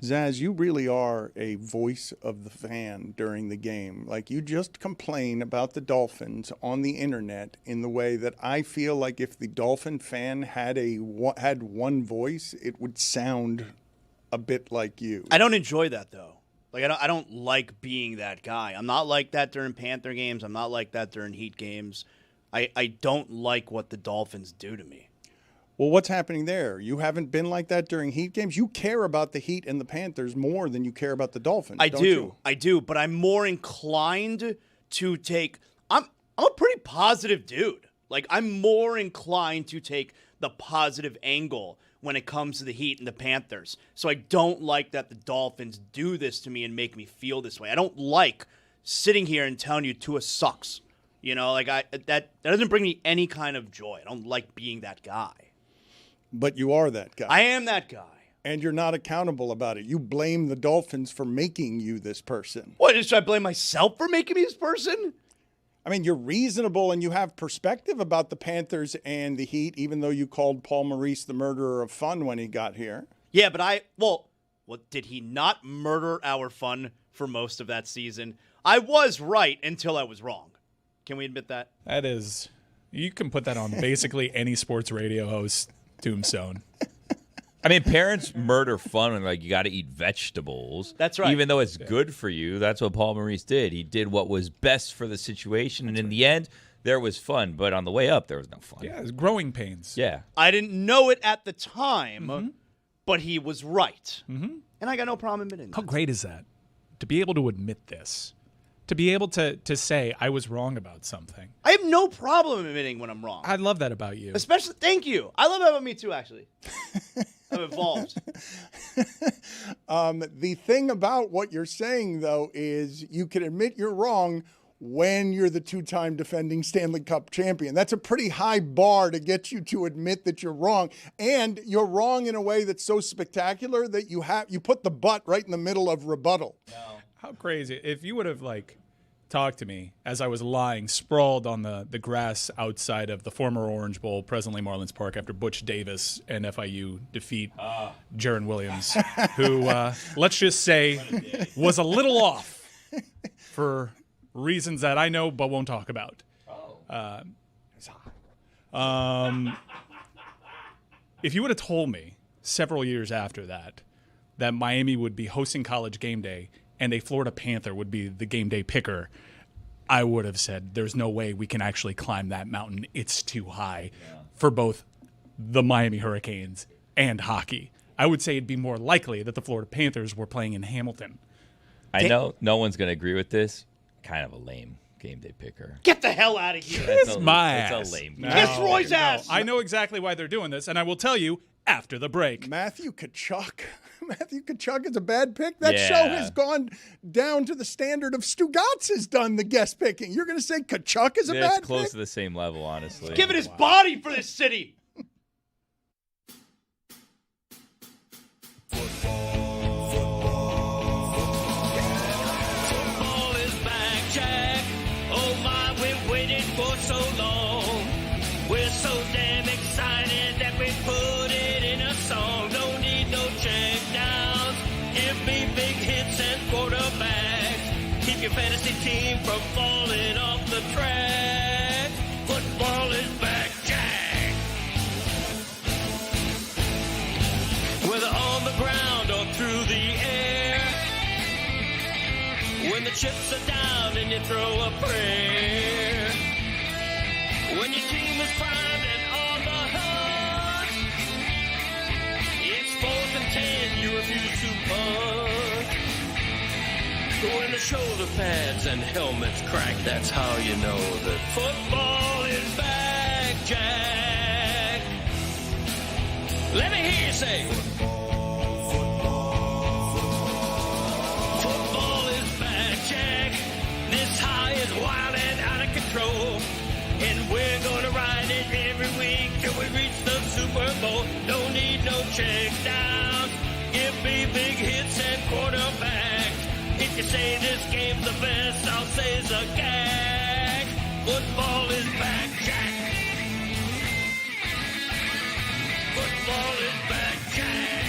Zaz, you really are a voice of the fan during the game. Like, you just complain about the Dolphins on the internet in the way that I feel like if the Dolphin fan had one voice, it would sound a bit like you. I don't enjoy that, though. Like, I don't like being that guy. I'm not like that during Panther games. I'm not like that during Heat games. I don't like what the Dolphins do to me. Well, what's happening there? You haven't been like that during Heat games? You care about the Heat and the Panthers more than you care about the Dolphins, I don't you? I do, but I'm more inclined to take I'm a pretty positive dude. Like, I'm more inclined to take the positive angle when it comes to the Heat and the Panthers. So I don't like that the Dolphins do this to me and make me feel this way. I don't like sitting here and telling you Tua sucks. You know, like that doesn't bring me any kind of joy. I don't like being that guy. But you are that guy. I am that guy. And you're not accountable about it. You blame the Dolphins for making you this person. What, should I blame myself for making me this person? I mean, you're reasonable and you have perspective about the Panthers and the Heat, even though you called Paul Maurice the murderer of fun when he got here. Yeah, but did he not murder our fun for most of that season? I was right until I was wrong. Can we admit that? That is, you can put that on basically any sports radio host tombstone. I mean, parents murder fun when, like, you got to eat vegetables. That's right. Even though it's good for you. That's what Paul Maurice did. He did what was best for the situation. And in the end, there was fun. But on the way up, there was no fun. Yeah, it was growing pains. Yeah. I didn't know it at the time, but he was right. Mm-hmm. And I got no problem admitting How that. great is that? To be able to admit this. To be able to say, I was wrong about something. I have no problem admitting when I'm wrong. I love that about you. Especially, thank you. I love that about me too, actually. I've evolved. The thing about what you're saying, though, is you can admit you're wrong when you're the two-time defending Stanley Cup champion. That's a pretty high bar to get you to admit that you're wrong. And you're wrong in a way that's so spectacular that you put the butt right in the middle of rebuttal. No. How crazy. If you would have, talked to me as I was lying sprawled on the grass outside of the former Orange Bowl, presently Marlins Park, after Butch Davis and FIU defeat Jaron Williams, who, let's just say, was a little off for reasons that I know but won't talk about. If you would have told me several years after that Miami would be hosting College game day and a Florida Panther would be the game day picker, I would have said there's no way we can actually climb that mountain. It's too high for both the Miami Hurricanes and hockey. I would say it'd be more likely that the Florida Panthers were playing in Hamilton. I know no one's going to agree with this. Kind of a lame game day picker. Get the hell out of here. Kiss my ass. It's a lame game. Kiss Roy's ass. I know exactly why they're doing this, and I will tell you after the break. Matthew Tkachuk. Matthew Tkachuk is a bad pick. That Yeah. show has gone down to the standard of Stugotz has done the guest picking. You're going to say Tkachuk is a bad It's close pick? to the same level, honestly. Giving his body for this city. Football is back, Jack. Oh my, we've waited for so long. We're so damn excited that we put it in a song. Don't need no check downs. Give me big hits and quarterbacks. Keep your fantasy team from falling off the track. Football is back, Jack. Whether on the ground or through the air. When the chips are down and you throw a prayer. When your team is primed and on the hunt. It's 4th and 10, you refuse to punt. When the shoulder pads and helmets crack, that's how you know that football is back, Jack. Let me hear you say football is back, Jack. This high is wild and out of control. And we're gonna ride it every week till we reach the Super Bowl. Don't need no check downs. Give me big hits and quarterbacks. If you say this game's the best, I'll say it's a gag. Football is back, Jack. Football is back, Jack.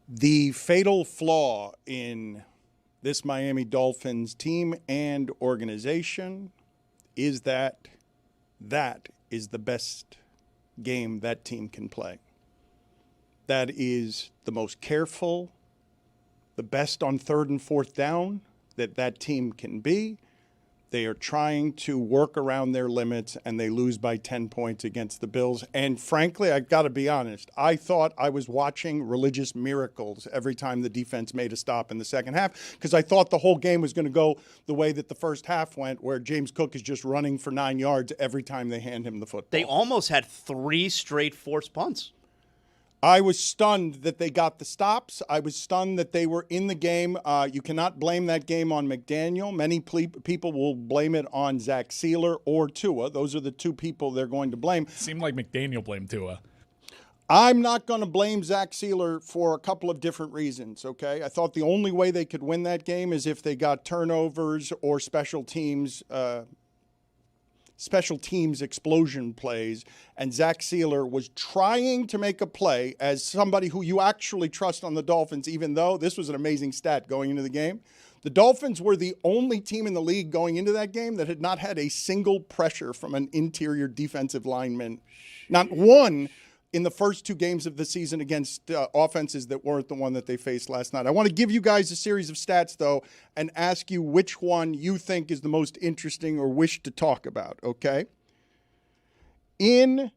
The fatal flaw in this Miami Dolphins team and organization is that is the best game that team can play. That is the most careful, the best on third and fourth down that team can be. They are trying to work around their limits, and they lose by 10 points against the Bills. And frankly, I've got to be honest, I thought I was watching religious miracles every time the defense made a stop in the second half, because I thought the whole game was going to go the way that the first half went, where James Cook is just running for 9 yards every time they hand him the football. They almost had 3 straight forced punts. I was stunned that they got the stops. I was stunned that they were in the game. You cannot blame that game on McDaniel. Many people will blame it on Zach Sealer or Tua. Those are the two people they're going to blame. Seemed like McDaniel blamed Tua. I'm not going to blame Zach Sealer for a couple of different reasons, okay? I thought the only way they could win that game is if they got turnovers or special teams explosion plays, and Zach Sealer was trying to make a play as somebody who you actually trust on the Dolphins, even though this was an amazing stat going into the game. The Dolphins were the only team in the league going into that game that had not had a single pressure from an interior defensive lineman. Not one in the first 2 games of the season against offenses that weren't the one that they faced last night. I want to give you guys a series of stats, though, and ask you which one you think is the most interesting or wish to talk about, okay? In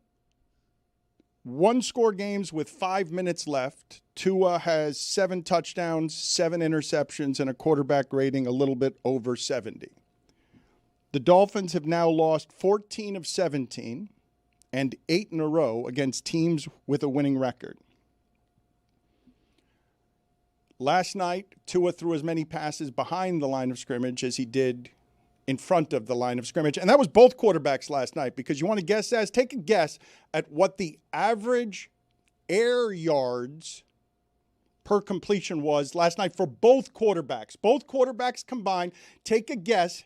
one-score games with 5 minutes left, Tua has 7 touchdowns, 7 interceptions, and a quarterback rating a little bit over 70. The Dolphins have now lost 14 of 17, and 8 in a row against teams with a winning record. Last night, Tua threw as many passes behind the line of scrimmage as he did in front of the line of scrimmage. And that was both quarterbacks last night, because you want to guess, as take a guess at what the average air yards per completion was last night for both quarterbacks. Both quarterbacks combined. Take a guess,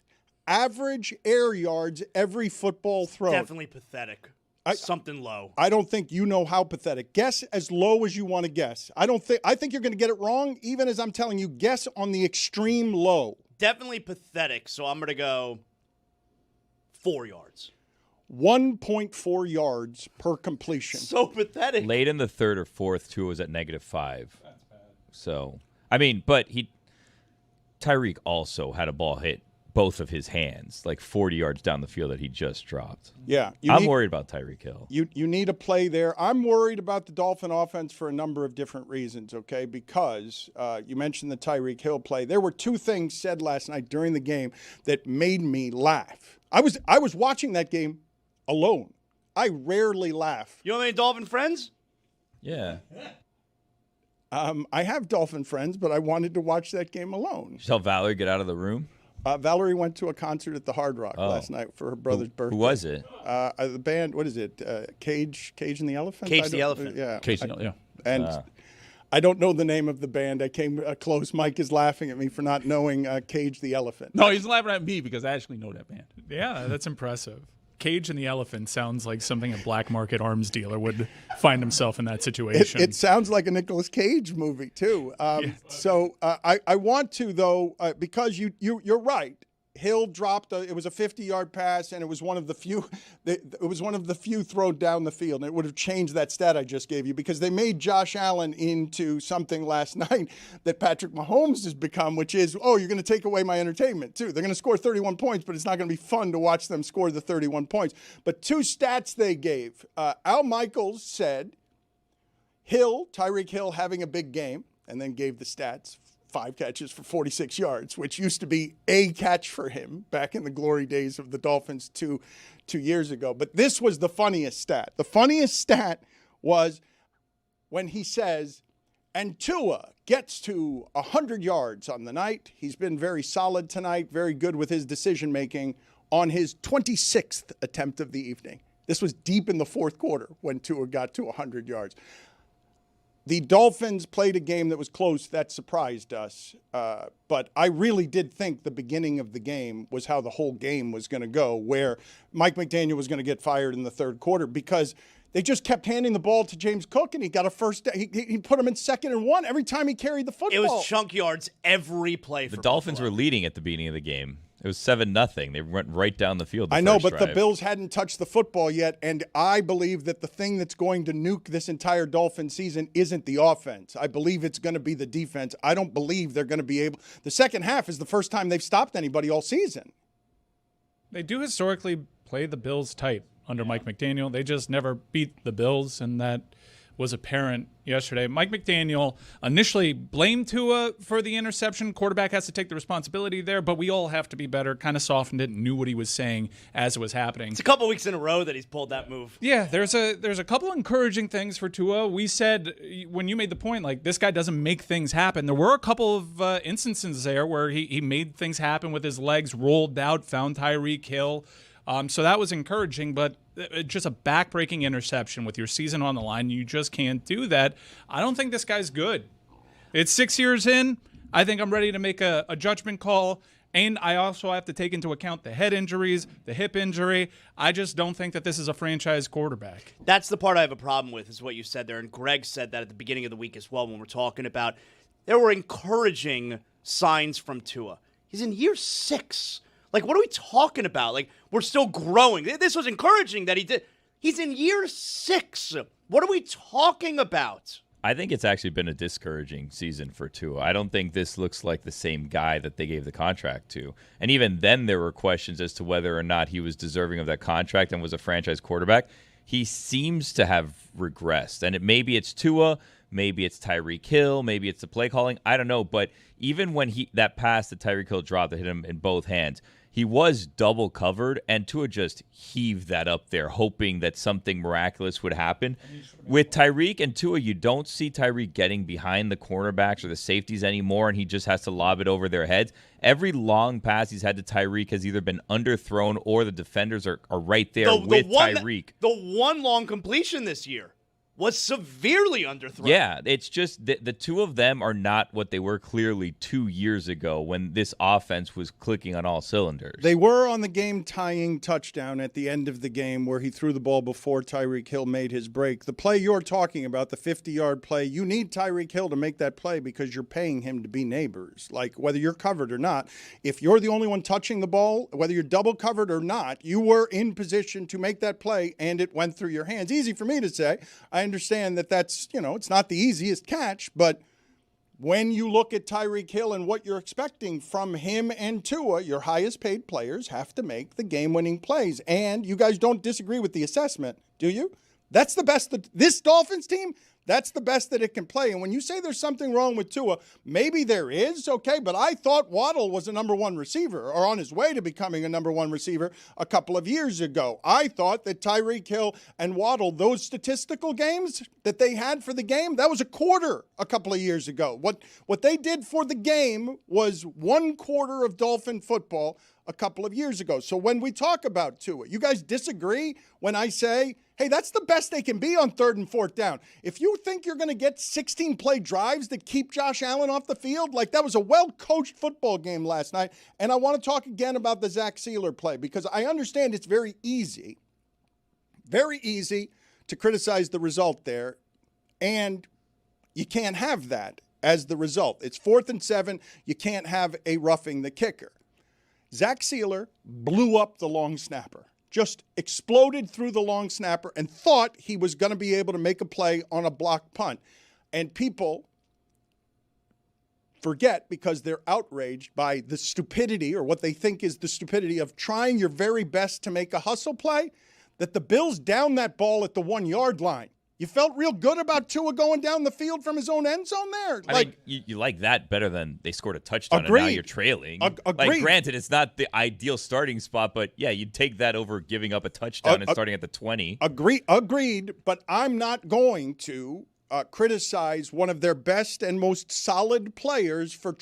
average air yards every football throw. Definitely pathetic. Something low. I don't think you know how pathetic. Guess as low as you want to guess. I think you're going to get it wrong, even as I'm telling you, guess on the extreme low. Definitely pathetic, so I'm going to go 4 yards. 1.4 yards per completion. So pathetic. Late in the third or fourth, Tua was at -5. That's bad. So, I mean, but Tyreek also had a ball hit both of his hands, like 40 yards down the field that he just dropped. Yeah. I'm worried about Tyreek Hill. You need a play there. I'm worried about the Dolphin offense for a number of different reasons, okay? Because you mentioned the Tyreek Hill play. There were 2 things said last night during the game that made me laugh. I was watching that game alone. I rarely laugh. You have any Dolphin friends? Yeah. I have Dolphin friends, but I wanted to watch that game alone. Did you tell Valerie get out of the room? Valerie went to a concert at the Hard Rock last night for her brother's birthday. Who was it? The band, what is it? Cage and the Elephant? Cage the Elephant. Yeah. Yeah. And I don't know the name of the band. I came close. Mike is laughing at me for not knowing Cage the Elephant. No, he's laughing at me because I actually know that band. Yeah, that's impressive. Cage and the Elephant sounds like something a black market arms dealer would find himself in that situation. It sounds like a Nicolas Cage movie, too. So I want to, though, because you're right. Hill dropped it was a 50-yard pass, and it was one of the few thrown down the field, and it would have changed that stat I just gave you, because they made Josh Allen into something last night that Patrick Mahomes has become, which is, you're going to take away my entertainment too. They're going to score 31 points, but it's not going to be fun to watch them score the 31 points. But 2 stats they gave. Al Michaels said Tyreek Hill having a big game, and then gave the stats. 5 catches for 46 yards, which used to be a catch for him back in the glory days of the Dolphins 2 years ago. But this was the funniest stat. The funniest stat was when he says, and Tua gets to 100 yards on the night. He's been very solid tonight, very good with his decision-making on his 26th attempt of the evening. This was deep in the fourth quarter when Tua got to 100 yards. The Dolphins played a game that was close. That surprised us. But I really did think the beginning of the game was how the whole game was going to go, where Mike McDaniel was going to get fired in the third quarter, because They just kept handing the ball to James Cook, and he got a first. He put him in 2nd and 1 every time he carried the football. It was chunk yards every play for The Dolphins Buffalo. were leading at the beginning of the game. It was 7-0. They went right down the field. I know, but drive. the Bills hadn't touched the football yet, and I believe that the thing that's going to nuke this entire Dolphin season isn't the offense. I believe it's going to be the defense. I don't believe they're going to be able. The second half is the first time they've stopped anybody all season. They do historically play the Bills tight under Mike McDaniel. They just never beat the Bills, and that was apparent yesterday. Mike McDaniel initially blamed Tua for the interception. Quarterback has to take the responsibility there, but we all have to be better. Kind of softened it and knew what he was saying as it was happening. It's a couple weeks in a row that he's pulled that move. Yeah, there's a couple encouraging things for Tua. We said when you made the point, like, this guy doesn't make things happen. There were a couple of instances there where he made things happen with his legs, rolled out, found Tyreek Hill. So that was encouraging, but just a back-breaking interception with your season on the line, you just can't do that. I don't think this guy's good. It's 6 years in. I think I'm ready to make a judgment call, and I also have to take into account the head injuries, the hip injury. I just don't think that this is a franchise quarterback. That's the part I have a problem with, is what you said there, and Greg said that at the beginning of the week as well when we're talking about there were encouraging signs from Tua. He's in year 6. Like, what are we talking about? Like, we're still growing. This was encouraging that he did. He's in year 6. What are we talking about? I think it's actually been a discouraging season for Tua. I don't think this looks like the same guy that they gave the contract to. And even then, there were questions as to whether or not he was deserving of that contract and was a franchise quarterback. He seems to have regressed. And maybe it's Tua, maybe it's Tyreek Hill, maybe it's the play calling. I don't know. But even when that pass that Tyreek Hill dropped that hit him in both hands, he was double covered, and Tua just heaved that up there, hoping that something miraculous would happen. With Tyreek and Tua, you don't see Tyreek getting behind the cornerbacks or the safeties anymore, and he just has to lob it over their heads. Every long pass he's had to Tyreek has either been underthrown or the defenders are right there with Tyreek. The one long completion this year was severely underthrown. Yeah, it's just the two of them are not what they were clearly 2 years ago when this offense was clicking on all cylinders. They were on the game-tying touchdown at the end of the game where he threw the ball before Tyreek Hill made his break. The play you're talking about, the 50-yard play, you need Tyreek Hill to make that play because you're paying him to be neighbors. Like, whether you're covered or not, if you're the only one touching the ball, whether you're double covered or not, you were in position to make that play, and it went through your hands. Easy for me to say. I understand that's, it's not the easiest catch, but when you look at Tyreek Hill and what you're expecting from him and Tua, your highest paid players have to make the game-winning plays. And you guys don't disagree with the assessment, do you? That's the best that this Dolphins team, that's the best that it can play. And when you say there's something wrong with Tua, maybe there is, okay, but I thought Waddle was a number one receiver or on his way to becoming a number one receiver a couple of years ago. I thought that Tyreek Hill and Waddle, those statistical games that they had for the game, that was a quarter a couple of years ago. What they did for the game was 1 quarter of Dolphin football a couple of years ago. So when we talk about Tua, you guys disagree when I say, hey, that's the best they can be on 3rd and 4th down. If you think you're going to get 16-play drives that keep Josh Allen off the field, like that was a well-coached football game last night. And I want to talk again about the Zach Sealer play because I understand it's very easy to criticize the result there. And you can't have that as the result. It's 4th and 7. You can't have a roughing the kicker. Zach Sealer blew up the long snapper, just exploded through the long snapper and thought he was going to be able to make a play on a blocked punt. And people forget because they're outraged by the stupidity or what they think is the stupidity of trying your very best to make a hustle play, that the Bills downed that ball at the 1-yard line. You felt real good about Tua going down the field from his own end zone there. I mean, you like that better than they scored a touchdown Agreed. and now you're trailing. Agreed. Like, granted, it's not the ideal starting spot, but yeah, you'd take that over giving up a touchdown and starting at the 20. Agreed, but I'm not going to criticize one of their best and most solid players for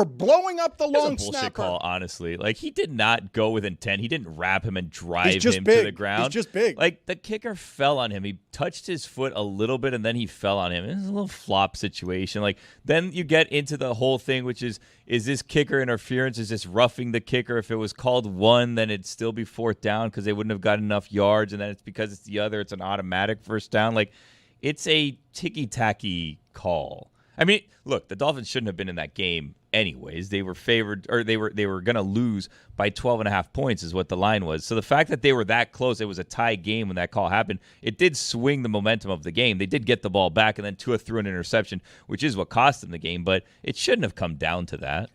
blowing up the long It's a bullshit snapper. call, honestly. Like, he did not go with intent. He didn't wrap him and drive He's just him big. to the ground. He's just big. Like, the kicker fell on him. He touched his foot a little bit, and then he fell on him. It was a little flop situation. Like, then you get into the whole thing, which is this kicker interference? Is this roughing the kicker? If it was called one, then it'd still be fourth down because they wouldn't have got enough yards, and then it's because it's the other. It's an automatic first down. Like, it's a ticky-tacky call. I mean, look, the Dolphins shouldn't have been in that game anyways. They were favored, or they were going to lose by 12.5 points is what the line was. So the fact that they were that close, it was a tie game when that call happened, it did swing the momentum of the game. They did get the ball back, and then Tua threw an interception, which is what cost them the game, but it shouldn't have come down to that.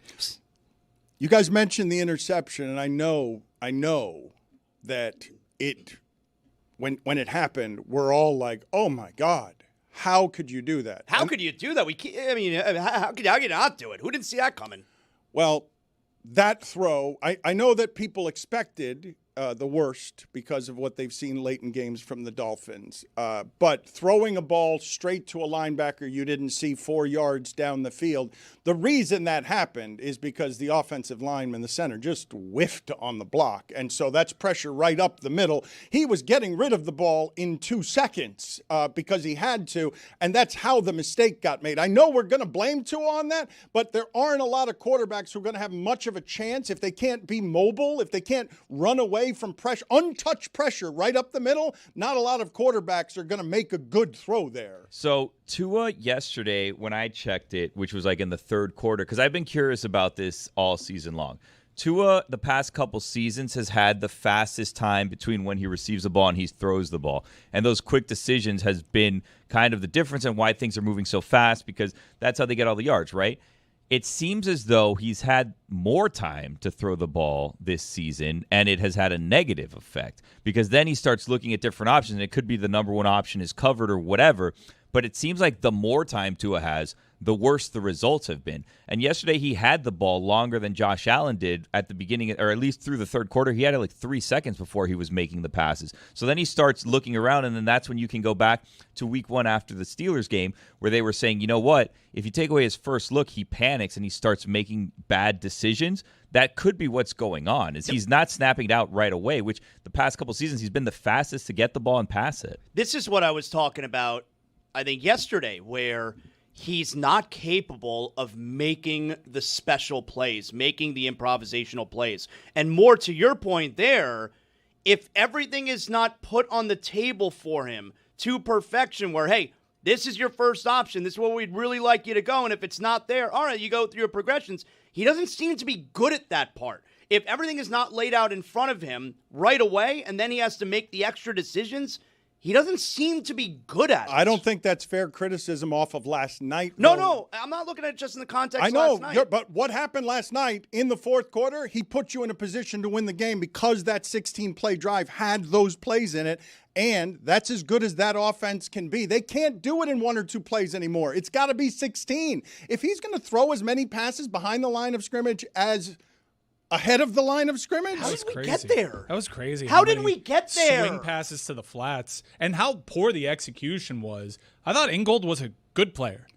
You guys mentioned the interception, and I know that when it happened, we're all like, "Oh my God, how could you do that?" How could you do that? How could you not do it? Who didn't see that coming? Well, that throw, I know that people expected the worst because of what they've seen late in games from the Dolphins. But throwing a ball straight to a linebacker you didn't see 4 yards down the field, the reason that happened is because the offensive lineman, the center, just whiffed on the block. And so that's pressure right up the middle. He was getting rid of the ball in 2 seconds because he had to, and that's how the mistake got made. I know we're going to blame Tua on that, but there aren't a lot of quarterbacks who are going to have much of a chance if they can't be mobile, if they can't run away from pressure, untouched pressure right up the middle. Not a lot of quarterbacks are going to make a good throw there. So Tua yesterday, when I checked it, which was like in the third quarter, because I've been curious about this all season long. Tua, the past couple seasons, has had the fastest time between when he receives the ball and he throws the ball. And those quick decisions has been kind of the difference in why things are moving so fast, because that's how they get all the yards, right? It seems as though he's had more time to throw the ball this season, and it has had a negative effect because then he starts looking at different options, and it could be the number one option is covered or whatever. But it seems like the more time Tua has, the worse the results have been. And yesterday he had the ball longer than Josh Allen did at the beginning, or at least through the third quarter. He had it like 3 seconds before he was making the passes. So then he starts looking around, and then that's when you can go back to week 1 after the Steelers game where they were saying, you know what, if you take away his first look, he panics and he starts making bad decisions. That could be what's going on, is he's not snapping it out right away, which the past couple seasons he's been the fastest to get the ball and pass it. This is what I was talking about, I think, yesterday, where he's not capable of making the special plays, making the improvisational plays. And more to your point there, if everything is not put on the table for him to perfection where, hey, this is your first option, this is where we'd really like you to go, and if it's not there, all right, you go through your progressions. He doesn't seem to be good at that part. If everything is not laid out in front of him right away, and then he has to make the extra decisions, he doesn't seem to be good at it. I don't think that's fair criticism off of last night. No, I'm not looking at it just in the context I of know, last night. but what happened last night in the fourth quarter, he put you in a position to win the game because that 16-play drive had those plays in it, and that's as good as that offense can be. They can't do it in 1 or 2 plays anymore. It's got to be 16. If he's going to throw as many passes behind the line of scrimmage as ahead of the line of scrimmage? How did we get there? That was crazy. How did many we get there? Swing passes to the flats, and how poor the execution was. I thought Ingold was a good player.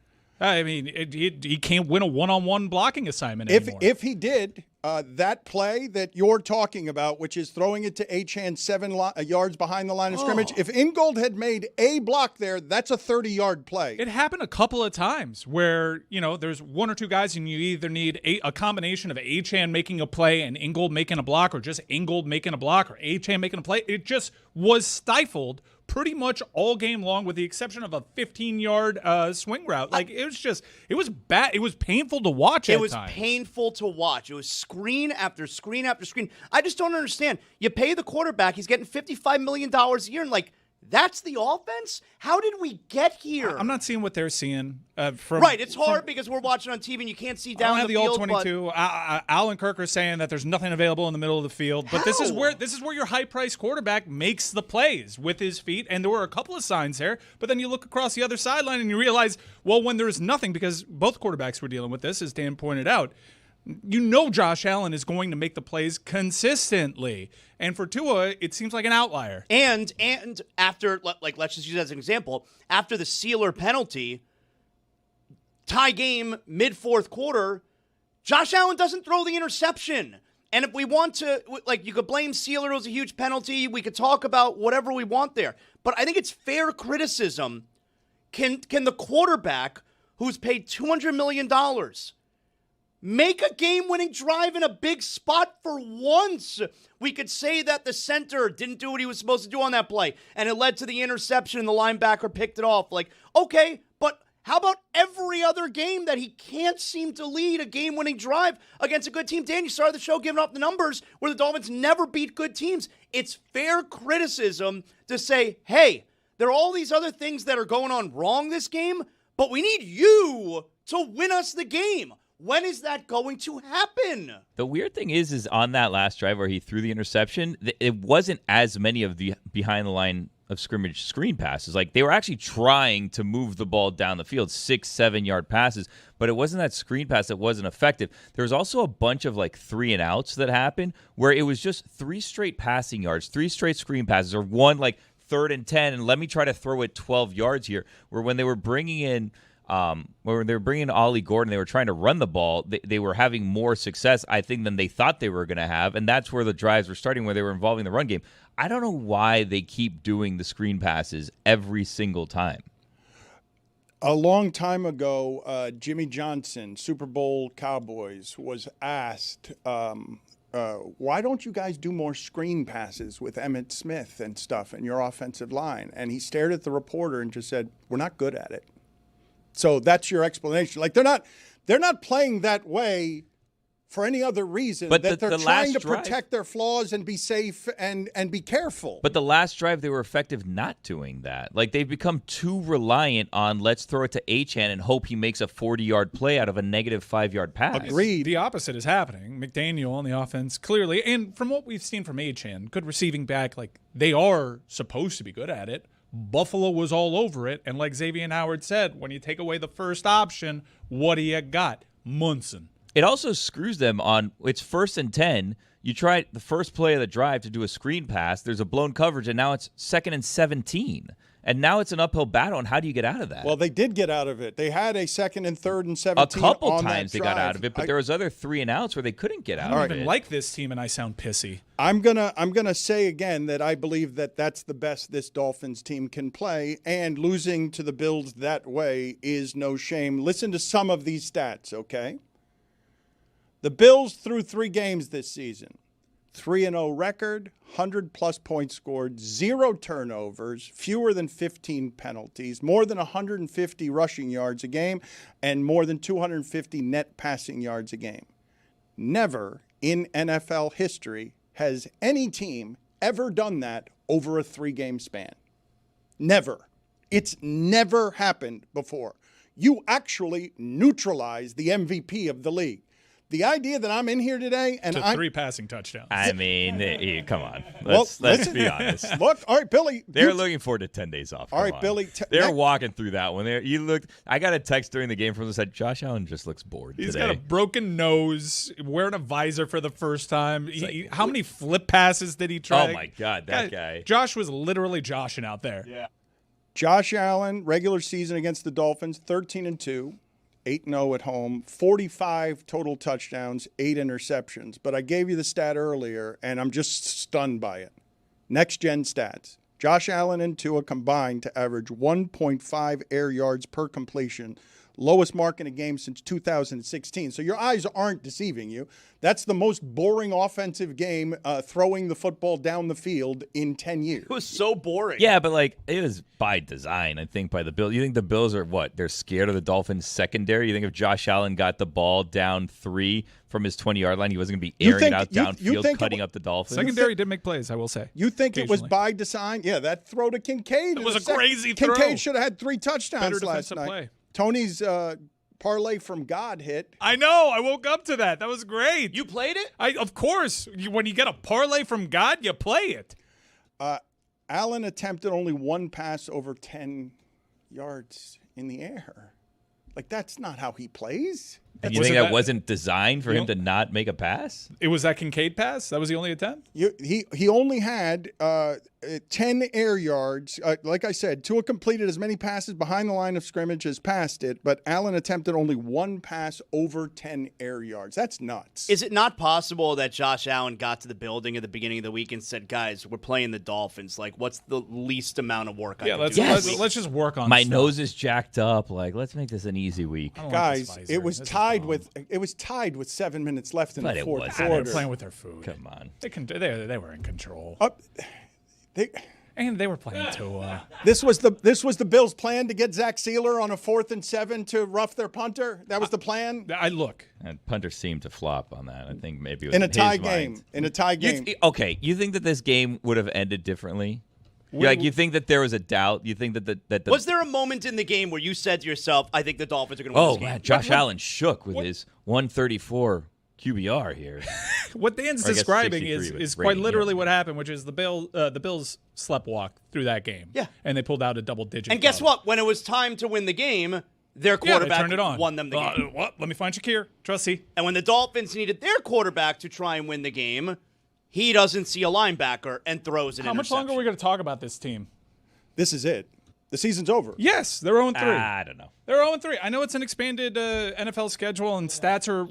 I mean, he can't win a one-on-one blocking assignment anymore. If he did, that play that you're talking about, which is throwing it to Achane 7 yards behind the line of scrimmage, if Ingold had made a block there, that's a 30-yard play. It happened a couple of times where, there's 1 or 2 guys and you either need a combination of Achane making a play and Ingold making a block, or just Ingold making a block or Achane making a play. It just was stifled pretty much all game long, with the exception of a 15-yard swing route. Like, it was bad. It was painful to watch at times. It was painful to watch. It was screen after screen after screen. I just don't understand. You pay the quarterback, he's getting $55 million a year, and that's the offense? How did we get here? I'm not seeing what they're seeing. Right, it's hard because we're watching on TV and you can't see down I don't have the the field. all 22. Al and Kirk are saying that there's nothing available in the middle of the field. But this is where your high-priced quarterback makes the plays with his feet. And there were a couple of signs there. But then you look across the other sideline and you realize, well, when there's nothing, because both quarterbacks were dealing with this, as Dan pointed out, You know Josh Allen is going to make the plays consistently. And for Tua, it seems like an outlier. And after, like, let's just use that as an example, after the Sealer penalty, tie game, mid-fourth quarter, Josh Allen doesn't throw the interception. And if we want to, like, you could blame Sealer, it was a huge penalty. We could talk about whatever we want there. But I think it's fair criticism. Can the quarterback who's paid $200 million make a game-winning drive in a big spot for once? We could say that the center didn't do what he was supposed to do on that play, and it led to the interception and the linebacker picked it off. Like, okay, but how about every other game that he can't seem to lead a game-winning drive against a good team? Dan, you started the show giving off the numbers where the Dolphins never beat good teams. It's fair criticism to say, hey, there are all these other things that are going on wrong this game, but we need you to win us the game. When is that going to happen? The weird thing is on that last drive where he threw the interception, it wasn't as many of the behind the line of scrimmage screen passes. Like, they were actually trying to move the ball down the field, 6-7 yard passes, but it wasn't that screen pass that wasn't effective. There was also a bunch of like 3-and-outs that happened where it was just 3 straight passing yards, 3 straight screen passes, or one like 3rd and 10, and let me try to throw it 12 yards here, where when they were bringing in Ollie Gordon, they were trying to run the ball. They were having more success, I think, than they thought they were going to have, and that's where the drives were starting, where they were involving the run game. I don't know why they keep doing the screen passes every single time. A long time ago, Jimmy Johnson, Super Bowl Cowboys, was asked, why don't you guys do more screen passes with Emmitt Smith and stuff in your offensive line? And he stared at the reporter and just said, we're not good at it. So that's your explanation. Like, they're not playing that way for any other reason, but they're trying to protect their flaws and be safe and be careful. But the last drive, they were effective not doing that. Like, they've become too reliant on let's throw it to Achane and hope he makes a 40-yard play out of a negative 5-yard pass. Agreed. The opposite is happening. McDaniel on the offense, clearly, and from what we've seen from Achane, good receiving back, like, they are supposed to be good at it. Buffalo was all over it, and like Xavier Howard said, when you take away the first option, what do you got? Munson. It also screws them on, it's 1st and 10. You try the first play of the drive to do a screen pass. There's a blown coverage, and now it's 2nd and 17. And now it's an uphill battle, and how do you get out of that? Well, they did get out of it. They had a 2nd and 3rd and 17 a couple on times that they drive. got out of it, but there was other 3-and-outs where they couldn't get out I of don't it. even like this team, and I sound pissy. I'm gonna say again that I believe that that's the best this Dolphins team can play, and losing to the Bills that way is no shame. Listen to some of these stats, okay? The Bills through 3 games this season. 3-0 record, 100-plus points scored, 0 turnovers, fewer than 15 penalties, more than 150 rushing yards a game, and more than 250 net passing yards a game. Never in NFL history has any team ever done that over a 3-game span. Never. It's never happened before. You actually neutralize the MVP of the league. The idea that I'm in here today and to 3 passing touchdowns. I mean, come on. Let's be honest. Look, all right, Billy. They're looking forward to 10 days off. All right, Billy. They're walking through that one. You looked. I got a text during the game from them that said Josh Allen just looks bored He's today. got a broken nose, wearing a visor for the first time. How many flip passes did he try? Oh, my God, that guy. Josh was literally joshing out there. Yeah. Josh Allen, regular season against the Dolphins, 13-2. 8-0 at home, 45 total touchdowns, 8 interceptions. But I gave you the stat earlier, and I'm just stunned by it. Next-gen stats. Josh Allen and Tua combined to average 1.5 air yards per completion, lowest mark in a game since 2016. So your eyes aren't deceiving you. That's the most boring offensive game throwing the football down the field in 10 years. It was so boring. Yeah, but like it was by design, I think, by the Bills. You think the Bills are what? They're scared of the Dolphins secondary? You think if Josh Allen got the ball down 3 from his 20-yard line, he wasn't going to be airing it out downfield, cutting up the Dolphins? Secondary did make plays, I will say. You think it was by design? Yeah, that throw to Kincaid. It was a crazy throw. Kincaid should have had 3 touchdowns Better last defensive night. play. Tony's parlay from God hit. I know. I woke up to that. That was great. You played it? Of course. When you get a parlay from God, you play it. Allen attempted only 1 pass over 10 yards in the air. Like, that's not how he plays. And you think that wasn't designed for him to not make a pass? It was that Kincaid pass? That was the only attempt? He only had 10 air yards. Like I said, Tua completed as many passes behind the line of scrimmage as passed it, but Allen attempted only one pass over 10 air yards. That's nuts. Is it not possible that Josh Allen got to the building at the beginning of the week and said, guys, we're playing the Dolphins. Like, what's the least amount of work I can do? Let's just work on My stuff. nose is jacked up. Like, let's make this an easy week. Guys, it was tied with 7 minutes left in the fourth They're quarter. playing with their food. Come on. They were in control. And they were playing Tua. This was the Bills' plan to get Zach Sealer on a 4th and 7 to rough their punter. That was the plan. And punter seemed to flop on that. I think maybe it was in a his tie mind. game. In a tie game. You think that this game would have ended differently? You think that there was a doubt? You think that Was there a moment in the game where you said to yourself, I think the Dolphins are going to win this game? Man, Josh Allen shook with his 134 QBR here. What Dan's describing is quite literally what happened, which is the Bills sleptwalk through that game. Yeah. And they pulled out a double-digit. And guess what? When it was time to win the game, their quarterback turned it on. won them the game. Let me find Shakir. Trusty. And when the Dolphins needed their quarterback to try and win the game, he doesn't see a linebacker and throws an How much longer are we going to talk about this team? This is it. The season's over. Yes, they're 0-3. I don't know. They're 0-3. I know it's an expanded NFL schedule, and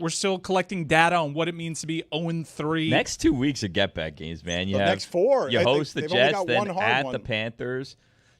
we're still collecting data on what it means to be 0-3. Next 2 weeks are get-back games, man. Next 4. You host the they've Jets, only got then one hard at one. the Panthers.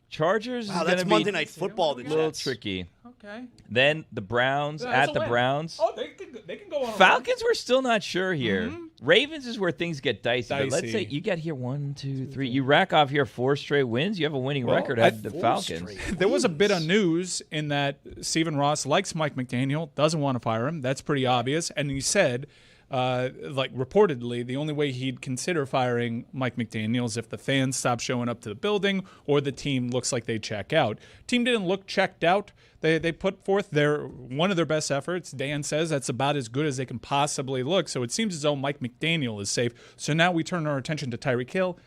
Chargers is Wow, going that's to be Monday Night Football. The a little Jets. tricky. Okay. Then the Browns at the Browns. Oh, they can go on. Falcons, we're still not sure here. Ravens is where things get dicey. But let's say Dicey. you get here 1, 2, 3. You rack off here 4 straight wins. You have a winning record at the Falcons. There was a bit of news in that Stephen Ross likes Mike McDaniel, doesn't want to fire him. That's pretty obvious. And he said, reportedly, the only way he'd consider firing Mike McDaniel is if the fans stop showing up to the building or the team looks like they check out. Team didn't look checked out. They put forth one of their best efforts. Dan says that's about as good as they can possibly look. So it seems as though Mike McDaniel is safe. So now we turn our attention to Tyreek Hill,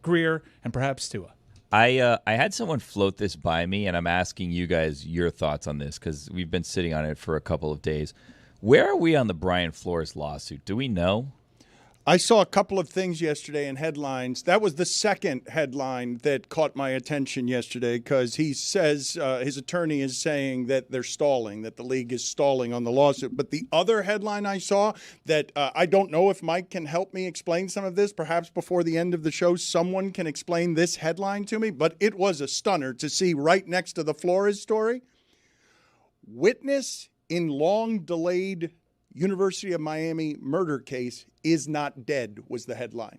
Greer, and perhaps Tua. I had someone float this by me, and I'm asking you guys your thoughts on this because we've been sitting on it for a couple of days. Where are we on the Brian Flores lawsuit? Do we know? I saw a couple of things yesterday in headlines. That was the second headline that caught my attention yesterday because he says his attorney is saying that they're stalling, that the league is stalling on the lawsuit. But the other headline I saw that I don't know if Mike can help me explain some of this. Perhaps before the end of the show, someone can explain this headline to me. But it was a stunner to see right next to the Flores story. Witness in long-delayed University of Miami murder case is not dead, was the headline.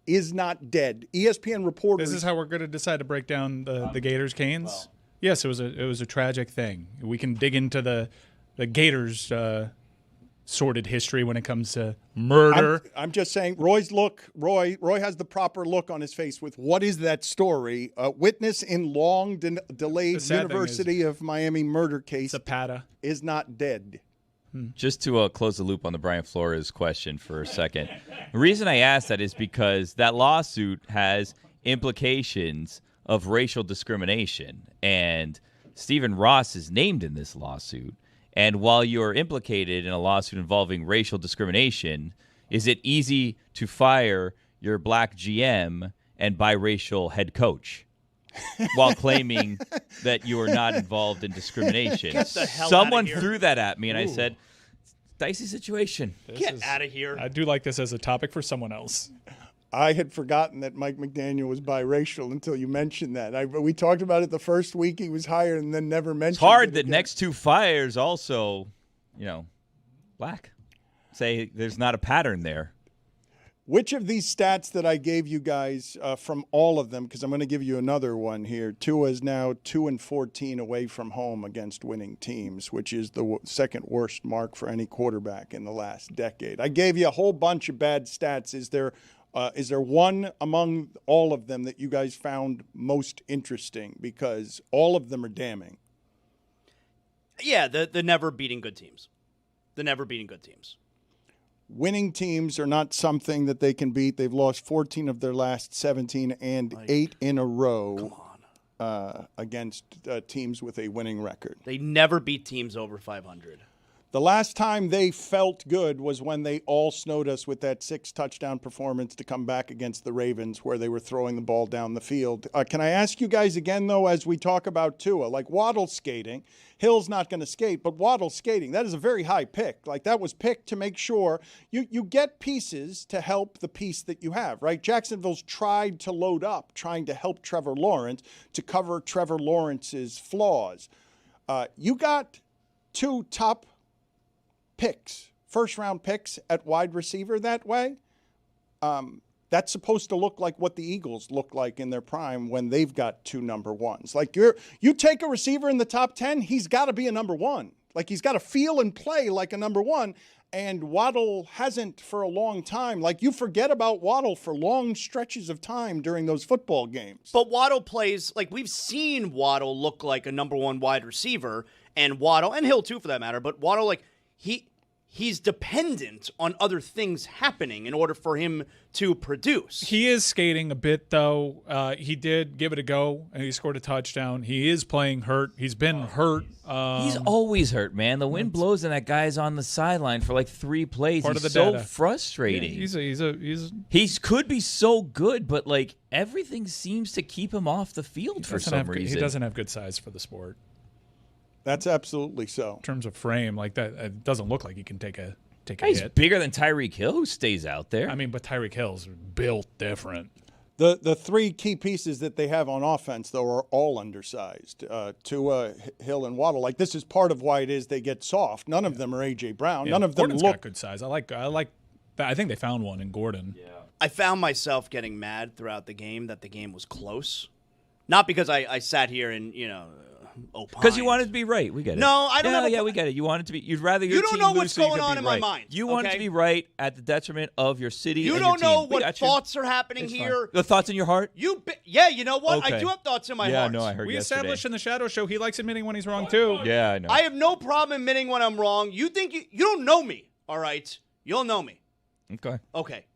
Is not dead. ESPN reporters. This is how we're going to decide to break down the Gators Canes. Well. Yes, it was a tragic thing. We can dig into the Gators sordid history when it comes to murder. I'm just saying, Roy has the proper look on his face with what is that story? Witness in long delayed University of Miami murder case. Zapata is not dead. Just to close the loop on the Brian Flores question for a second. The reason I asked that is because that lawsuit has implications of racial discrimination, and Stephen Ross is named in this lawsuit. And while you're implicated in a lawsuit involving racial discrimination, is it easy to fire your black GM and biracial head coach while claiming that you are not involved in discrimination? Get the hell Someone outta here. threw that at me, and I said, dicey situation. Get out of here. I do like this as a topic for someone else. I had forgotten that Mike McDaniel was biracial until you mentioned that. We talked about it the first week he was hired and then never mentioned it. It's hard that again. next 2 fires also, black. Say there's not a pattern there. Which of these stats that I gave you guys from all of them, because I'm going to give you another one here, Tua is now 2-14 away from home against winning teams, which is the second worst mark for any quarterback in the last decade. I gave you a whole bunch of bad stats. Is there one among all of them that you guys found most interesting? Because all of them are damning. Yeah, the never beating good teams. Winning teams are not something that they can beat. They've lost 14 of their last 17 and 8 in a row against teams with a winning record. They never beat teams over 500. The last time they felt good was when they all snowed us with that 6-touchdown performance to come back against the Ravens where they were throwing the ball down the field. Can I ask you guys again, though, as we talk about Tua, like Waddle skating, Hill's not going to skate, but Waddle skating, that is a very high pick. Like that was picked to make sure you get pieces to help the piece that you have, right? Jacksonville's tried to load up, trying to help Trevor Lawrence to cover Trevor Lawrence's flaws. You got 2 top picks, first-round picks at wide receiver that way. That's supposed to look like what the Eagles look like in their prime when they've got 2 number ones. Like you take a receiver in the top 10, he's got to be a number 1. Like he's got to feel and play like a number 1. And Waddle hasn't for a long time. Like you forget about Waddle for long stretches of time during those football games. But Waddle plays, like we've seen Waddle look like a number 1 wide receiver, and Waddle, and Hill too for that matter, but Waddle, like he's dependent on other things happening in order for him to produce. He is skating a bit, though. He did give it a go, and he scored a touchdown. He is playing hurt. He's been hurt. He's always hurt, man. The wind blows, and that guy's on the sideline for like 3 plays. Part He's of the so data. frustrating. Yeah, He could be so good, but like everything seems to keep him off the field for some reason. He doesn't have good size for the sport. That's absolutely so. In terms of frame, like that, it doesn't look like he can take a He's hit. bigger than Tyreek Hill, who stays out there. I mean, but Tyreek Hill's built different. The 3 key pieces that they have on offense, though, are all undersized. Tua, Hill, and Waddle. Like this is part of why it is they get soft. None of them are A.J. Brown. Yeah, None of them Gordon's look got good size. I like that. I think they found one in Gordon. Yeah. I found myself getting mad throughout the game that the game was close. Not because I sat here and, because you want it to be right. We get it. No, I don't know. Yeah, we get it. You want it to be. You'd rather your You don't team know lose what's so you going can on be in my right. mind, You want it okay? to be right at the detriment of your city. You and don't your know team. We what got you. thoughts are happening It's fine. here. The thoughts in your heart. You know what? Okay. I do have thoughts in my Yeah, heart. no, I heard We yesterday. established in the Shadow Show he likes admitting when he's wrong too. Yeah, I know. I have no problem admitting when I'm wrong. You think you don't know me, all right? You'll know me. Okay. Okay.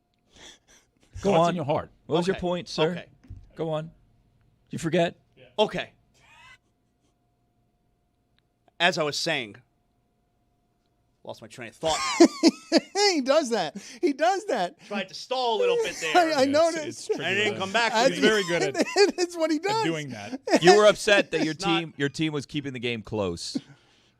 Go Thoughts on. in your heart. What was your Okay. point, sir? Okay. Go on. You forget? Okay. As I was saying, lost my train of thought. He does that. He does that. Tried to stall a little bit there. I noticed. and I didn't come back. He's with very good at It's what he does. doing that. You were upset that not- your team was keeping the game close.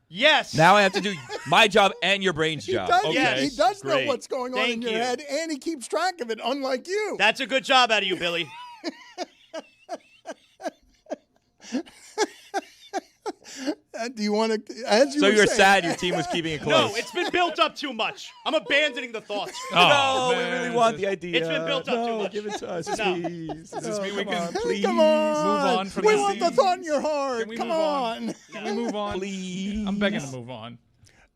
Yes. Now I have to do my job and your brain's He job. does, Okay. Yes. he does know Great. what's going on in Thank your you. head, and he keeps track of it, unlike you. That's a good job out of you, Billy. Do you want to? As you So were you're saying- sad your team was keeping it close. No, it's been built up too much. I'm abandoning the thoughts. No, we man, really want the idea. It's been built up too No, much. give it to us, No. please. Does this mean we come can on, please? Come on. move on from we this? want the thought in your heart. Can we Come move on? on. Can we move on? Please. I'm begging to move on.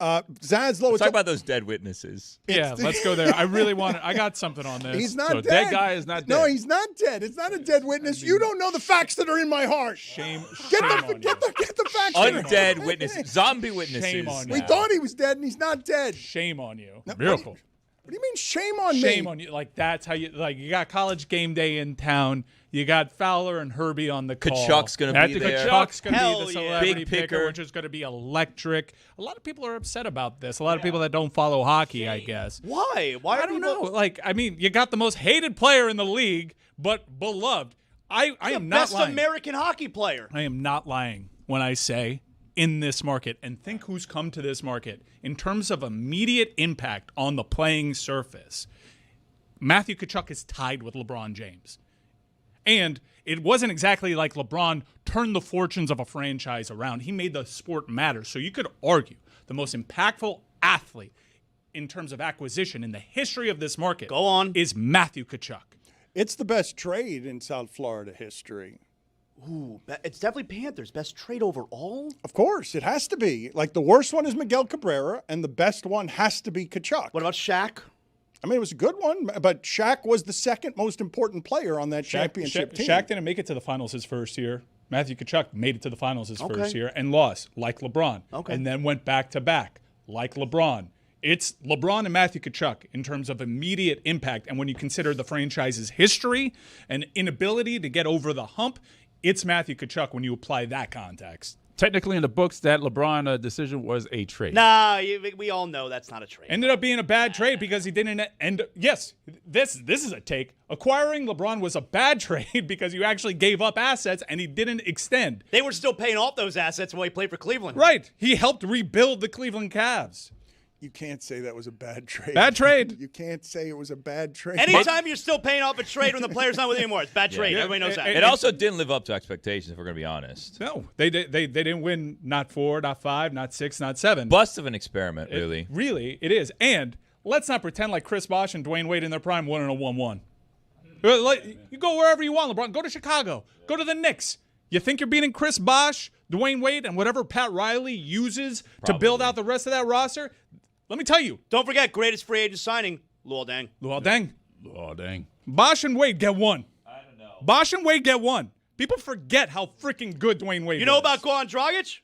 Zazzlo, Let's talk about those dead witnesses. Yeah, let's go there. I really want to. I got something on this. he's not So dead. dead guy is not No, dead. he's not dead. It's not a dead witness. You don't know the facts that are in my heart. Shame Get on the you. get the facts. that are- Undead witnesses. Zombie witnesses. Shame on you. We thought he was dead, and he's not dead. Shame on you. Miracle. What do you mean shame on me? Shame on you. Like that's how you like. You got College Game Day in town. You got Fowler and Herbie on the call. Kachuk's gonna be Matthew there. Kachuk's gonna Hell be the yeah. celebrity Big picker, picker. which is going to be electric. A lot of people are upset about this. A lot of people that don't follow hockey, I guess. Why? Why I are don't people? know. Like, I mean, you got the most hated player in the league, but beloved. I am not Best lying. American hockey player. I am not lying when I say in this market, and think who's come to this market in terms of immediate impact on the playing surface. Matthew Tkachuk is tied with LeBron James. And it wasn't exactly like LeBron turned the fortunes of a franchise around. He made the sport matter. So you could argue the most impactful athlete in terms of acquisition in the history of this market Go on. is Matthew Tkachuk. It's the best trade in South Florida history. Ooh, it's definitely Panthers. Best trade overall? Of course, it has to be. Like the worst one is Miguel Cabrera, and the best one has to be Tkachuk. What about Shaq? I mean, it was a good one, but Shaq was the second most important player on that championship team. Shaq didn't make it to the finals his first year. Matthew Tkachuk made it to the finals his Okay. first year and lost, like LeBron. Okay. And then went back to back, like LeBron. It's LeBron and Matthew Tkachuk in terms of immediate impact. And when you consider the franchise's history and inability to get over the hump, it's Matthew Tkachuk when you apply that context. Technically, in the books, that LeBron decision was a trade. Nah, we all know that's not a trade. Ended up being a bad trade because he didn't end. Yes, this is a take. Acquiring LeBron was a bad trade because you actually gave up assets and he didn't extend. They were still paying off those assets while he played for Cleveland. Right. He helped rebuild the Cleveland Cavs. You can't say that was a bad trade. Bad trade. You can't say it was a bad trade. Anytime you're still paying off a trade when the player's not with you anymore, it's bad trade. Everybody knows that. It also didn't live up to expectations, if we're going to be honest. No, they didn't win. Not 4, not 5, not 6, not 7. Bust of an experiment, really. Really, it is. And let's not pretend like Chris Bosh and Dwayne Wade in their prime won in a 1-1. You go wherever you want, LeBron. Go to Chicago. Go to the Knicks. You think you're beating Chris Bosh, Dwayne Wade, and whatever Pat Riley uses to build out the rest of that roster? Let me tell you. Don't forget, greatest free agent signing, Luol Deng. Luol Deng. Oh, dang. Bosh and Wade get one. I don't know. Bosh and Wade get one. People forget how freaking good Dwayne Wade is. You know about Goran Dragic?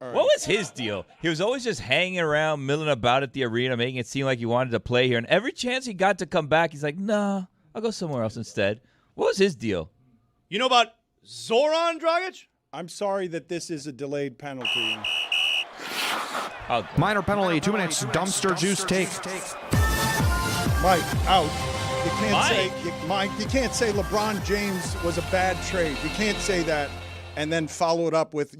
Right. What was his deal? He was always just hanging around, milling about at the arena, making it seem like he wanted to play here. And every chance he got to come back, he's like, nah, I'll go somewhere else instead. What was his deal? You know about Zoran Dragic? I'm sorry that this is a delayed penalty. Minor penalty, 2 minutes, dumpster juice take. Mike, out. You can't say LeBron James was a bad trade. You can't say that and then follow it up with,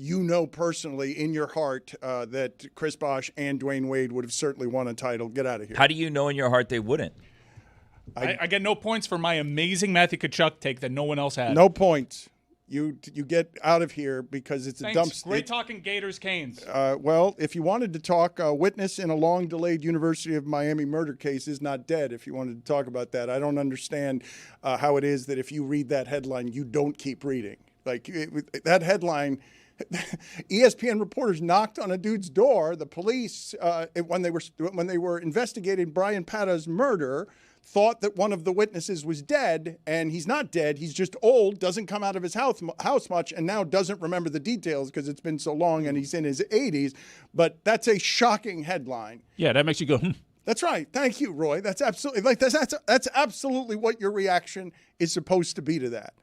personally in your heart that Chris Bosh and Dwayne Wade would have certainly won a title. Get out of here. How do you know in your heart they wouldn't? I get no points for my amazing Matthew Tkachuk take that no one else had. No points. You get out of here because it's Thanks. a dumpster. Great talking Gators Canes. Well, if you wanted to talk, witness in a long-delayed University of Miami murder case is not dead. If you wanted to talk about that, I don't understand how it is that if you read that headline, you don't keep reading. Like that headline, ESPN reporters knocked on a dude's door. The police, when they were investigating Brian Pata's murder, thought that one of the witnesses was dead, and he's not dead. He's just old, doesn't come out of his house much, and now doesn't remember the details because it's been so long, and he's in his 80s. But that's a shocking headline. Yeah, that makes you go, That's right. Thank you, Roy. That's absolutely that's absolutely what your reaction is supposed to be to that.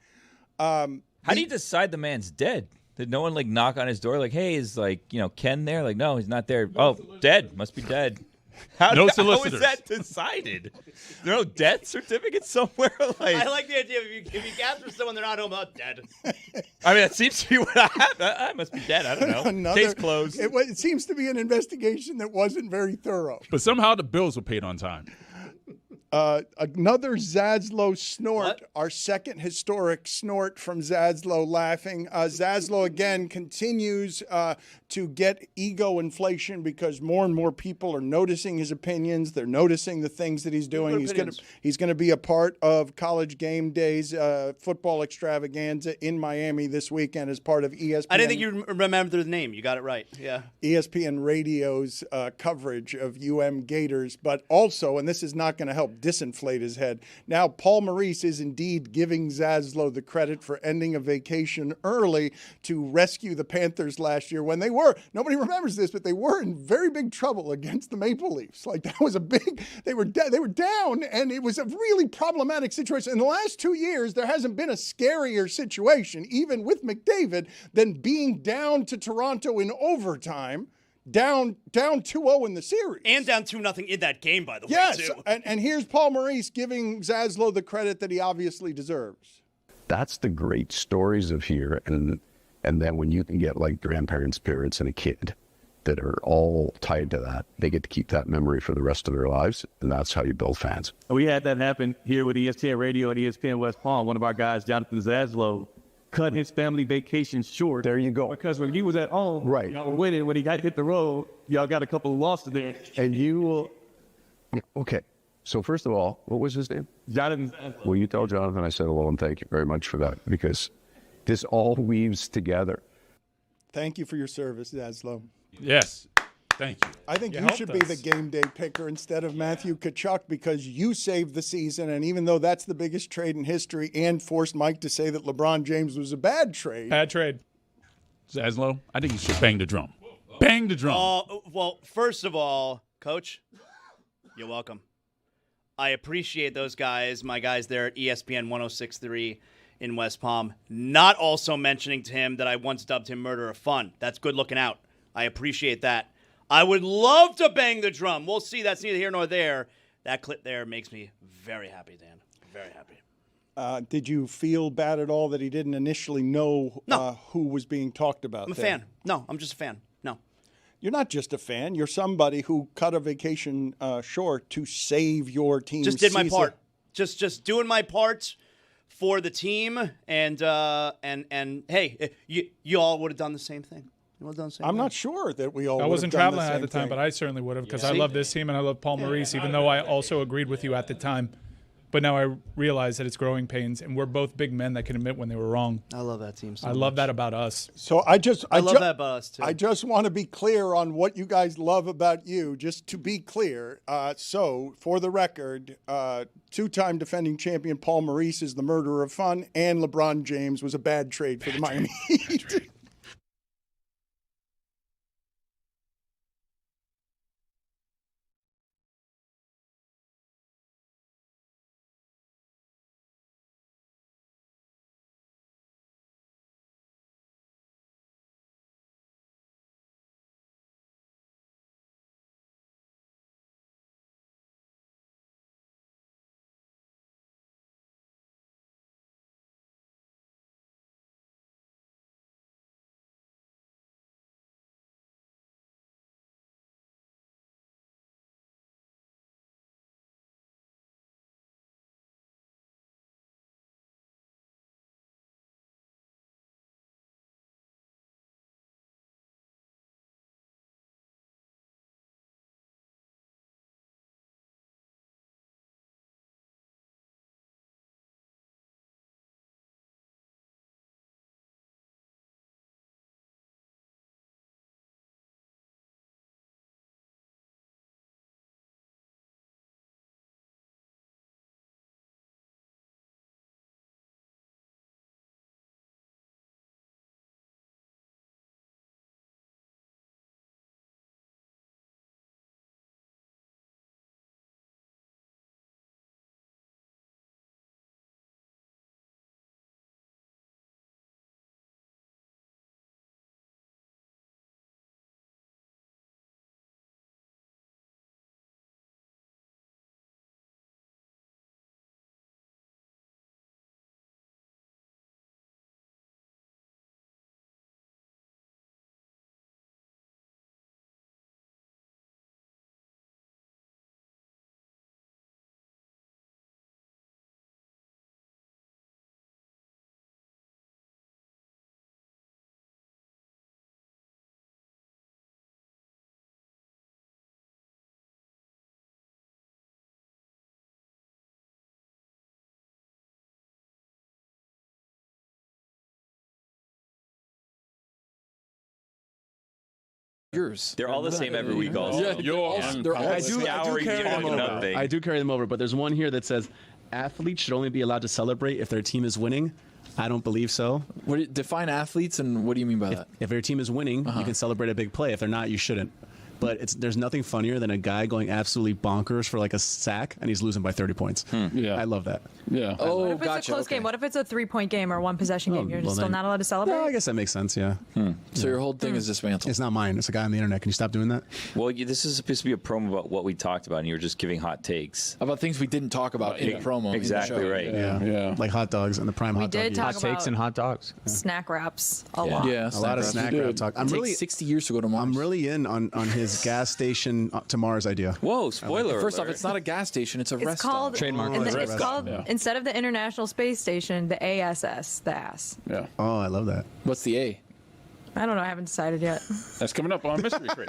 How do you decide the man's dead? Did no one knock on his door hey, is Ken there? No, he's not there. Dead. Must be dead. How is that decided? There no death certificate somewhere? I like the idea if you ask for someone they're not home, dead. I mean, that seems to be what I have. I must be dead. I don't know. Case closed. It seems to be an investigation that wasn't very thorough. But somehow the bills were paid on time. Another Zazzlo snort, our second historic snort from Zazzlo laughing. Zazzlo again continues to get ego inflation because more and more people are noticing his opinions. They're noticing the things that he's doing. He's going to be a part of College Game Day's football extravaganza in Miami this weekend as part of ESPN. I didn't think you remembered the name. You got it right. Yeah. ESPN Radio's coverage of UM Gators, but also, and this is not going to help disinflate his head. Now, Paul Maurice is indeed giving Zazzlo the credit for ending a vacation early to rescue the Panthers last year when they were, nobody remembers this, but they were in very big trouble against the Maple Leafs. That was a big, they were down, and it was a really problematic situation. In the last 2 years, there hasn't been a scarier situation, even with McDavid, than being down to Toronto in overtime. Down 2-0 in the series. And down 2-0 in that game, by the way, yes, too. And here's Paul Maurice giving Zazzlo the credit that he obviously deserves. That's the great stories of here. And then when you can get grandparents, parents, and a kid that are all tied to that, they get to keep that memory for the rest of their lives. And that's how you build fans. We had that happen here with ESPN Radio and ESPN West Palm. One of our guys, Jonathan Zazzlo, cut his family vacation short. There you go. Because when he was at home, right, y'all were winning. When he got hit the road, y'all got a couple of losses there. And you will... Okay. So first of all, what was his name? Jonathan Zazzlo. Will you tell Jonathan I said hello and thank you very much for that, because this all weaves together. Thank you for your service, Zazzlo. Yes. Thank you. I think you should be the game day picker instead of Matthew Tkachuk because you saved the season. And even though that's the biggest trade in history and forced Mike to say that LeBron James was a bad trade. Bad trade. Zazzlo, I think you should bang the drum. Bang the drum. Well, first of all, Coach, you're welcome. I appreciate those guys, my guys there at ESPN 106.3 in West Palm, not also mentioning to him that I once dubbed him Murder of Fun. That's good looking out. I appreciate that. I would love to bang the drum. We'll see. That's neither here nor there. That clip there makes me very happy, Dan. Very happy. Did you feel bad at all that he didn't initially know who was being talked about? I'm a fan. No, I'm just a fan. No. You're not just a fan. You're somebody who cut a vacation short to save your team. Just did my part. Just doing my part for the team. And hey, you all would have done the same thing. I'm not sure that we all. I wasn't would have done traveling the at the same time, thing. but I certainly would have because I love this team and I love Paul Maurice, even though I also agreed with you at the time. But now I realize that it's growing pains, and we're both big men that can admit when they were wrong. I love that team so I much. love that about us. So I love that about us, too. I just want to be clear on what you guys love about you, just to be clear. So, for the record, two-time defending champion Paul Maurice is the murderer of fun, and LeBron James was a bad trade for the Miami Heat. Yours. They're all the same every week. Also, Yeah, they're all I do carry them over, but there's one here that says athletes should only be allowed to celebrate if their team is winning. I don't believe so. Define athletes, and what do you mean by that? If your team is winning, you can celebrate a big play. If they're not, you shouldn't. But there's nothing funnier than a guy going absolutely bonkers for like a sack and he's losing by 30 points. Yeah. I love that. Yeah. Oh, What if it's a close game? What if it's a 3-point game or one possession game? You're well still then- not allowed to celebrate? No, I guess that makes sense, yeah. So your whole thing is dismantled. It's not mine. It's a guy on the internet. Can you stop doing that? well, this is supposed to be a promo about what we talked about, and you were just giving hot takes. About things we didn't talk about in the promo. Exactly in the show. right. Yeah. Like hot dogs and the prime We hot dog. did talk years. about Takes and hot dogs. snack wraps a Yeah. lot. Yeah, A lot of snack wrap talk. I'm It really, takes 60 years to go to Mars. I'm really in on his gas station to Mars idea. Whoa! Spoiler First alert. off, it's not a gas station; it's a It's rest called stop. Trademark. and Oh, it's right. called Yeah. instead of the International Space Station, the ASS, the ass. Yeah. Oh, I love that. What's the A? I don't know. I haven't decided yet. That's coming up on Mystery Crate.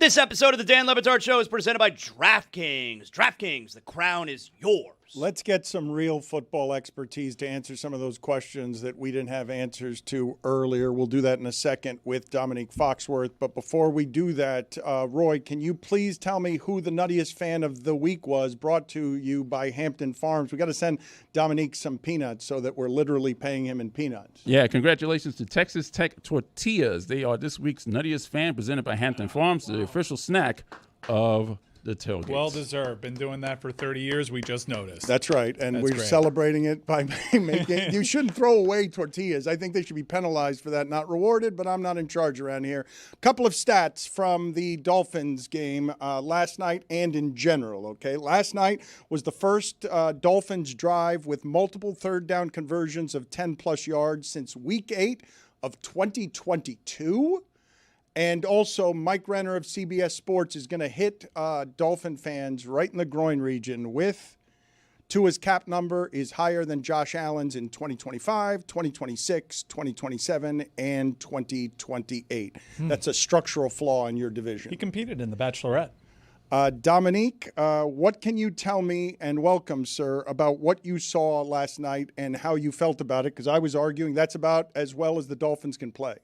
This episode of the Dan Le Batard Show is presented by DraftKings. DraftKings, the crown is yours. Let's get some real football expertise to answer some of those questions that we didn't have answers to earlier. We'll do that in a second with Dominique Foxworth. But before we do that, Roy, can you please tell me who the nuttiest fan of the week was, brought to you by Hampton Farms? We got to send Dominique some peanuts so that we're literally paying him in peanuts. Yeah, congratulations to Texas Tech Tortillas. They are this week's nuttiest fan, presented by Hampton Farms, the official snack of the tailgates. Well deserved. Been doing that for 30 years. We just noticed. That's right. And That's we're great. celebrating it by making you shouldn't throw away tortillas. I think they should be penalized for that, not rewarded, but I'm not in charge around here. A couple of stats from the Dolphins game last night and in general, okay? Last night was the first Dolphins drive with multiple third down conversions of 10-plus yards since Week 8 of 2022. And also, Mike Renner of CBS Sports is going to hit Dolphin fans right in the groin region with Tua's cap number is higher than Josh Allen's in 2025, 2026, 2027, and 2028. That's a structural flaw in your division. He competed in the Bachelorette. Dominique, what can you tell me, and welcome, sir, about what you saw last night and how you felt about it? Because I was arguing that's about as well as the Dolphins can play.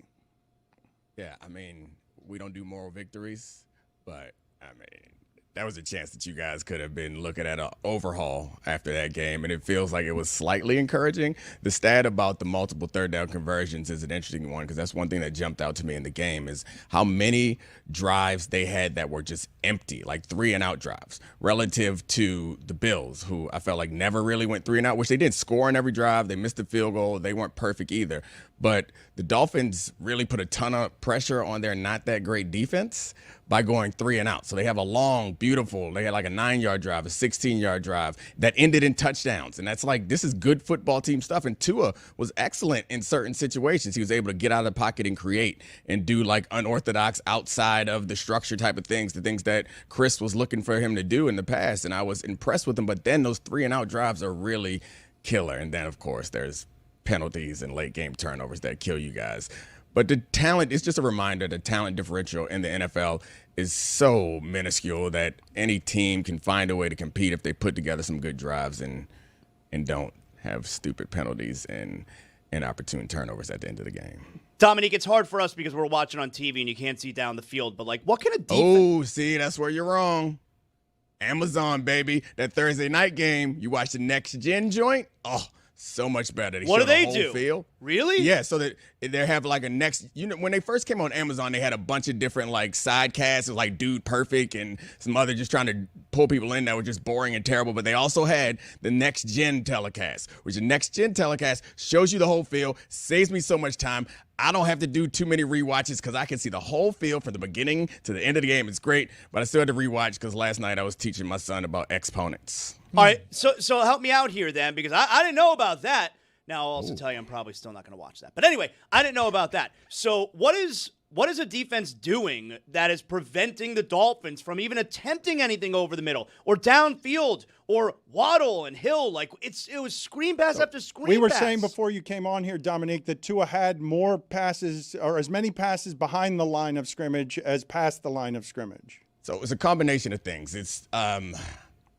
Yeah, I mean, we don't do moral victories, but, I mean, that was a chance that you guys could have been looking at an overhaul after that game, and it feels like it was slightly encouraging. The stat about the multiple third down conversions is an interesting one because that's one thing that jumped out to me in the game is how many drives they had that were just empty, like 3-and-out drives, relative to the Bills, who I felt like never really went 3-and-out, which they did score on every drive. They missed the field goal. They weren't perfect either. But the Dolphins really put a ton of pressure on their not that great defense by going 3-and-out. So they have a long, beautiful, they had like a 9-yard drive, a 16-yard drive that ended in touchdowns. And that's like, this is good football team stuff. And Tua was excellent in certain situations. He was able to get out of the pocket and create and do like unorthodox outside of the structure type of things, the things that Chris was looking for him to do in the past. And I was impressed with him. But then those 3-and-out drives are really killer. And then, of course, there's penalties and late game turnovers that kill you guys. But the talent, it's just a reminder, the talent differential in the NFL is so minuscule that any team can find a way to compete if they put together some good drives and don't have stupid penalties and inopportune turnovers at the end of the game. Dominique, it's hard for us because we're watching on TV and you can't see down the field, but like, what kind of defense? Oh, see, that's where you're wrong. Amazon, baby. That Thursday night game, you watch the Next Gen joint? Oh, so much better. What do they the do? whole field. Really? Yeah, so that they have like a next, when they first came on Amazon, they had a bunch of different like side casts. It was like Dude Perfect and some other just trying to pull people in that were just boring and terrible. But they also had the Next Gen telecast, which the Next Gen telecast shows you the whole field, saves me so much time. I don't have to do too many rewatches because I can see the whole field from the beginning to the end of the game. It's great, but I still had to rewatch because last night I was teaching my son about exponents. All right, so help me out here then, because I didn't know about that. Now, I'll also tell you I'm probably still not going to watch that. But anyway, I didn't know about that. So what is a defense doing that is preventing the Dolphins from even attempting anything over the middle or downfield or Waddle and Hill? Like, it was screen pass after screen pass. We were saying before you came on here, Dominique, that Tua had more passes or as many passes behind the line of scrimmage as past the line of scrimmage. So it's a combination of things. It's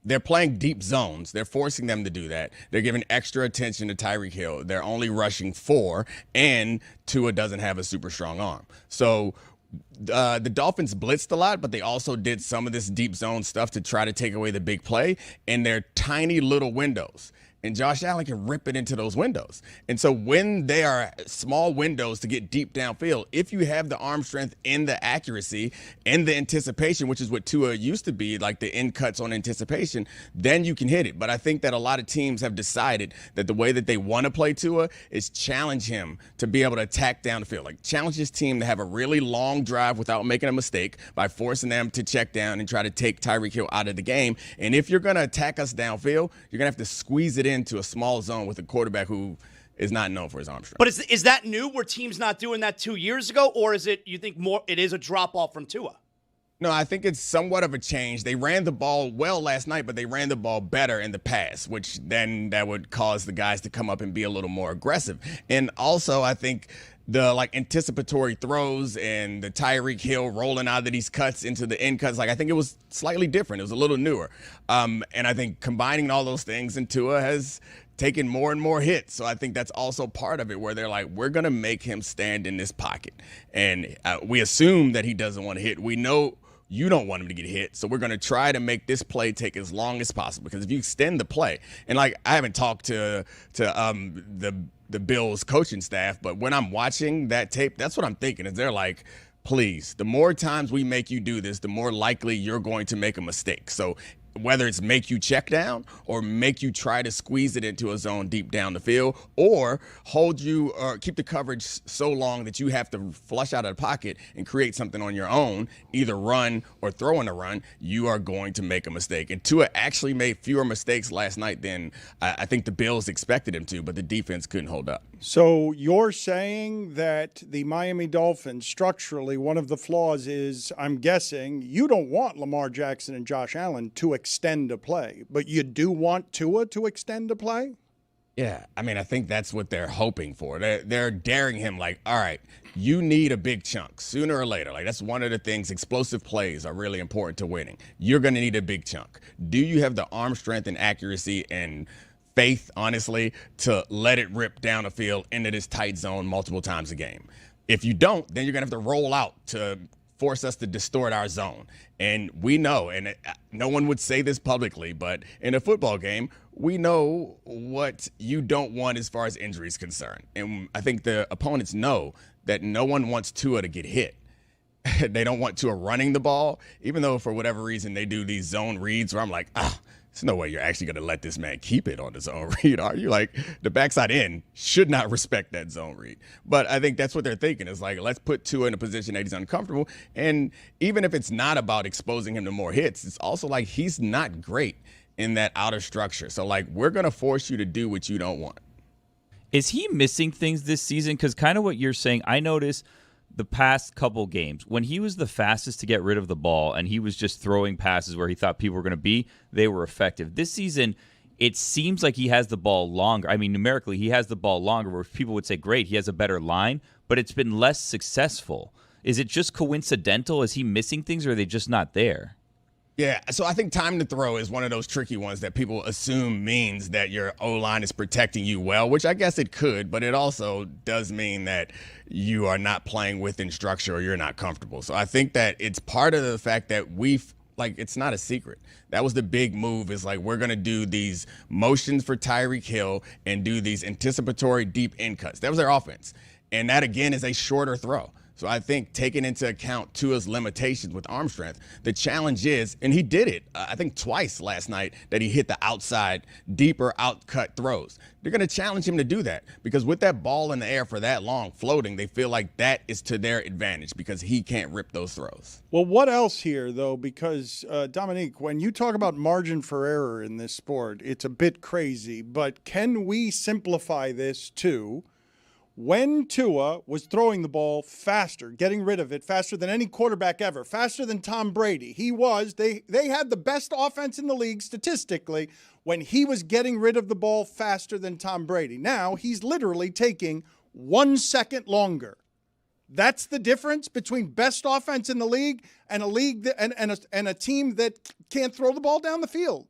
they're playing deep zones. They're forcing them to do that. They're giving extra attention to Tyreek Hill. They're only rushing 4, and Tua doesn't have a super strong arm. So the Dolphins blitzed a lot, but they also did some of this deep zone stuff to try to take away the big play, and they're tiny little windows. And Josh Allen can rip it into those windows. And so when they are small windows to get deep downfield, if you have the arm strength and the accuracy and the anticipation, which is what Tua used to be, like the end cuts on anticipation, then you can hit it. But I think that a lot of teams have decided that the way that they want to play Tua is challenge him to be able to attack down the field. Like challenge his team to have a really long drive without making a mistake by forcing them to check down and try to take Tyreek Hill out of the game. And if you're going to attack us downfield, you're going to have to squeeze it into a small zone with a quarterback who is not known for his arm strength. But is that new? Were teams not doing that 2 years ago, or is it you think more? It is a drop off from Tua. No, I think it's somewhat of a change. They ran the ball well last night, but they ran the ball better in the pass, which then that would cause the guys to come up and be a little more aggressive. And also, I think the like anticipatory throws and the Tyreek Hill rolling out of these cuts into the end cuts, like I think it was slightly different. It was a little newer. And I think combining all those things in Tua has taken more and more hits. So I think that's also part of it where they're like, we're going to make him stand in this pocket. And we assume that he doesn't want to hit. We know you don't want him to get hit, so we're going to try to make this play take as long as possible. Because if you extend the play, and like I haven't talked to the Bills coaching staff, but when I'm watching that tape, that's what I'm thinking. Is they're like, please, the more times we make you do this, the more likely you're going to make a mistake. So whether it's make you check down or make you try to squeeze it into a zone deep down the field or hold you or keep the coverage so long that you have to flush out of the pocket and create something on your own, either run or throw in a run, you are going to make a mistake. And Tua actually made fewer mistakes last night than I think the Bills expected him to, but the defense couldn't hold up. So you're saying that the Miami Dolphins, structurally, one of the flaws is, I'm guessing, you don't want Lamar Jackson and Josh Allen to extend a play, but you do want Tua to extend a play? Yeah, I mean, I think that's what they're hoping for. They're daring him like, all right, you need a big chunk sooner or later. Like, that's one of the things. Explosive plays are really important to winning. You're going to need a big chunk. Do you have the arm strength and accuracy and faith, honestly, to let it rip down the field into this tight zone multiple times a game? If you don't, then you're going to have to roll out to force us to distort our zone. And we know, and no one would say this publicly, but in a football game, we know what you don't want as far as injury is concerned. And I think the opponents know that no one wants Tua to get hit. They don't want Tua running the ball, even though for whatever reason they do these zone reads where I'm like, there's no way you're actually going to let this man keep it on the zone read, are you? Like, the backside end should not respect that zone read. But I think that's what they're thinking is like, let's put Tua in a position that he's uncomfortable. And even if it's not about exposing him to more hits, it's also like he's not great in that outer structure. So, like, we're going to force you to do what you don't want. Is he missing things this season? Because kind of what you're saying, I noticed the past couple games, when he was the fastest to get rid of the ball and he was just throwing passes where he thought people were going to be, they were effective. This season, it seems like he has the ball longer. I mean, numerically, he has the ball longer where people would say, great, he has a better line, but it's been less successful. Is it just coincidental? Is he missing things or are they just not there? Yeah, so I think time to throw is one of those tricky ones that people assume means that your O-line is protecting you well, which I guess it could, but it also does mean that you are not playing within structure or you're not comfortable. So I think that it's part of the fact that it's not a secret. That was the big move is like, we're going to do these motions for Tyreek Hill and do these anticipatory deep end cuts. That was their offense. And that, again, is a shorter throw. So I think taking into account Tua's limitations with arm strength, the challenge is, and he did it, I think twice last night, that he hit the outside, deeper outcut throws. They're going to challenge him to do that because with that ball in the air for that long floating, they feel like that is to their advantage because he can't rip those throws. Well, what else here, though? Because, Dominique, when you talk about margin for error in this sport, it's a bit crazy, but can we simplify this to when Tua was throwing the ball faster, getting rid of it faster than any quarterback ever, faster than Tom Brady? They had the best offense in the league statistically when he was getting rid of the ball faster than Tom Brady. Now he's literally taking 1 second longer. That's the difference between best offense in the league and a team that can't throw the ball down the field.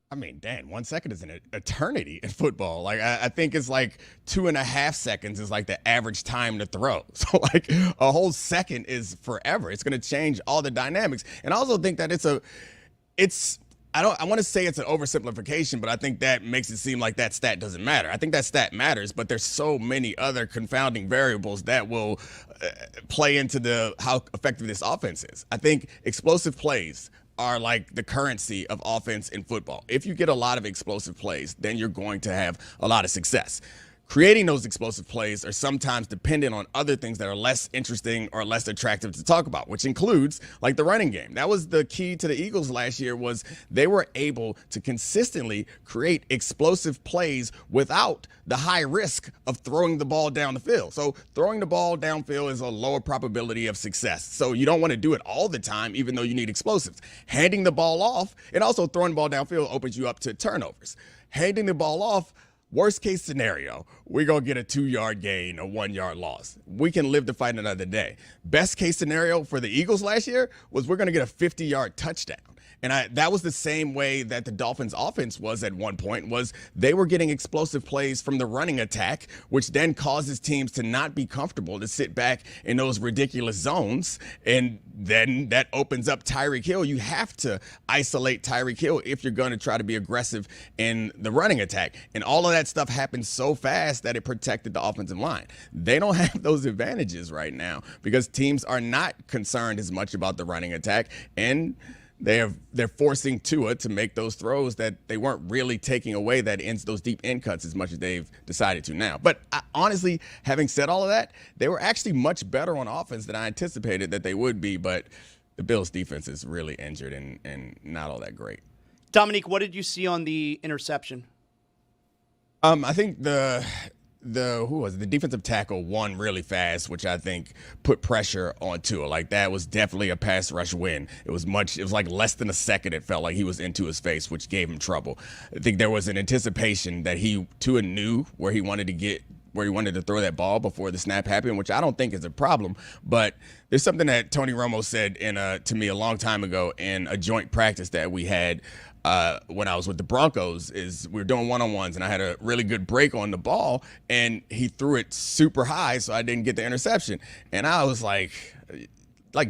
I mean, Dan, 1 second is an eternity in football. Like, I think it's like 2.5 seconds is like the average time to throw. So, like, a whole second is forever. It's going to change all the dynamics. And I also think that I want to say it's an oversimplification, but I think that makes it seem like that stat doesn't matter. I think that stat matters, but there's so many other confounding variables that will play into how effective this offense is. I think explosive plays are like the currency of offense in football. If you get a lot of explosive plays, then you're going to have a lot of success. Creating those explosive plays are sometimes dependent on other things that are less interesting or less attractive to talk about, which includes like the running game. That was the key to the Eagles last year, was they were able to consistently create explosive plays without the high risk of throwing the ball down the field. So throwing the ball downfield is a lower probability of success. So you don't want to do it all the time, even though you need explosives. Handing the ball off and also throwing the ball downfield opens you up to turnovers. Handing the ball off Worst case scenario, we're going to get a 2-yard gain, a 1-yard loss. We can live to fight another day. Best case scenario for the Eagles last year was we're going to get a 50-yard touchdown. And that was the same way that the Dolphins offense was at one point, was they were getting explosive plays from the running attack, which then causes teams to not be comfortable to sit back in those ridiculous zones. And then that opens up Tyreek Hill. You have to isolate Tyreek Hill if you're going to try to be aggressive in the running attack. And all of that stuff happened so fast that it protected the offensive line. They don't have those advantages right now because teams are not concerned as much about the running attack, and they're forcing Tua to make those throws that they weren't really taking away those deep end cuts as much as they've decided to now. But honestly, having said all of that, they were actually much better on offense than I anticipated that they would be. But the Bills' defense is really injured and not all that great. Dominique, what did you see on the interception? I think the defensive tackle won really fast, which I think put pressure on Tua. Like, that was definitely a pass rush win. It was like less than a second. It felt like he was into his face, which gave him trouble. I think there was an anticipation that Tua knew where he wanted to throw that ball before the snap happened, which I don't think is a problem. But there's something that Tony Romo said to me a long time ago in a joint practice that we had when I was with the Broncos. Is we were doing one-on-ones, and I had a really good break on the ball, and he threw it super high, so I didn't get the interception. And I was like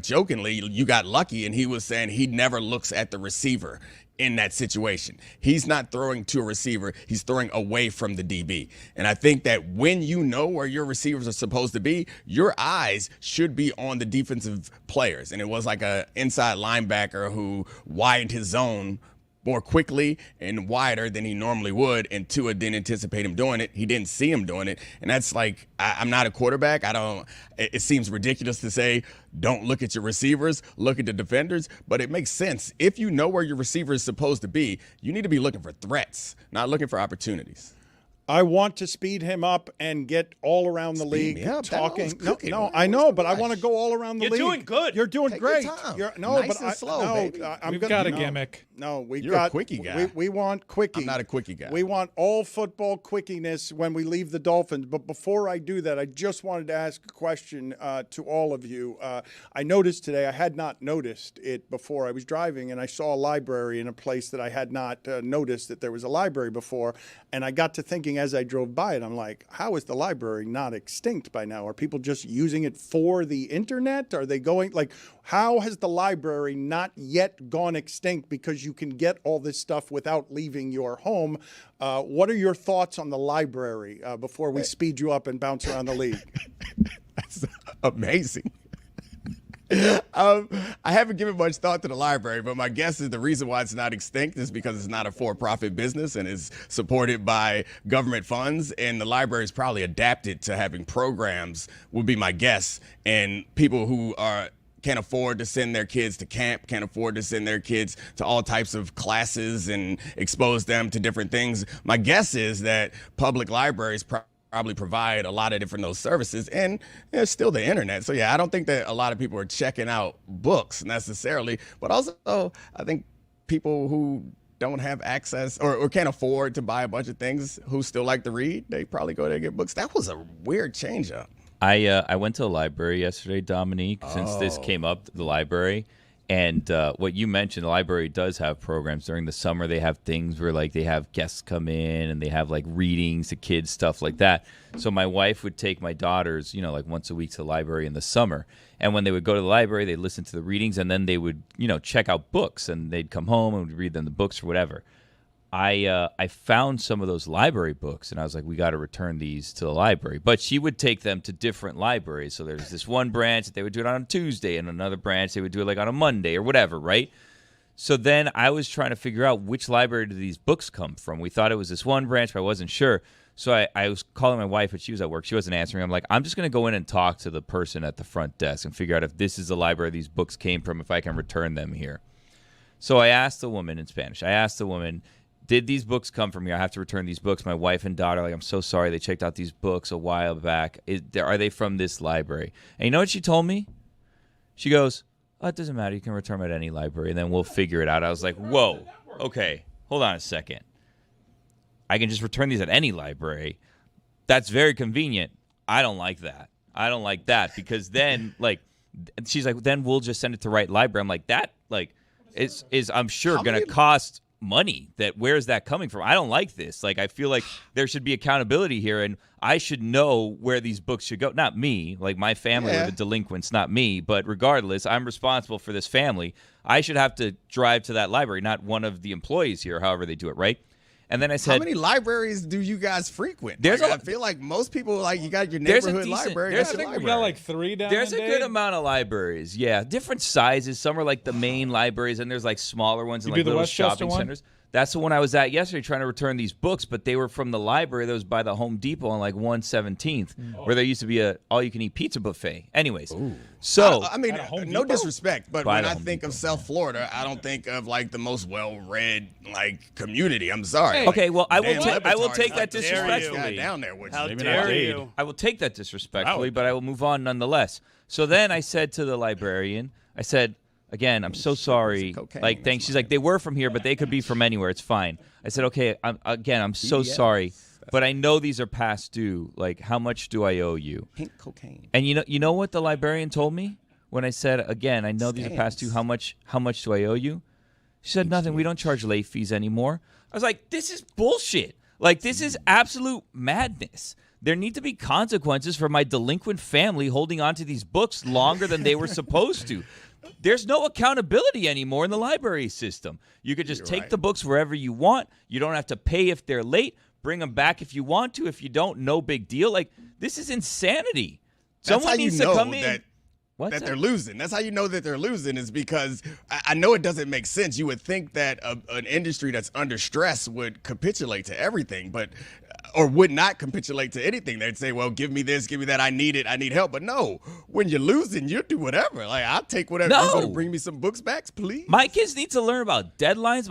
jokingly, you got lucky. And he was saying he never looks at the receiver in that situation. He's not throwing to a receiver. He's throwing away from the DB. And I think that when you know where your receivers are supposed to be, your eyes should be on the defensive players. And it was like a inside linebacker who widened his zone more quickly and wider than he normally would, and Tua didn't anticipate him doing it. He didn't see him doing it. And that's like, I'm not a quarterback. It seems ridiculous to say, don't look at your receivers, look at the defenders, but it makes sense. If you know where your receiver is supposed to be, you need to be looking for threats, not looking for opportunities. I want to speed him up and get all around the league talking. No, I know, but I want to go all around the league. You're doing good. You're doing great. Nice and slow, baby. We've got a gimmick. No, You're a quickie guy. We want quickie. I'm not a quickie guy. We want all football quickiness when we leave the Dolphins. But before I do that, I just wanted to ask a question to all of you. I noticed today, I had not noticed it before. I was driving and I saw a library in a place that I had not noticed that there was a library before. And I got to thinking as I drove by it, I'm like, how is the library not extinct by now? Are people just using it for the internet? Are they going, how has the library not yet gone extinct because you can get all this stuff without leaving your home? What are your thoughts on the library before we speed you up and bounce around the league? That's amazing. I haven't given much thought to the library, but my guess is the reason why it's not extinct is because it's not a for-profit business and is supported by government funds, and the library is probably adapted to having programs, would be my guess. And people who can't afford to send their kids to camp, can't afford to send their kids to all types of classes and expose them to different things. My guess is that public libraries probably provide a lot of different those services, and there's still the internet. So yeah, I don't think that a lot of people are checking out books necessarily, but also I think people who don't have access or can't afford to buy a bunch of things who still like to read, they probably go there and get books. That was a weird change up. I went to the library yesterday, Dominique, since this came up, the library. And what you mentioned, the library does have programs during the summer. They have things where they have guests come in and they have readings to kids, stuff like that. So my wife would take my daughters, once a week to the library in the summer. And when they would go to the library, they'd listen to the readings and then they would, check out books, and they'd come home and read them the books or whatever. I found some of those library books, and I was like, we got to return these to the library. But she would take them to different libraries. So there's this one branch that they would do it on a Tuesday, and another branch they would do it on a Monday or whatever, right? So then I was trying to figure out which library do these books come from. We thought it was this one branch, but I wasn't sure. So I was calling my wife, but she was at work. She wasn't answering. I'm like, I'm just going to go in and talk to the person at the front desk and figure out if this is the library these books came from, if I can return them here. So I asked the woman in Spanish. Did these books come from here? I have to return these books. My wife and daughter, I'm so sorry. They checked out these books a while back. Are they from this library? And you know what she told me? She goes, it doesn't matter. You can return them at any library, and then we'll figure it out. I was like, whoa, okay, hold on a second. I can just return these at any library. That's very convenient. I don't like that. I don't like that because then, like, she's like, then we'll just send it to right library. I'm like, that, like, is I'm sure going to cost money. That where is that coming from? I don't like this. Like, I feel like there should be accountability here, and I should know where these books should go. Not me, like my family are the delinquents, not me. But regardless, I'm responsible for this family. I should have to drive to that library, not one of the employees here, however they do it, right? And then I said, how many libraries do you guys frequent? I feel like most people, like, you got your neighborhood library. I think we got like 3 down There's a Dade. good amount of libraries, yeah. Different sizes. Some are like the main libraries, and there's like smaller ones and like little shopping centers. That's the one I was at yesterday trying to return these books, but they were from the library that was by the Home Depot on like 117th, where there used to be a all-you-can-eat pizza buffet. Anyways, so I mean, no disrespect, but By when the I Home think of South Florida, I don't think of like the most well-read like community. I'm sorry. Okay, well, I will Dan take Le Batard that is like the smartest guy disrespectfully. down there, which How maybe dare not Dade. you? I will take that disrespectfully, but I will move on nonetheless. So then I said to the librarian, I said, again, I'm so sorry. cocaine, Like, thanks. She's like, they were from here, but they could be from anywhere. It's fine. I said, okay, I'm so sorry, but I know these are past due. Like, how much do I owe you? Pink cocaine. And you know what the librarian told me when I said, again, I know these are past due. How much do I owe you? She said, nothing. We don't charge late fees anymore. I was like, this is bullshit. Like, this is absolute madness. There need to be consequences for my delinquent family holding on to these books longer than they were supposed to. There's no accountability anymore in the library system. You could just take the books wherever you want. You don't have to pay if they're late. Bring them back if you want to. If you don't, no big deal. Like, this is insanity. Someone needs to come in. That they're losing. That's how you know that they're losing, is because I know it doesn't make sense. You would think that an industry that's under stress would capitulate to everything, or would not capitulate to anything. They'd say, well, give me this, give me that. I need it. I need help. But no, when you're losing, you do whatever. Like, I'll take whatever. No. You're going to bring me some books back, please? My kids need to learn about deadlines.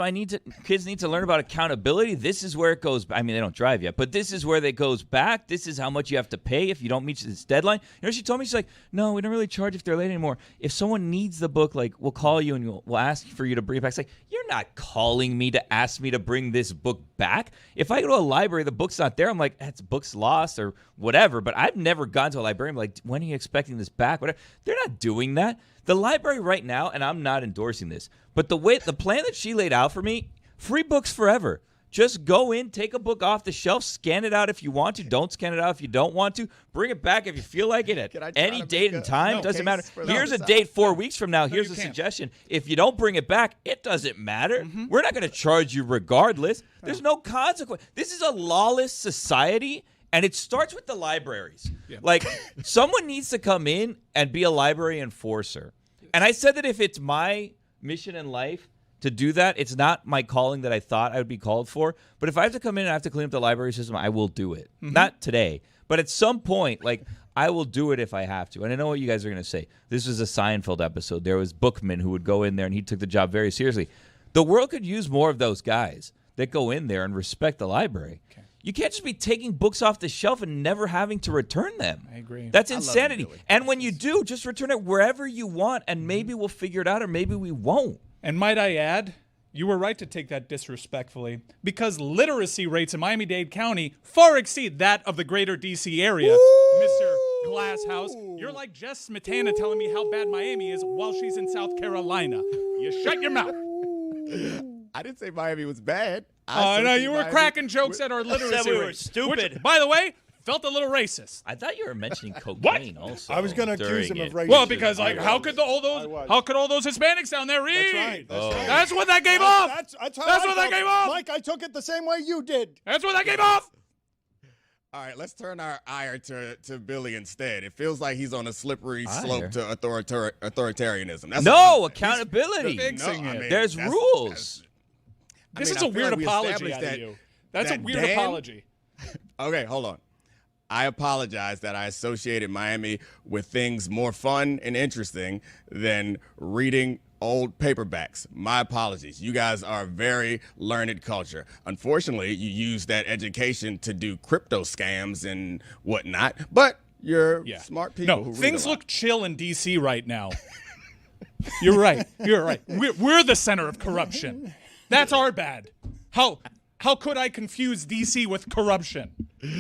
Kids need to learn about accountability. This is where it goes. I mean, they don't drive yet, but this is where it goes back. This is how much you have to pay if you don't meet this deadline. You know, she told me, she's like, no, we don't really charge if they're late anymore. If someone needs the book, like, we'll call you and we'll ask for you to bring it back. It's like, you're not calling me to ask me to bring this book back. If I go to a library, the book's not there, I'm like, that's book's lost or whatever. But I've never gone to a librarian like, when are you expecting this back? Whatever. They're not doing that. The library right now, and I'm not endorsing this, but the plan that she laid out for me, free books forever. Just go in, take a book off the shelf, scan it out if you want to. Don't scan it out if you don't want to. Bring it back if you feel like it at any date and time. Doesn't matter. Here's a date 4 weeks from now. Here's a suggestion. If you don't bring it back, it doesn't matter. We're not going to charge you regardless. There's no consequence. This is a lawless society, and it starts with the libraries. Yeah. Like, someone needs to come in and be a library enforcer. And I said that if it's my mission in life to do that, it's not my calling that I thought I would be called for. But if I have to come in and I have to clean up the library system, I will do it. Not today, but at some point, like, I will do it if I have to. And I know what you guys are going to say. This was a Seinfeld episode. There was Bookman who would go in there, and he took the job very seriously. The world could use more of those guys that go in there and respect the library. Okay. You can't just be taking books off the shelf and never having to return them. I agree. That's insanity. And when you do, just return it wherever you want, and maybe we'll figure it out, or maybe we won't. And might I add, you were right to take that disrespectfully, because literacy rates in Miami-Dade County far exceed that of the greater D.C. area. Mr. Glasshouse, you're like Jess Smetana telling me how bad Miami is while she's in South Carolina. You shut your mouth. I didn't say Miami was bad. Oh, no, you were cracking jokes at our literacy said we were rate, stupid. which, by the way, felt a little racist. I thought you were mentioning cocaine also. I was going to accuse him of racism. Well, because like, how could all those Hispanics down there read? That's right. That's what that gave off. That's what that gave off. Mike, I took it the same way you did. That's what that gave off. All right, let's turn our ire to Billy instead. It feels like he's on a slippery slope to authoritarianism. That's accountability. There's rules. This is a weird apology out of you. That's a weird apology. Okay, hold on. I apologize that I associated Miami with things more fun and interesting than reading old paperbacks. My apologies. You guys are a very learned culture. Unfortunately, you use that education to do crypto scams and whatnot, but you're smart people who read things look chill in D.C. right now. You're right. You're right. We're the center of corruption. That's our bad. How How could I confuse DC with corruption?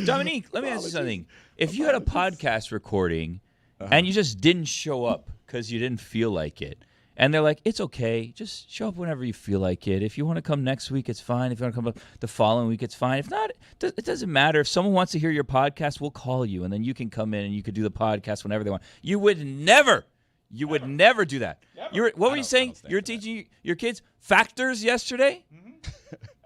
Dominique, let me ask you something. If you had a podcast recording and you just didn't show up because you didn't feel like it, and they're like, it's okay, just show up whenever you feel like it. If you want to come next week, it's fine. If you want to come the following week, it's fine. If not, it doesn't matter. If someone wants to hear your podcast, we'll call you, and then you can come in and you could do the podcast whenever they want. You would never do that. What were you saying? You were teaching your kids factors yesterday?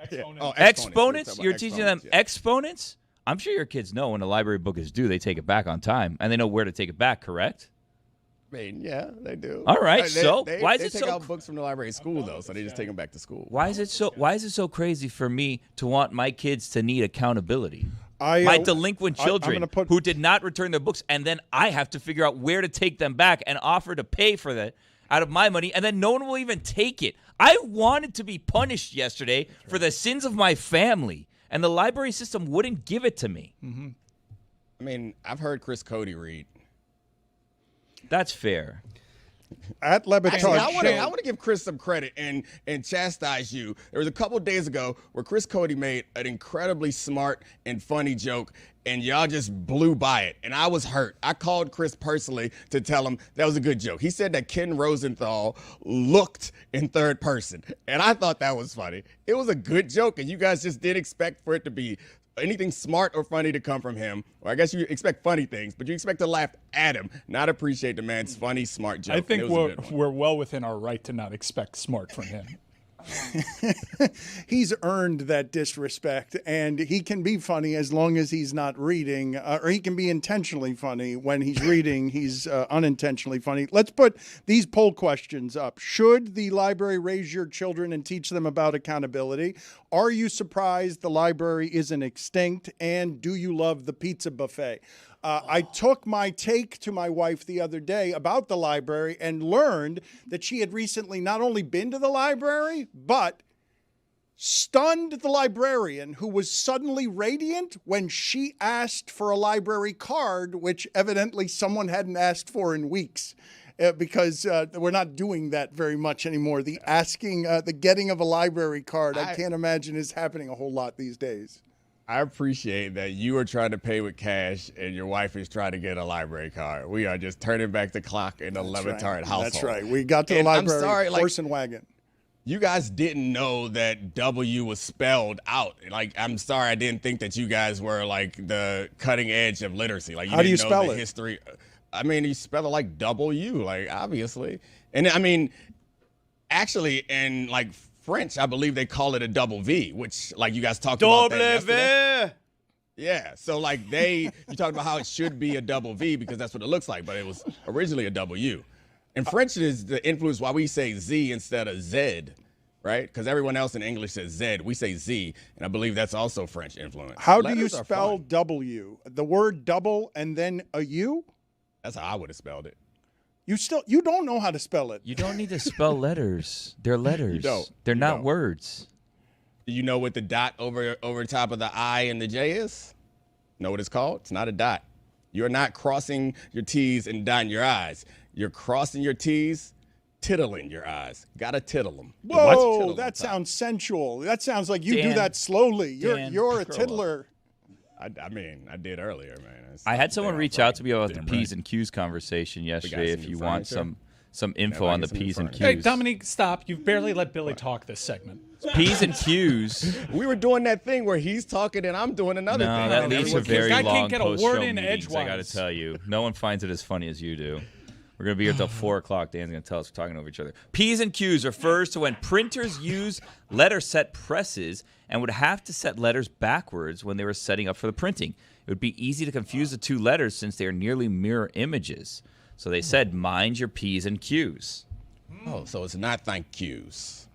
Exponents. Oh, Exponents? You're teaching them yeah. exponents? I'm sure your kids know when a library book is due, they take it back on time, and they know where to take it back, correct? I mean, yeah, they do. All right, They why is they it take so out books from the library at school, though, so they just take them back to school. Why is it so crazy for me to want my kids to need accountability? I'm My delinquent children gonna who did not return their books, and then I have to figure out where to take them back and offer to pay for that out of my money, and then no one will even take it. I wanted to be punished yesterday for the sins of my family, and the library system wouldn't give it to me. Mm-hmm. I mean, I've heard Chris Cody read. That's fair. At Le Batard Actually, I Show. want to give Chris some credit and chastise you. There was a couple days ago where Chris Cody made an incredibly smart and funny joke, and y'all just blew by it. And I was hurt. I called Chris personally to tell him that was a good joke. He said that Ken Rosenthal looked in third person, and I thought that was funny. It was a good joke, and you guys just didn't expect for it to be anything smart or funny to come from him. Or I guess you expect funny things, but you expect to laugh at him, not appreciate the man's funny, smart joke. I think And it was a good one. we're well within our right to not expect smart from him. He's earned that disrespect, and he can be funny as long as he's not reading, or he can be intentionally funny. When he's reading, he's unintentionally funny. Let's put these poll questions up. Should the library raise your children and teach them about accountability? Are you surprised the library isn't extinct? And do you love the pizza buffet? I took my take to my wife the other day about the library and learned that she had recently not only been to the library, but stunned the librarian, who was suddenly radiant when she asked for a library card, which evidently someone hadn't asked for in weeks. Because we're not doing that very much anymore. The asking, the getting of a library card, I can't imagine is happening a whole lot these days. I appreciate that you are trying to pay with cash and your wife is trying to get a library card. We are just turning back the clock in the Le Batard household. That's right. We got to the library, I'm sorry, horse and wagon. You guys didn't know that W was spelled out. Like, I'm sorry, I didn't think that you guys were like the cutting edge of literacy. Like, you How do you didn't know spell the it? history. I mean, you spell it like W, like obviously. And I mean, actually, in like French, I believe they call it a double V, which like you guys talked about that yesterday. Yeah, so like you talked about how it should be a double V because that's what it looks like, but it was originally a W. In French, it is the influence why we say Z instead of Z, right? Because everyone else in English says Z, we say Z, and I believe that's also French influence. How do you Letters are spell fun. W? The word double and then a U? That's how I would have spelled it. You don't know how to spell it. You don't need to spell letters. They're letters. You don't. They're You not don't. words. Do you know what the dot over top of the I and the J is? Know what it's called? It's not a dot. You're not crossing your T's and dotting your I's. You're crossing your T's, tittling your I's. Gotta tittle them. Whoa, that sounds sensual. That sounds like you do Dan, that slowly. You're Dan, you're a grow up. tittler. I mean, I did earlier, man. I had someone reach out to me about the P's and Q's conversation yesterday. some If new you want furniture. some info Yeah, on the get some new P's and furniture. Hey, Q's. Dominique, stop. You've barely let Billy talk this segment. P's and Q's. We were doing that thing where he's talking and I'm doing another No, thing. that And leads to everyone keeps- very Guy can't long get a word post-show in meetings, I got to edgewise. tell you. No one finds it as funny as you do. We're going to be here until 4 o'clock. Dan's going to tell us we're talking over each other. P's and Q's refers to when printers use letter set presses and would have to set letters backwards when they were setting up for the printing. It would be easy to confuse the two letters since they are nearly mirror images. So they said, mind your P's and Q's. Oh, so it's not thank yous.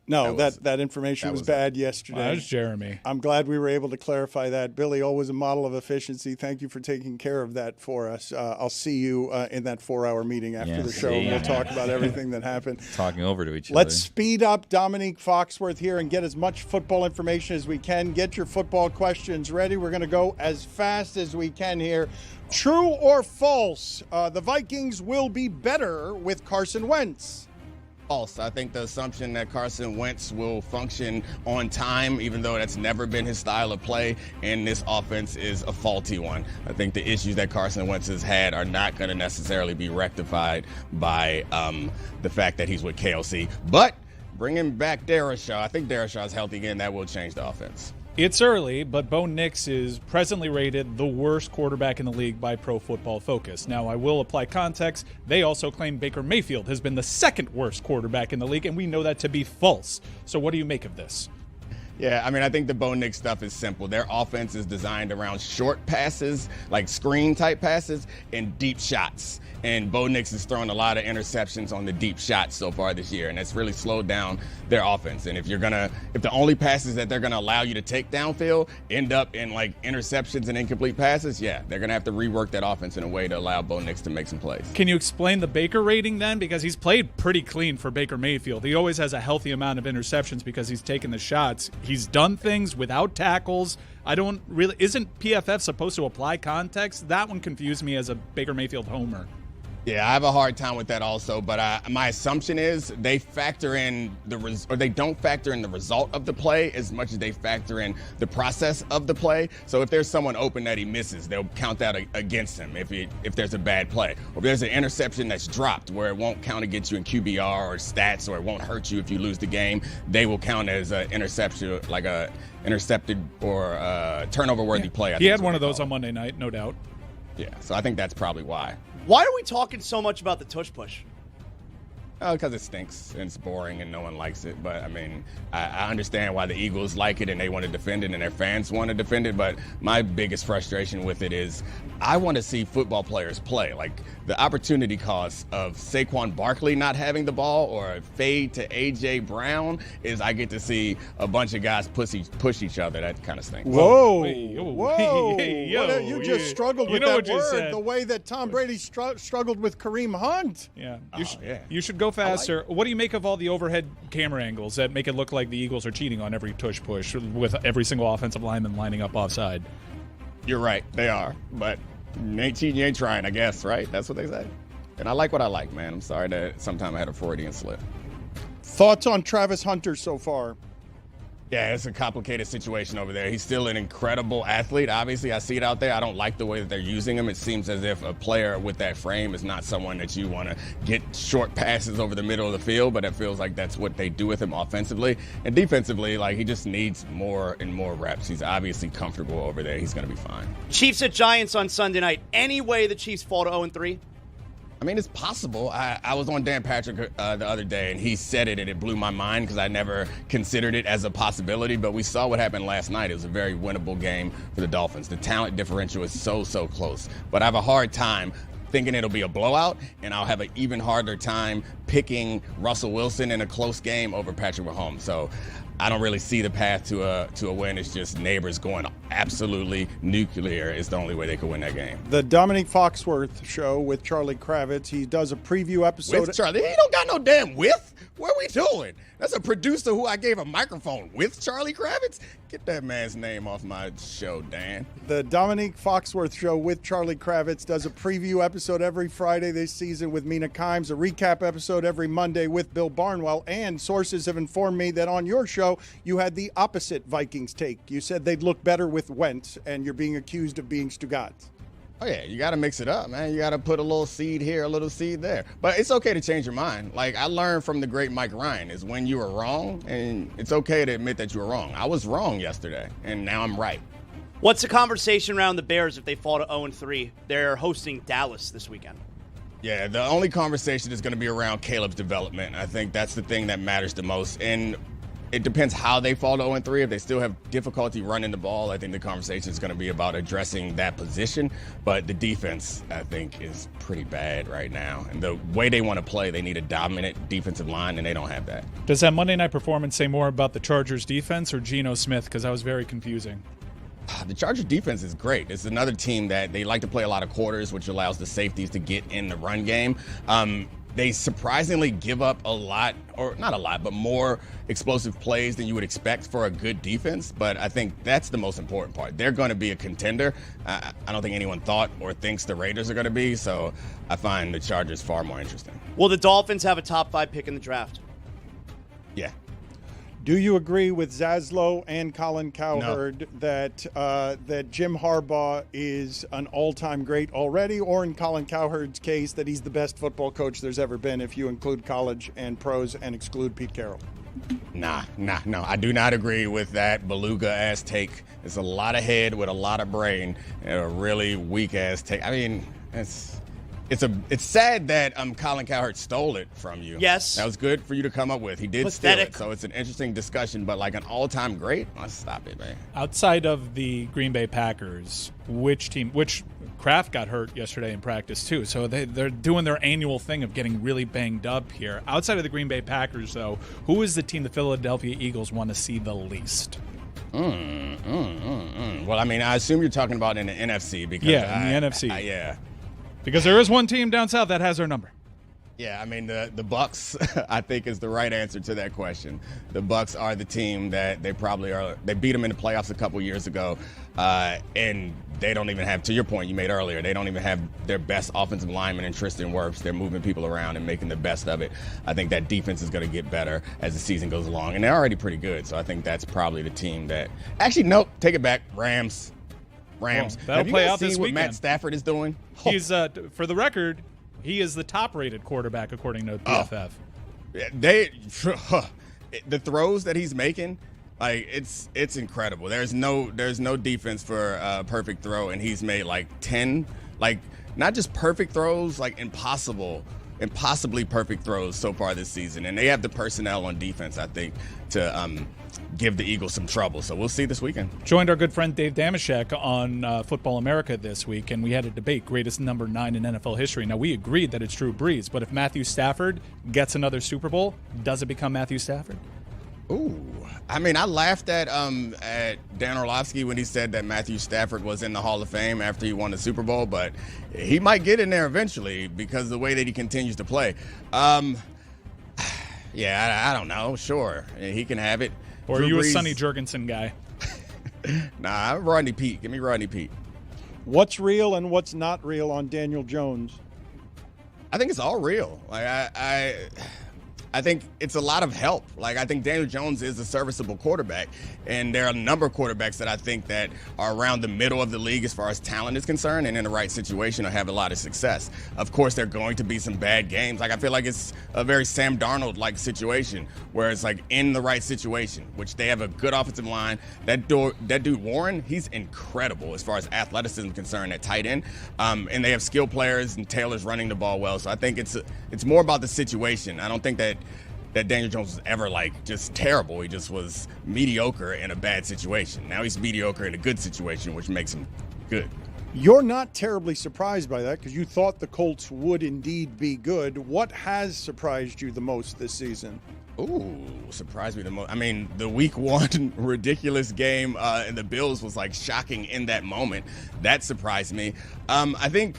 No, That was- that information that was was bad yesterday. That's Jeremy. I'm glad we were able to clarify that. Billy, always a model of efficiency. Thank you for taking care of that for us. I'll see you in that 4-hour meeting after Yeah, the show. see ya. We'll talk about everything that happened. Talking over to each Let's other. speed up Dominique Foxworth here and get as much football information as we can. Get your football questions ready. We're going to go as fast as we can here. True or false, the Vikings will be better with Carson Wentz? False. I think the assumption that Carson Wentz will function on time, even though that's never been his style of play, and this offense is a faulty one. I think the issues that Carson Wentz has had are not going to necessarily be rectified by the fact that he's with KLC. But bringing back Darashaw, I think Darashaw's healthy again. That will change the offense. It's early, but Bo Nix is presently rated the worst quarterback in the league by Pro Football Focus. Now, I will apply context. They also claim Baker Mayfield has been the second worst quarterback in the league, and we know that to be false. So what do you make of this? Yeah, I mean, I think the Bo Nix stuff is simple. Their offense is designed around short passes, like screen-type passes, and deep shots. And Bo Nix has thrown a lot of interceptions on the deep shots so far this year, and that's really slowed down their offense. And if the only passes that they're gonna allow you to take downfield end up in like interceptions and incomplete passes, yeah, they're gonna have to rework that offense in a way to allow Bo Nix to make some plays. Can you explain the Baker rating then? Because he's played pretty clean for Baker Mayfield. He always has a healthy amount of interceptions because he's taken the shots. He's done things without tackles. Isn't PFF supposed to apply context? That one confused me as a Baker Mayfield homer. Yeah, I have a hard time with that also, but my assumption is they factor in they don't factor in the result of the play as much as they factor in the process of the play. So if there's someone open that he misses, they'll count that against him if there's a bad play. Or if there's an interception that's dropped where it won't count against you in QBR or stats, or it won't hurt you if you lose the game, they will count as an interception, like a intercepted or turnover-worthy play. He had one of those on Monday night, no doubt. Yeah, so I think that's probably why. Why are we talking so much about the tush push? Because it stinks and it's boring and no one likes it. But, I mean, I understand why the Eagles like it and they want to defend it and their fans want to defend it. But my biggest frustration with it is I want to see football players play. Like, the opportunity cost of Saquon Barkley not having the ball or a fade to A.J. Brown is I get to see a bunch of guys push each other. That kind of stinks. Whoa. Whoa. You just struggled with that word the way that Tom Brady struggled with Kareem Hunt. Yeah. You should go faster. What do you make of all the overhead camera angles that make it look like the Eagles are cheating on every tush push with every single offensive lineman lining up offside? You're right. They are. But you ain't cheating, you ain't trying, I guess, right? That's what they say. And I like what I like, man. I'm sorry that sometime I had a Freudian slip. Thoughts on Travis Hunter so far? Yeah, it's a complicated situation over there. He's still an incredible athlete. Obviously, I see it out there. I don't like the way that they're using him. It seems as if a player with that frame is not someone that you want to get short passes over the middle of the field, but it feels like that's what they do with him offensively. And defensively, like, he just needs more and more reps. He's obviously comfortable over there. He's going to be fine. Chiefs at Giants on Sunday night. Any way the Chiefs fall to 0-3? I mean, it's possible. I was on Dan Patrick the other day, and he said it, and it blew my mind because I never considered it as a possibility. But we saw what happened last night. It was a very winnable game for the Dolphins. The talent differential is so close. But I have a hard time thinking it'll be a blowout, and I'll have an even harder time picking Russell Wilson in a close game over Patrick Mahomes. So I don't really see the path to a win. It's just neighbors going absolutely nuclear is the only way they could win that game. The Dominique Foxworth Show with Charlie Kravitz. He does a preview episode. With Charlie? He don't got no damn with. What are we doing? That's a producer who I gave a microphone with, Charlie Kravitz. Get that man's name off my show, Dan. The Dominique Foxworth Show with Charlie Kravitz does a preview episode every Friday this season with Mina Kimes, a recap episode every Monday with Bill Barnwell, and sources have informed me that on your show you had the opposite Vikings take. You said they'd look better with Wentz, and you're being accused of being Stugotz. Oh, yeah, you got to mix it up, man. You got to put a little seed here, a little seed there. But it's okay to change your mind. Like, I learned from the great Mike Ryan is when you were wrong, and it's okay to admit that you were wrong. I was wrong yesterday, and now I'm right. What's the conversation around the Bears if they fall to 0-3? They're hosting Dallas this weekend. Yeah, the only conversation is going to be around Caleb's development. I think that's the thing that matters the most. And it depends how they fall to 0-3. If they still have difficulty running the ball, I think the conversation is going to be about addressing that position. But the defense, I think, is pretty bad right now. And the way they want to play, they need a dominant defensive line, and they don't have that. Does that Monday night performance say more about the Chargers defense or Geno Smith? Because that was very confusing. The Chargers defense is great. It's another team that they like to play a lot of quarters, which allows the safeties to get in the run game. they surprisingly give up a lot, or not a lot, but more explosive plays than you would expect for a good defense. But I think that's the most important part. They're going to be a contender. I don't think anyone thought or thinks the Raiders are going to be, so I find the Chargers far more interesting. Will the Dolphins have a top 5 pick in the draft? Yeah. Do you agree with Zazzlo and Colin Cowherd that Jim Harbaugh is an all-time great already, or in Colin Cowherd's case that he's the best football coach there's ever been if you include college and pros and exclude Pete Carroll? No. I do not agree with that beluga-ass take. It's a lot of head with a lot of brain and a really weak-ass take. I mean, it's sad that Colin Cowherd stole it from you. Yes. That was good for you to come up with. He did steal it, so it's an interesting discussion. But like an all-time great, let's stop it, man. Outside of the Green Bay Packers, which Kraft got hurt yesterday in practice too, so they're doing their annual thing of getting really banged up here. Outside of the Green Bay Packers, though, who is the team the Philadelphia Eagles want to see the least? Well, I mean, I assume you're talking about in the NFC because in the NFC. Yeah. Because there is one team down south that has their number. Yeah, I mean the Bucks I think is the right answer to that question. The Bucks are the team that they probably are. They beat them in the playoffs a couple years ago, and they don't even have, to your point you made earlier, they don't even have their best offensive lineman in Tristan Wirfs. They're moving people around and making the best of it. I think that defense is going to get better as the season goes along, and they're already pretty good. So I think that's probably the team that actually nope, take it back, Rams. That'll Have you play guys out this seen what weekend. Matt Stafford is doing? He's for the record, he is the top-rated quarterback according to PFF. The throws that he's making, like it's incredible. There's no defense for a perfect throw, and he's made like 10, like not just perfect throws, like impossibly perfect throws so far this season. And they have the personnel on defense, I think, to give the Eagles some trouble. So we'll see this weekend. Joined our good friend Dave Damashek on Football America this week, and we had a debate, greatest number 9 in NFL history. Now, we agreed that it's Drew Brees, but if Matthew Stafford gets another Super Bowl, does it become Matthew Stafford? Ooh. I mean, I laughed at Dan Orlovsky when he said that Matthew Stafford was in the Hall of Fame after he won the Super Bowl, but he might get in there eventually because of the way that he continues to play. Yeah, I don't know. Sure. He can have it. Or Drew are you Brees, a Sonny Jurgensen guy? Nah, I'm Rodney Pete. Give me Rodney Pete. What's real and what's not real on Daniel Jones? I think it's all real. Like I think it's a lot of help. Like, I think Daniel Jones is a serviceable quarterback, and there are a number of quarterbacks that I think that are around the middle of the league as far as talent is concerned, and in the right situation will have a lot of success. Of course, there are going to be some bad games. Like, I feel like it's a very Sam Darnold-like situation, where it's like in the right situation, which they have a good offensive line. That dude Warren, he's incredible as far as athleticism is concerned at tight end, and they have skilled players, and Taylor's running the ball well. So I think it's more about the situation. I don't think that Daniel Jones was ever like just terrible. He just was mediocre in a bad situation. Now he's mediocre in a good situation, which makes him good. You're not terribly surprised by that because you thought the Colts would indeed be good. What has surprised you the most this season? Ooh, surprised me the most. I mean, the week 1 ridiculous game and the Bills was like shocking in that moment. That surprised me. I think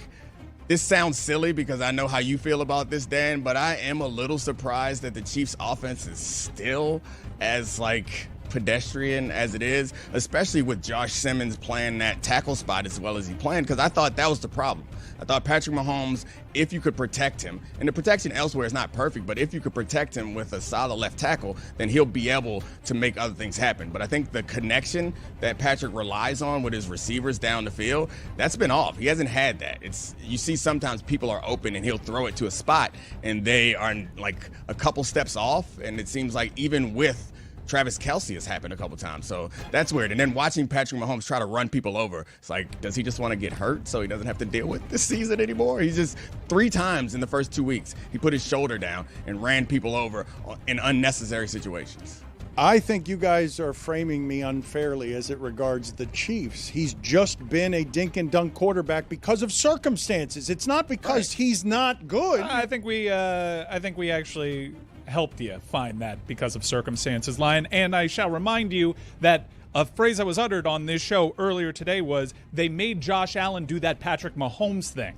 this sounds silly because I know how you feel about this, Dan, but I am a little surprised that the Chiefs' offense is still as like pedestrian as it is, especially with Josh Simmons playing that tackle spot as well as he planned, because I thought that was the problem. I thought Patrick Mahomes, if you could protect him, and the protection elsewhere is not perfect, but if you could protect him with a solid left tackle, then he'll be able to make other things happen. But I think the connection that Patrick relies on with his receivers down the field, that's been off. He hasn't had that. You see sometimes people are open and he'll throw it to a spot and they are like a couple steps off, and it seems like even with Travis Kelce has happened a couple times. So that's weird. And then watching Patrick Mahomes try to run people over, it's like, does he just want to get hurt so he doesn't have to deal with this season anymore? He's just 3 times in the first 2 weeks, he put his shoulder down and ran people over in unnecessary situations. I think you guys are framing me unfairly as it regards the Chiefs. He's just been a dink and dunk quarterback because of circumstances. It's not because he's not good. I think we actually helped you find that because of circumstances line. And I shall remind you that a phrase that was uttered on this show earlier today was they made Josh Allen do that Patrick Mahomes thing.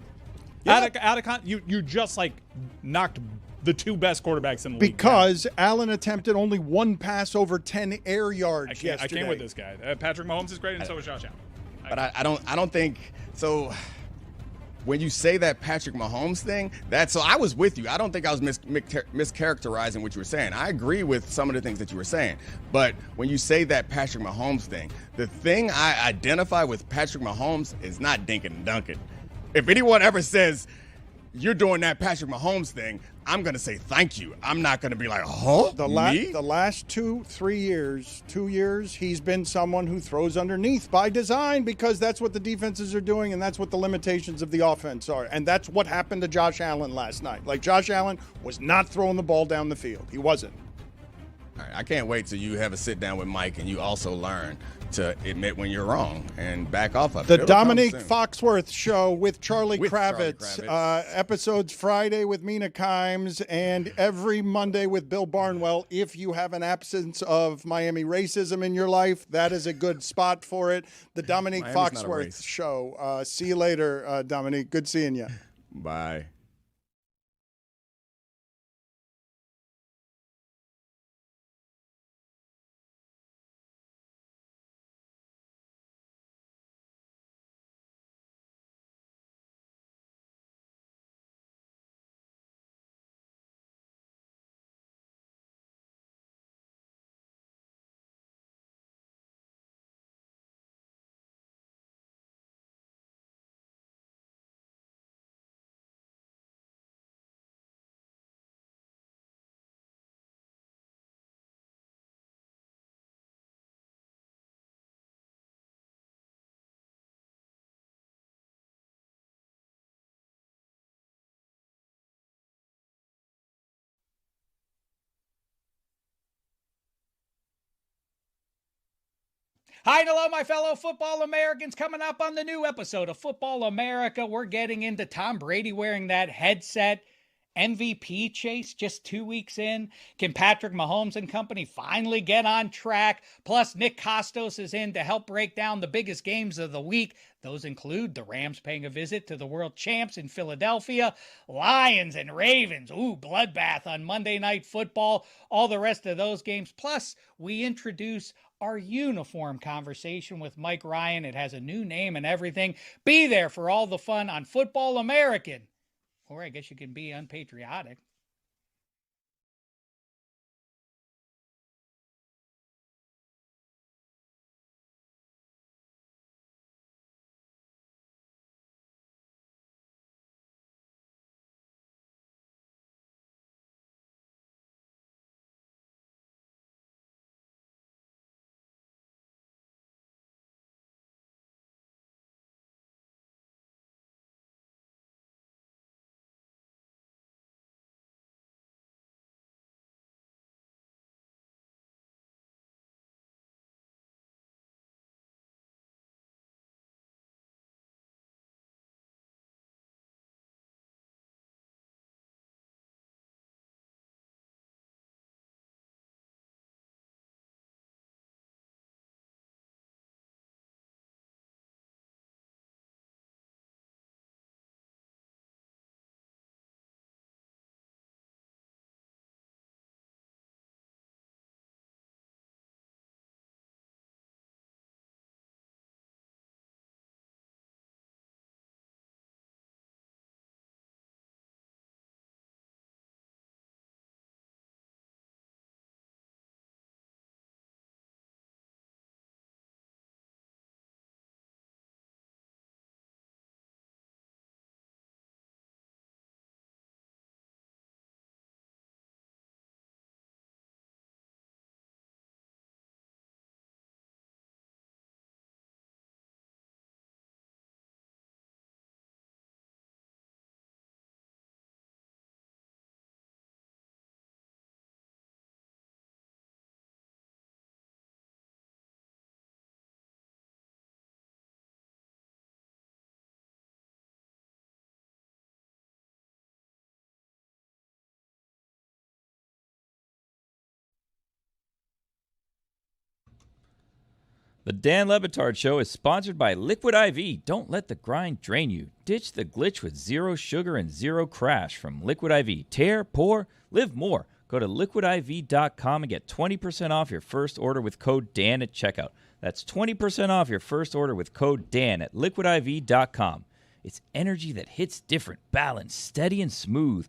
You just like knocked the two best quarterbacks in the league. Because Allen attempted only one pass over 10 air yards I yesterday. can't with this guy. Patrick Mahomes is great, and so is Josh Allen. But I don't think so. When you say that Patrick Mahomes thing, so I was with you. I don't think I was mischaracterizing what you were saying. I agree with some of the things that you were saying. But when you say that Patrick Mahomes thing, the thing I identify with Patrick Mahomes is not dinking and dunking. If anyone ever says you're doing that Patrick Mahomes thing, I'm going to say thank you. I'm not going to be like, huh? The last 2 years, he's been someone who throws underneath by design because that's what the defenses are doing and that's what the limitations of the offense are. And that's what happened to Josh Allen last night. Like, Josh Allen was not throwing the ball down the field. He wasn't. All right, I can't wait till you have a sit down with Mike and you also learn to admit when you're wrong and back off of it. The Dominique Foxworth Show with Charlie Kravitz. Episodes Friday with Mina Kimes and every Monday with Bill Barnwell. If you have an absence of Miami racism in your life, that is a good spot for it. The Dominique Foxworth Show. See you later, Dominique. Good seeing you. Bye. Hi and hello, my fellow football Americans. Coming up on the new episode of Football America, we're getting into Tom Brady wearing that headset. MVP chase just 2 weeks in. Can Patrick Mahomes and company finally get on track? Plus, Nick Costos is in to help break down the biggest games of the week. Those include the Rams paying a visit to the world champs in Philadelphia, Lions and Ravens, bloodbath on Monday Night Football, all the rest of those games. Plus, we introduce our uniform conversation with Mike Ryan. It has a new name and everything. Be there for all the fun on Football American. Or I guess you can be unpatriotic. The Dan Le Batard Show is sponsored by Liquid IV. Don't let the grind drain you. Ditch the glitch with zero sugar and zero crash from Liquid IV. Tear, pour, live more. Go to liquidiv.com and get 20% off your first order with code DAN at checkout. That's 20% off your first order with code DAN at liquidiv.com. It's energy that hits different, balanced, steady, and smooth.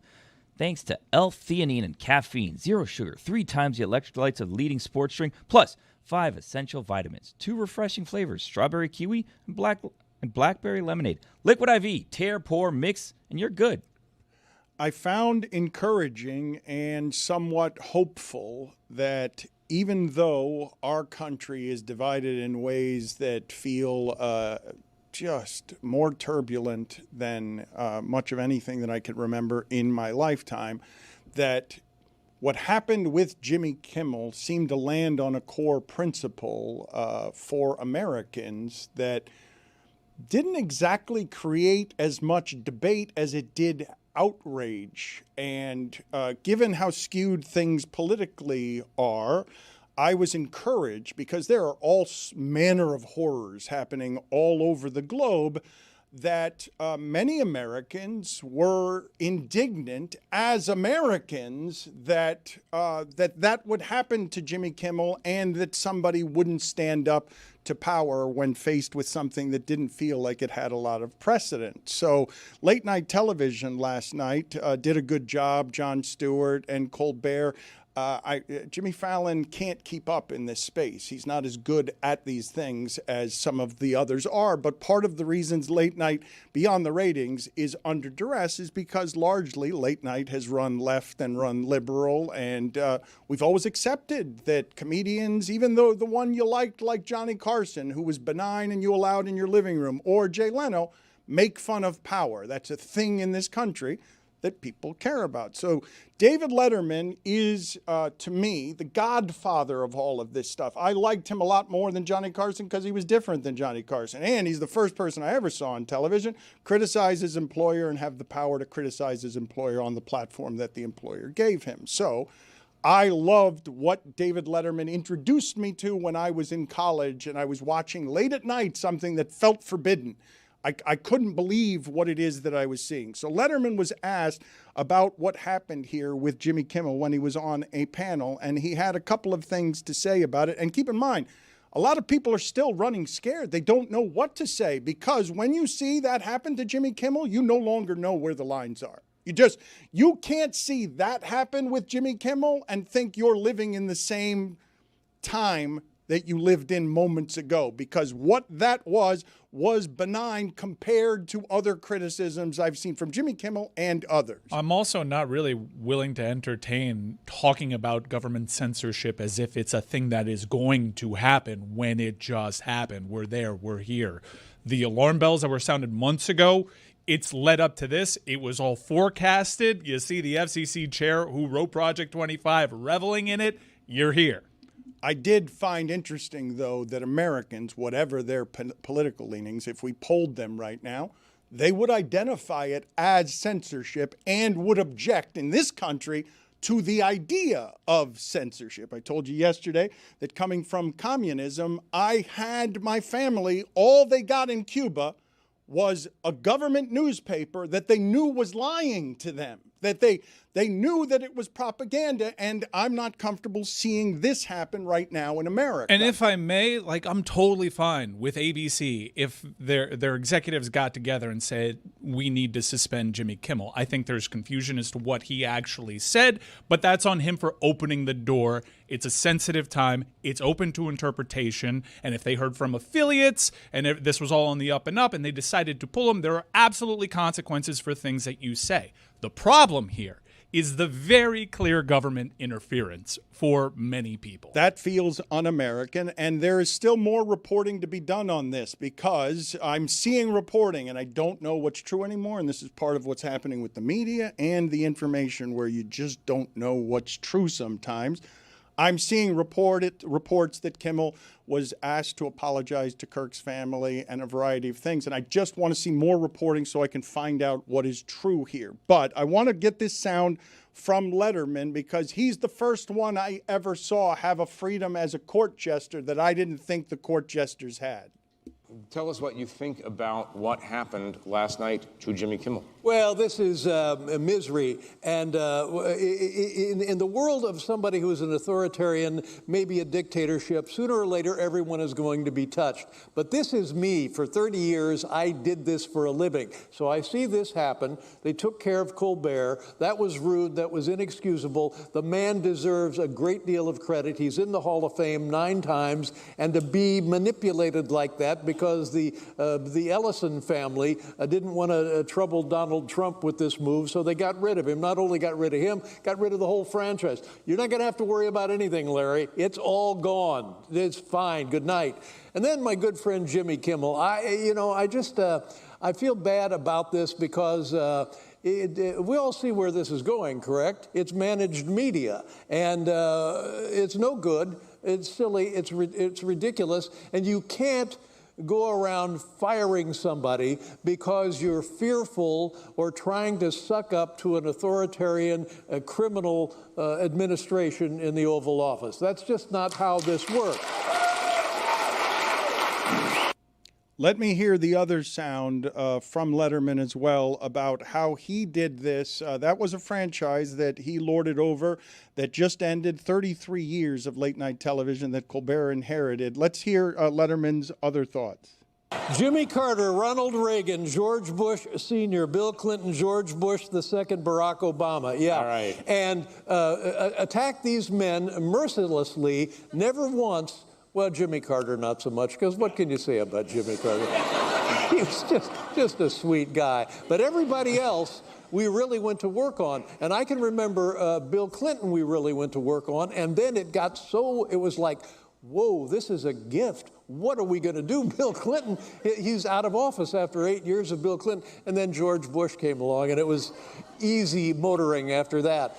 Thanks to L-theanine and caffeine, zero sugar, 3 times the electrolytes of leading sports drink, plus 5 essential vitamins, 2 refreshing flavors, strawberry kiwi and blackberry lemonade. Liquid IV, tear, pour, mix, and you're good. I found encouraging and somewhat hopeful that even though our country is divided in ways that feel just more turbulent than much of anything that I can remember in my lifetime, that what happened with Jimmy Kimmel seemed to land on a core principle for Americans that didn't exactly create as much debate as it did outrage. And given how skewed things politically are, I was encouraged, because there are all manner of horrors happening all over the globe, that many Americans were indignant as Americans that that would happen to Jimmy Kimmel, and that somebody wouldn't stand up to power when faced with something that didn't feel like it had a lot of precedent. So late night television last night did a good job. Jon Stewart and Colbert. Jimmy Fallon can't keep up in this space. He's not as good at these things as some of the others are. But part of the reasons late night, beyond the ratings, is under duress is because largely late night has run left and run liberal. And we've always accepted that comedians, even though the one you liked, like Johnny Carson, who was benign and you allowed in your living room, or Jay Leno, make fun of power. That's a thing in this country that people care about. So David Letterman is, to me, the godfather of all of this stuff. I liked him a lot more than Johnny Carson because he was different than Johnny Carson. And he's the first person I ever saw on television criticize his employer and have the power to criticize his employer on the platform that the employer gave him. So I loved what David Letterman introduced me to when I was in college and I was watching late at night something that felt forbidden. I couldn't believe what it is that I was seeing. So Letterman was asked about what happened here with Jimmy Kimmel when he was on a panel, and he had a couple of things to say about it. And keep in mind, a lot of people are still running scared. They don't know what to say, because when you see that happen to Jimmy Kimmel, you no longer know where the lines are. You can't see that happen with Jimmy Kimmel and think you're living in the same time that you lived in moments ago, because what that was benign compared to other criticisms I've seen from Jimmy Kimmel and others. I'm also not really willing to entertain talking about government censorship as if it's a thing that is going to happen when it just happened. We're there, we're here. The alarm bells that were sounded months ago, it's led up to this. It was all forecasted. You see the FCC chair who wrote Project 25 reveling in it. You're here. I did find interesting, though, that Americans, whatever their political leanings, if we polled them right now, they would identify it as censorship and would object in this country to the idea of censorship. I told you yesterday that coming from communism, I had my family, all they got in Cuba was a government newspaper that they knew was lying to them, that they knew that it was propaganda, and I'm not comfortable seeing this happen right now in America. And if I may, I'm totally fine with ABC if their executives got together and said, we need to suspend Jimmy Kimmel. I think there's confusion as to what he actually said, but that's on him for opening the door. It's a sensitive time. It's open to interpretation. And if they heard from affiliates and if this was all on the up and up and they decided to pull him, there are absolutely consequences for things that you say. The problem here is the very clear government interference for many people. That feels un-American, and there is still more reporting to be done on this, because I'm seeing reporting and I don't know what's true anymore, and this is part of what's happening with the media and the information where you just don't know what's true sometimes. I'm seeing reports that Kimmel was asked to apologize to Kirk's family and a variety of things. And I just want to see more reporting so I can find out what is true here. But I want to get this sound from Letterman because he's the first one I ever saw have a freedom as a court jester that I didn't think the court jesters had. Tell us what you think about what happened last night to Jimmy Kimmel. Well, this is misery. And in the world of somebody who is an authoritarian, maybe a dictatorship, sooner or later everyone is going to be touched. But this is me. For 30 years, I did this for a living. So I see this happen. They took care of Colbert. That was rude. That was inexcusable. The man deserves a great deal of credit. He's in the Hall of Fame 9 times. And to be manipulated like that because the Ellison family didn't want to trouble Donald Trump with this move, so they got rid of him. Not only got rid of him, got rid of the whole franchise. You're not going to have to worry about anything, Larry. It's all gone. It's fine. Good night. And then my good friend Jimmy Kimmel. I feel bad about this because we all see where this is going, correct? It's managed media, and it's no good. It's silly. It's ridiculous, and you can't go around firing somebody because you're fearful or trying to suck up to an authoritarian criminal administration in the Oval Office. That's just not how this works. Let me hear the other sound from Letterman as well about how he did this. That was a franchise that he lorded over that just ended 33 years of late-night television that Colbert inherited. Let's hear Letterman's other thoughts. Jimmy Carter, Ronald Reagan, George Bush Sr., Bill Clinton, George Bush II, Barack Obama. Yeah. All right. And attack these men mercilessly, never once. Well, Jimmy Carter, not so much, because what can you say about Jimmy Carter? He was just a sweet guy. But everybody else, we really went to work on. And I can remember Bill Clinton we really went to work on. And then it was like, whoa, this is a gift. What are we going to do? Bill Clinton, he's out of office after 8 years of Bill Clinton. And then George Bush came along, and it was easy motoring after that.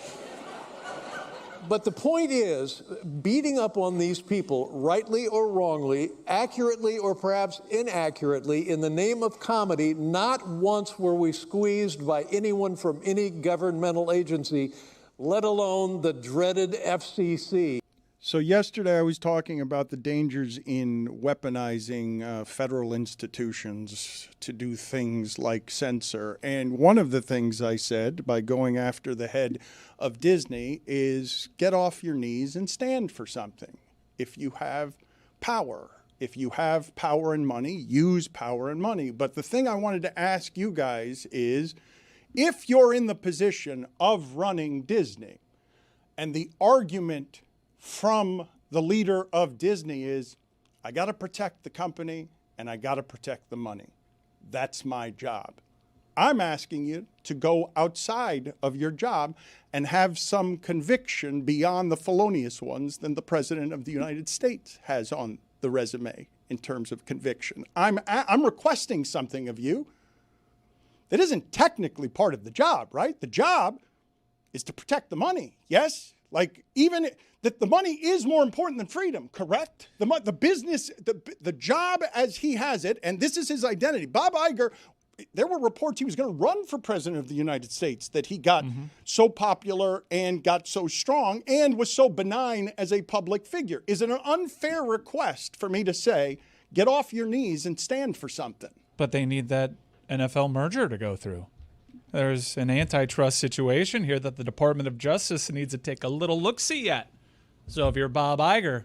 But the point is, beating up on these people, rightly or wrongly, accurately or perhaps inaccurately, in the name of comedy, not once were we squeezed by anyone from any governmental agency, let alone the dreaded FCC. So yesterday I was talking about the dangers in weaponizing federal institutions to do things like censor. And one of the things I said by going after the head of Disney is get off your knees and stand for something. If you have power, and money, use power and money. But the thing I wanted to ask you guys is, if you're in the position of running Disney and the argument from the leader of Disney is, I got to protect the company and I got to protect the money. That's my job. I'm asking you to go outside of your job and have some conviction beyond the felonious ones than the President of the United States has on the resume in terms of conviction. I'm requesting something of you that isn't technically part of the job, right? The job is to protect the money, yes? Like, even that the money is more important than freedom, correct? The business, the job as he has it, and this is his identity. Bob Iger, there were reports he was going to run for president of the United States, that he got so popular and got so strong and was so benign as a public figure. Is it an unfair request for me to say, get off your knees and stand for something? But they need that NFL merger to go through. There's an antitrust situation here that the Department of Justice needs to take a little look-see at. So if you're Bob Iger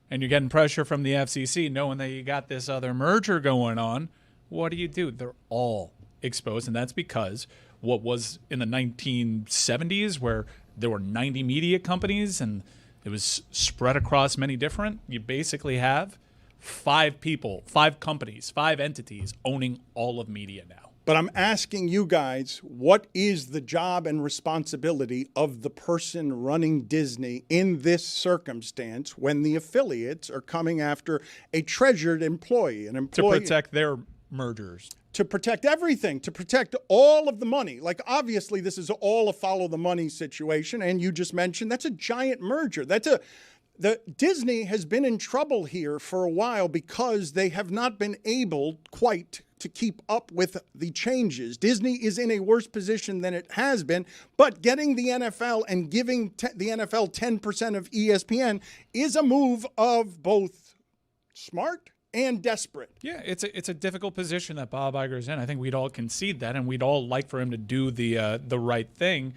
and you're getting pressure from the FCC knowing that you got this other merger going on, what do? They're all exposed, and that's because what was in the 1970s where there were 90 media companies and it was spread across many different, you basically have 5 people, 5 companies, 5 entities owning all of media now. But I'm asking you guys, what is the job and responsibility of the person running Disney in this circumstance when the affiliates are coming after a treasured employee, an employee to protect their mergers? To protect everything, to protect all of the money. Like, obviously, this is all a follow the money situation, and you just mentioned that's a giant merger. Disney has been in trouble here for a while because they have not been able quite to keep up with the changes. Disney is in a worse position than it has been, but getting the NFL and giving the NFL 10% of ESPN is a move of both smart and desperate. Yeah, it's a difficult position that Bob Iger's in. I think we'd all concede that, and we'd all like for him to do the right thing.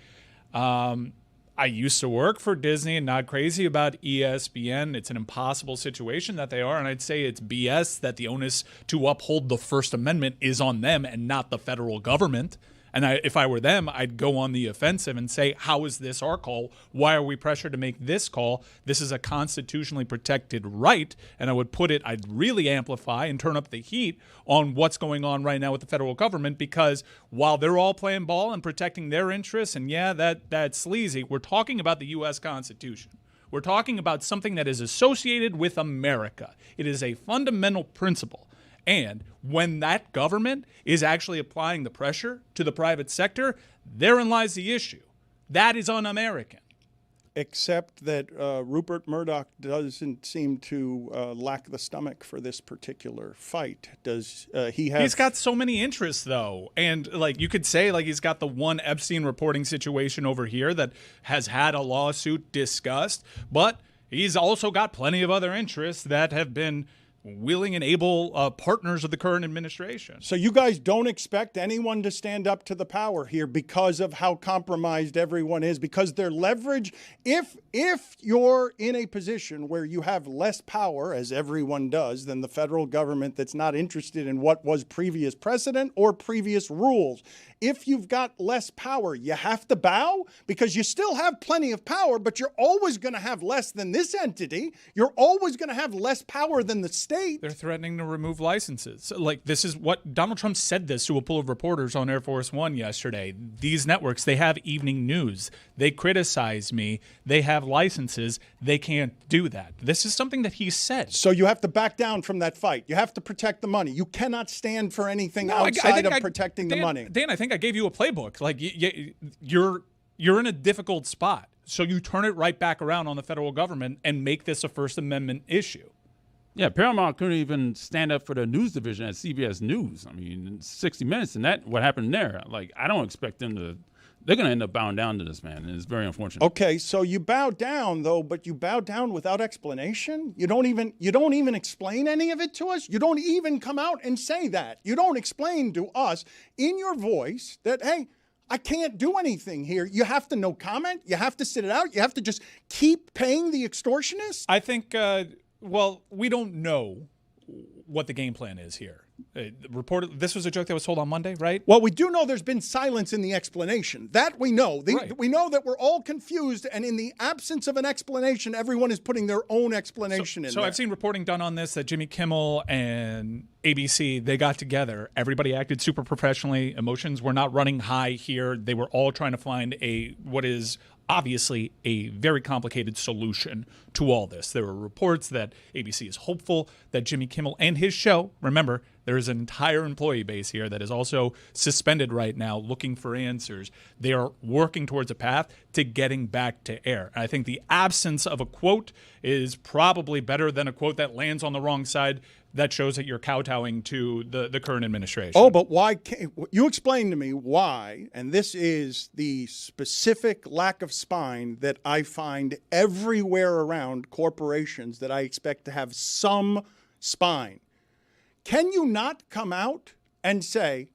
I used to work for Disney and not crazy about ESPN. It's an impossible situation that they are, and I'd say it's BS that the onus to uphold the First Amendment is on them and not the federal government. And if I were them, I'd go on the offensive and say, how is this our call? Why are we pressured to make this call? This is a constitutionally protected right. And I would I'd really amplify and turn up the heat on what's going on right now with the federal government, because while they're all playing ball and protecting their interests, and yeah, that's sleazy, we're talking about the U.S. Constitution. We're talking about something that is associated with America. It is a fundamental principle. And when that government is actually applying the pressure to the private sector, therein lies the issue. That is un-American. Except that Rupert Murdoch doesn't seem to lack the stomach for this particular fight. Does he have? He's got so many interests, though. And you could say he's got the one Epstein reporting situation over here that has had a lawsuit discussed, but he's also got plenty of other interests that have been willing and able partners of the current administration. So you guys don't expect anyone to stand up to the power here because of how compromised everyone is, because their leverage, if you're in a position where you have less power, as everyone does, than the federal government that's not interested in what was previous precedent or previous rules, if you've got less power, you have to bow because you still have plenty of power, but you're always going to have less than this entity. You're always going to have less power than the state. They're threatening to remove licenses. This is what Donald Trump said this to a pool of reporters on Air Force One yesterday. These networks, they have evening news. They criticize me. They have licenses. They can't do that. This is something that he said. So you have to back down from that fight. You have to protect the money. You cannot stand for anything outside of protecting the money. Dan, I think I gave you a playbook. You're in a difficult spot. So you turn it right back around on the federal government and make this a First Amendment issue. Yeah, Paramount couldn't even stand up for the news division at CBS News. I mean, 60 Minutes, and what happened there? I don't expect them to. They're going to end up bowing down to this, man, and it's very unfortunate. Okay, so you bow down though, but you bow down without explanation. You don't even explain any of it to us. You don't even come out and say that. You don't explain to us in your voice that, hey, I can't do anything here. You have to no comment. You have to sit it out. You have to just keep paying the extortionists. I think. Well, we don't know what the game plan is here. This was a joke that was told on Monday, right? Well, we do know there's been silence in the explanation. That we know. Right. We know that we're all confused, and in the absence of an explanation, everyone is putting their own explanation in So there. I've seen reporting done on this that Jimmy Kimmel and ABC, they got together. Everybody acted super professionally. Emotions were not running high here. They were all trying to find what is obviously a very complicated solution to all this. There were reports that ABC is hopeful that Jimmy Kimmel and his show, remember, there is an entire employee base here that is also suspended right now looking for answers. They are working towards a path to getting back to air. And I think the absence of a quote is probably better than a quote that lands on the wrong side that shows that you're kowtowing to the current administration. Oh, but why can't you explain to me why? And this is the specific lack of spine that I find everywhere around corporations that I expect to have some spine. Can you not come out and say,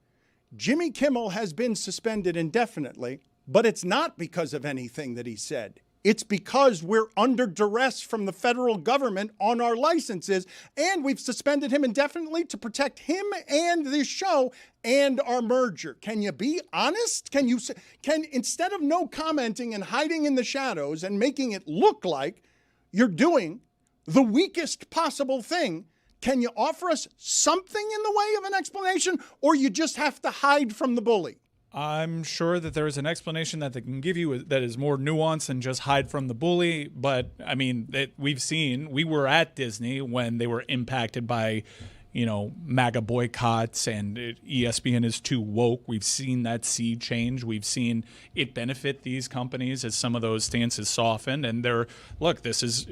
Jimmy Kimmel has been suspended indefinitely, but it's not because of anything that he said. It's because we're under duress from the federal government on our licenses, and we've suspended him indefinitely to protect him and this show and our merger. Can you be honest? Can instead of no commenting and hiding in the shadows and making it look like you're doing the weakest possible thing, can you offer us something in the way of an explanation, or you just have to hide from the bully? I'm sure that there is an explanation that they can give you that is more nuanced than just hide from the bully. But, I mean, we were at Disney when they were impacted by, MAGA boycotts and ESPN is too woke. We've seen that sea change. We've seen it benefit these companies as some of those stances soften. And this is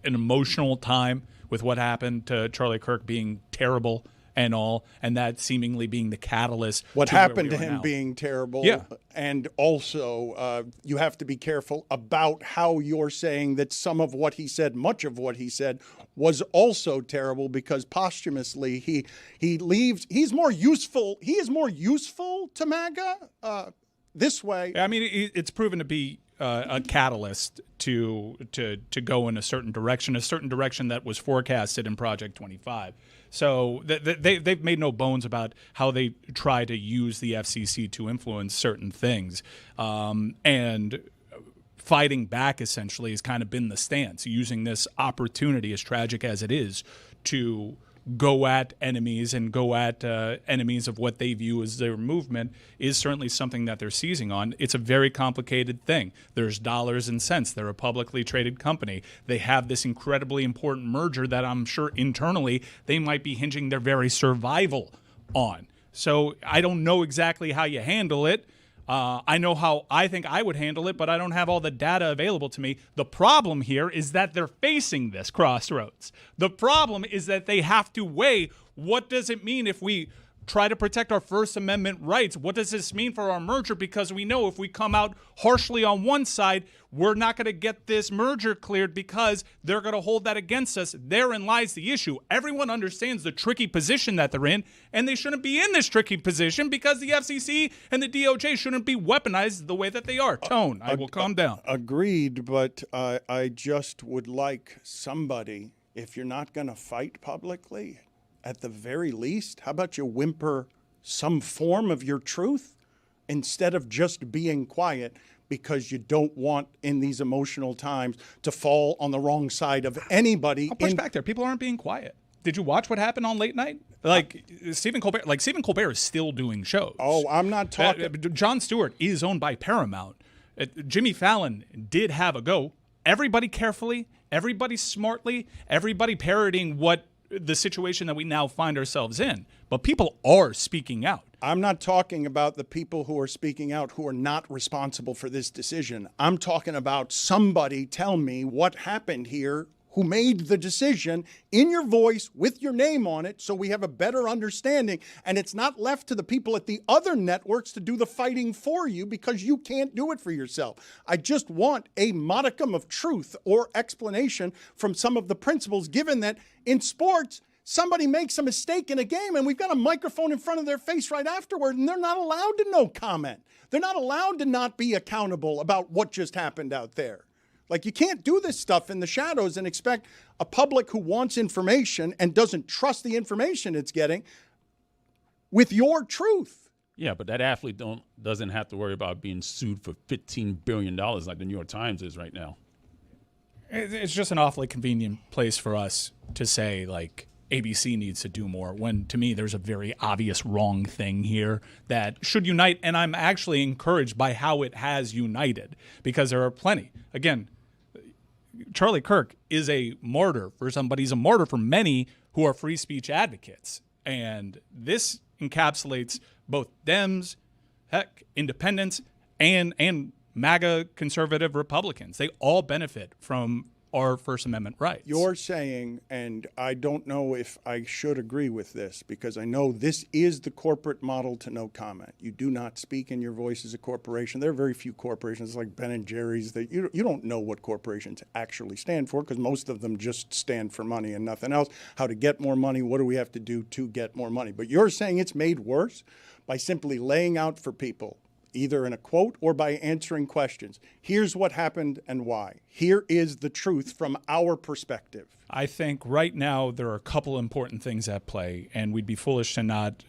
an emotional time with what happened to Charlie Kirk being terrible and all, and that seemingly being the catalyst. What to where happened we to are him now. being terrible. Yeah. And also, you have to be careful about how you're saying that some of what he said, much of what he said, was also terrible, because posthumously he leaves. He's more useful. He is more useful to MAGA this way. I mean, it's proven to be a catalyst to go in a certain direction that was forecasted in Project 25. So they've made no bones about how they try to use the FCC to influence certain things, and fighting back essentially has kind of been the stance, using this opportunity, as tragic as it is, to go at enemies and go at enemies of what they view as their movement is certainly something that they're seizing on. It's a very complicated thing. There's dollars and cents. They're a publicly traded company. They have this incredibly important merger that I'm sure internally they might be hinging their very survival on. So I don't know exactly how you handle it. I know how I think I would handle it, but I don't have all the data available to me. The problem here is that they're facing this crossroads. The problem is that they have to weigh, what does it mean if we try to protect our First Amendment rights? What does this mean for our merger? Because we know if we come out harshly on one side, we're not going to get this merger cleared because they're going to hold that against us. Therein lies the issue. Everyone understands the tricky position that they're in, and they shouldn't be in this tricky position because the FCC and the DOJ shouldn't be weaponized the way that they are. Tone, I will calm down. Agreed, but I just would like somebody, if you're not going to fight publicly, at the very least, how about you whimper some form of your truth instead of just being quiet because you don't want, in these emotional times, to fall on the wrong side of anybody. I'll push back there. People aren't being quiet. Did you watch what happened on late night? Stephen Colbert is still doing shows. Oh, I'm not talking. Jon Stewart is owned by Paramount. Jimmy Fallon did have a go. Everybody carefully, everybody smartly, everybody parroting what the situation that we now find ourselves in. But people are speaking out. I'm not talking about the people who are speaking out who are not responsible for this decision. I'm talking about somebody tell me what happened here, who made the decision in your voice with your name on it, so we have a better understanding. And it's not left to the people at the other networks to do the fighting for you because you can't do it for yourself. I just want a modicum of truth or explanation from some of the principles, given that in sports, somebody makes a mistake in a game and we've got a microphone in front of their face right afterward, and they're not allowed to no comment. They're not allowed to not be accountable about what just happened out there. Like, you can't do this stuff in the shadows and expect a public who wants information and doesn't trust the information it's getting with your truth. Yeah, but that athlete doesn't have to worry about being sued for $15 billion like the New York Times is right now. It's just an awfully convenient place for us to say, like, ABC needs to do more, when to me there's a very obvious wrong thing here that should unite, and I'm actually encouraged by how it has united, because there are plenty. Again, Charlie Kirk is a martyr for some, but he's a martyr for many who are free speech advocates. And this encapsulates both Dems, heck, independents, and MAGA conservative Republicans. They all benefit from our First Amendment rights. You're saying, and I don't know if I should agree with this, because I know this is the corporate model to no comment. You do not speak in your voice as a corporation. There are very few corporations like Ben and Jerry's that you don't know what corporations actually stand for, because most of them just stand for money and nothing else. How to get more money, what do we have to do to get more money? But you're saying it's made worse by simply laying out for people, either in a quote or by answering questions. Here's what happened and why. Here is the truth from our perspective. I think right now there are a couple important things at play, and we'd be foolish to not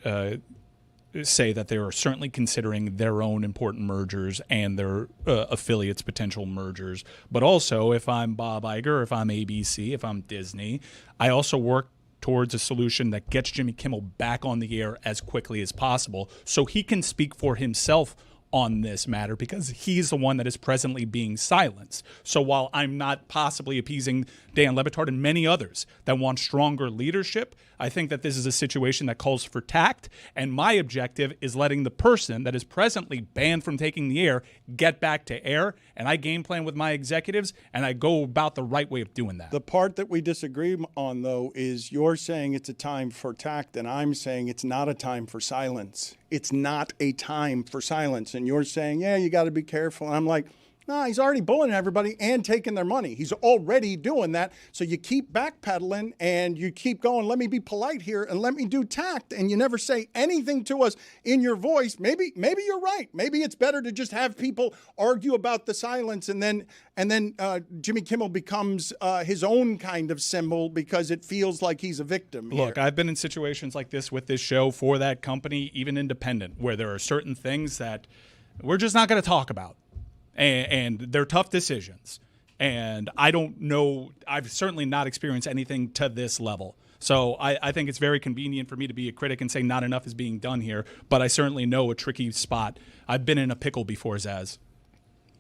say that they are certainly considering their own important mergers and their affiliates' potential mergers. But also, if I'm Bob Iger, if I'm ABC, if I'm Disney, I also work towards a solution that gets Jimmy Kimmel back on the air as quickly as possible so he can speak for himself on this matter because he's the one that is presently being silenced. So while I'm not possibly appeasing Dan Le Batard and many others that want stronger leadership, I think that this is a situation that calls for tact, and my objective is letting the person that is presently banned from taking the air get back to air, and I game plan with my executives, and I go about the right way of doing that. The part that we disagree on, though, is you're saying it's a time for tact, and I'm saying it's not a time for silence. It's not a time for silence. And you're saying, yeah, you got to be careful. And I'm like, no, he's already bullying everybody and taking their money. He's already doing that. So you keep backpedaling and you keep going, let me be polite here and let me do tact. And you never say anything to us in your voice. Maybe you're right. Maybe it's better to just have people argue about the silence and then Jimmy Kimmel becomes his own kind of symbol because it feels like he's a victim. Look, I've been in situations like this with this show for that company, even independent, where there are certain things that we're just not going to talk about. And they're tough decisions. And I don't know, I've certainly not experienced anything to this level. So I think it's very convenient for me to be a critic and say not enough is being done here. But I certainly know a tricky spot. I've been in a pickle before, Zaz.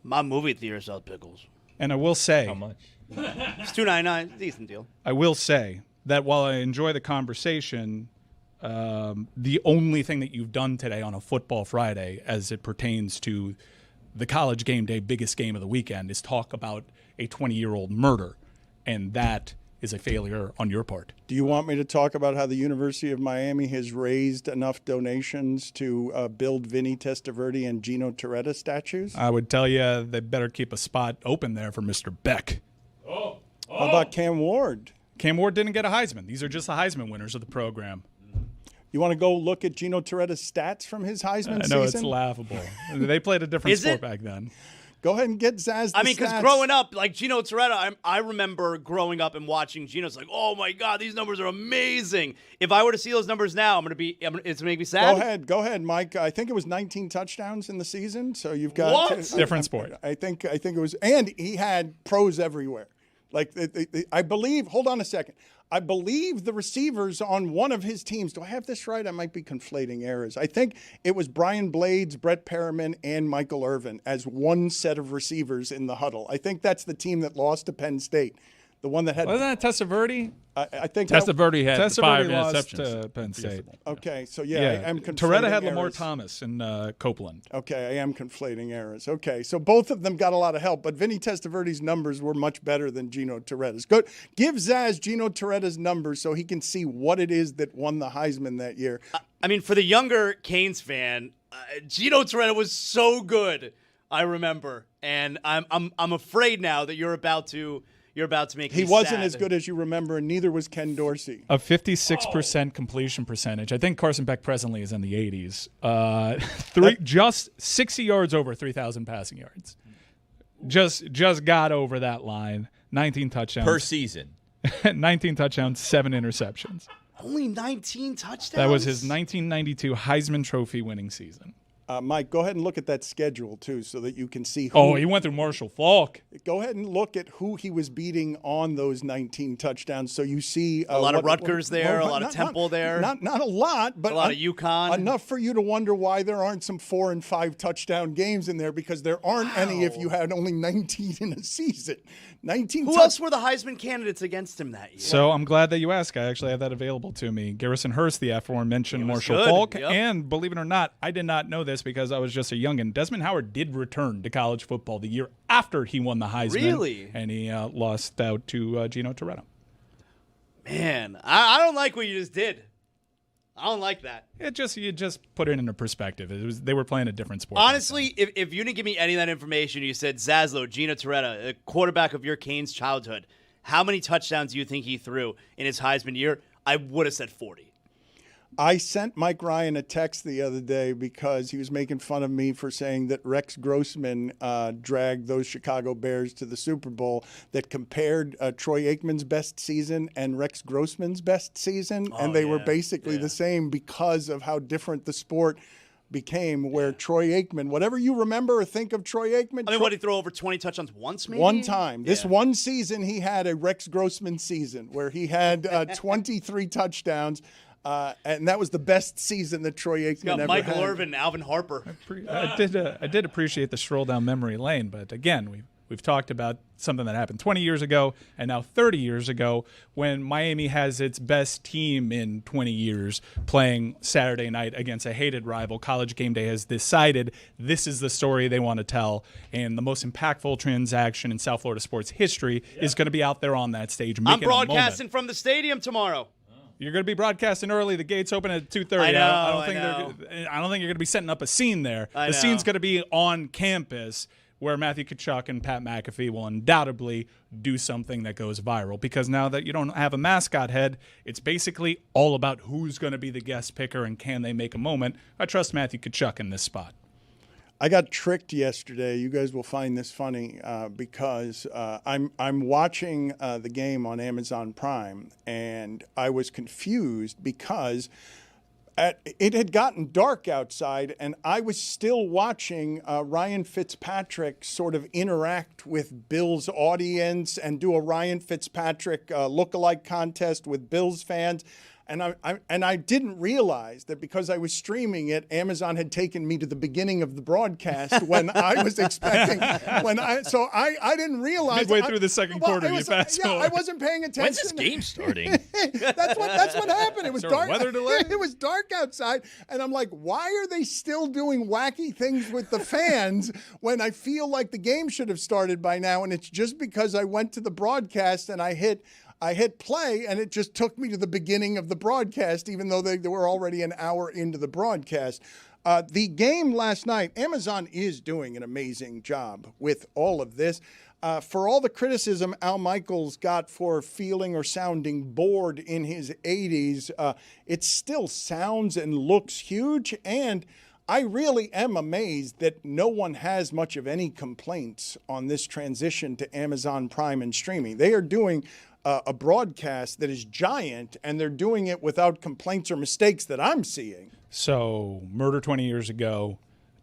My movie theater sells pickles. And I will say. How much? It's $2.99. Decent deal. I will say that while I enjoy the conversation, the only thing that you've done today on a Football Friday as it pertains to the college game day biggest game of the weekend is talk about a 20-year-old murder, and that is a failure on your part. Do you want me to talk about how the University of Miami has raised enough donations to build Vinny Testaverde and Gino Torretta statues? I would tell you they better keep a spot open there for Mr. Beck. How about Cam Ward? Cam Ward didn't get a Heisman. These are just the Heisman winners of the program. You want to go look at Gino Torretta's stats from his Heisman season? I know, it's laughable. They played a different sport back then. Go ahead and get Zaz the I mean, because stats. growing up, like Gino Torretta, I remember growing up and watching Gino. It's like, oh my God, these numbers are amazing. If I were to see those numbers now, it's going to make me sad. Go ahead, Mike. I think it was 19 touchdowns in the season. So you've got different sport. I think it was, and he had pros everywhere. Like I believe. Hold on a second. I believe the receivers on one of his teams, do I have this right? I might be conflating errors. I think it was Brian Blades, Brett Perriman, and Michael Irvin as one set of receivers in the huddle. I think that's the team that lost to Penn State. The one that had... Wasn't that Testaverde? I think... Testaverde had 5 lost interceptions. to Penn State. Okay, so I am conflating Torretta had errors. Lamar Thomas and Copeland. Okay, I am conflating errors. Okay, so both of them got a lot of help, but Vinny Testaverde's numbers were much better than Gino Torretta's. Good. Give Zaz Gino Torretta's numbers so he can see what it is that won the Heisman that year. I mean, for the younger Canes fan, Gino Torretta was so good. I remember, and I'm afraid now that you're about to make me He wasn't sad. as good as you remember, and neither was Ken Dorsey. A 56% completion percentage. I think Carson Beck presently is in the 80s. Just 60 yards over 3,000 passing yards. Just got over that line. 19 touchdowns. Per season. 19 touchdowns, 7 interceptions. Only 19 touchdowns? That was his 1992 Heisman Trophy winning season. Mike, go ahead and look at that schedule, too, so that you can see who... he went through Marshall Faulk. Go ahead and look at who he was beating on those 19 touchdowns, so you see... a lot of Rutgers there, a lot of Temple there. Not a lot, but... A lot of UConn. Enough for you to wonder why there aren't some 4 and 5 touchdown games in there, because there aren't any if you had only 19 in a season. 19. Who else were the Heisman candidates against him that year? So I'm glad that you asked. I actually have that available to me. Garrison Hurst, the aforementioned Marshall good. Faulk, Yep. and believe it or not, I did not know this because I was just a youngin'. Desmond Howard did return to college football the year after he won the Heisman. Really? And he lost out to Gino Torretta. Man, I don't like what you just did. I don't like that. You just put it into perspective. They were playing a different sport. Honestly, if you didn't give me any of that information, you said Zazzlo, Gino Torretta, a quarterback of your Canes childhood, how many touchdowns do you think he threw in his Heisman year? I would have said 40. I sent Mike Ryan a text the other day because he was making fun of me for saying that Rex Grossman dragged those Chicago Bears to the Super Bowl, that compared Troy Aikman's best season and Rex Grossman's best season, and they were basically the same because of how different the sport became, where Troy Aikman, whatever you remember or think of Troy Aikman. I mean, what, did he throw over 20 touchdowns once, maybe? One time. This one season, he had a Rex Grossman season where he had 23 touchdowns. And that was the best season that Troy Aikman got ever Michael had. Irvin, Alvin Harper. I did appreciate the stroll down memory lane, but again, we've talked about something that happened 20 years ago and now 30 years ago when Miami has its best team in 20 years playing Saturday night against a hated rival. College Game Day has decided this is the story they want to tell, and the most impactful transaction in South Florida sports history is going to be out there on that stage. I'm making a moment. broadcasting from the stadium tomorrow. You're going to be broadcasting early. The gates open at 2:30. I know, I don't think you're going to be setting up a scene there. The scene's going to be on campus, where Matthew Tkachuk and Pat McAfee will undoubtedly do something that goes viral. Because now that you don't have a mascot head, it's basically all about who's going to be the guest picker and can they make a moment. I trust Matthew Tkachuk in this spot. I got tricked yesterday. You guys will find this funny because I'm watching the game on Amazon Prime, and I was confused because it had gotten dark outside, and I was still watching Ryan Fitzpatrick sort of interact with Bills audience and do a Ryan Fitzpatrick lookalike contest with Bills fans. And I didn't realize that because I was streaming it, Amazon had taken me to the beginning of the broadcast when I was expecting. So I didn't realize. Midway through the second quarter, you fast forward. I wasn't paying attention. When's this game starting? That's what happened. It was dark. Weather delay? It was dark outside, and I'm like, why are they still doing wacky things with the fans when I feel like the game should have started by now? And it's just because I went to the broadcast and I hit play, and it just took me to the beginning of the broadcast, even though they were already an hour into the broadcast. The game last night, Amazon is doing an amazing job with all of this. For all the criticism Al Michaels got for feeling or sounding bored in his 80s, it still sounds and looks huge, and I really am amazed that no one has much of any complaints on this transition to Amazon Prime and streaming. They are doing a broadcast that is giant, and they're doing it without complaints or mistakes that I'm seeing. So, murder 20 years ago,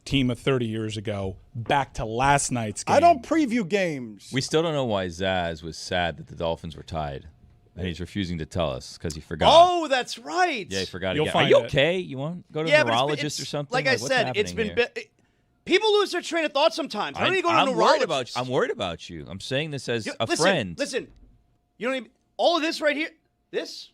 team of 30 years ago, back to last night's game. I don't preview games. We still don't know why Zaz was sad that the Dolphins were tied. And he's refusing to tell us because he forgot. Oh, that's right. Yeah, he forgot You'll again. find Are you it. okay? You want to go to a neurologist or something? Like I what's said, it's happening been here? people lose their train of thought sometimes. How do you go to a I'm neurologist? worried about you. I'm worried about you. I'm saying this as a listen, friend. Listen, you don't even, all of this right here, this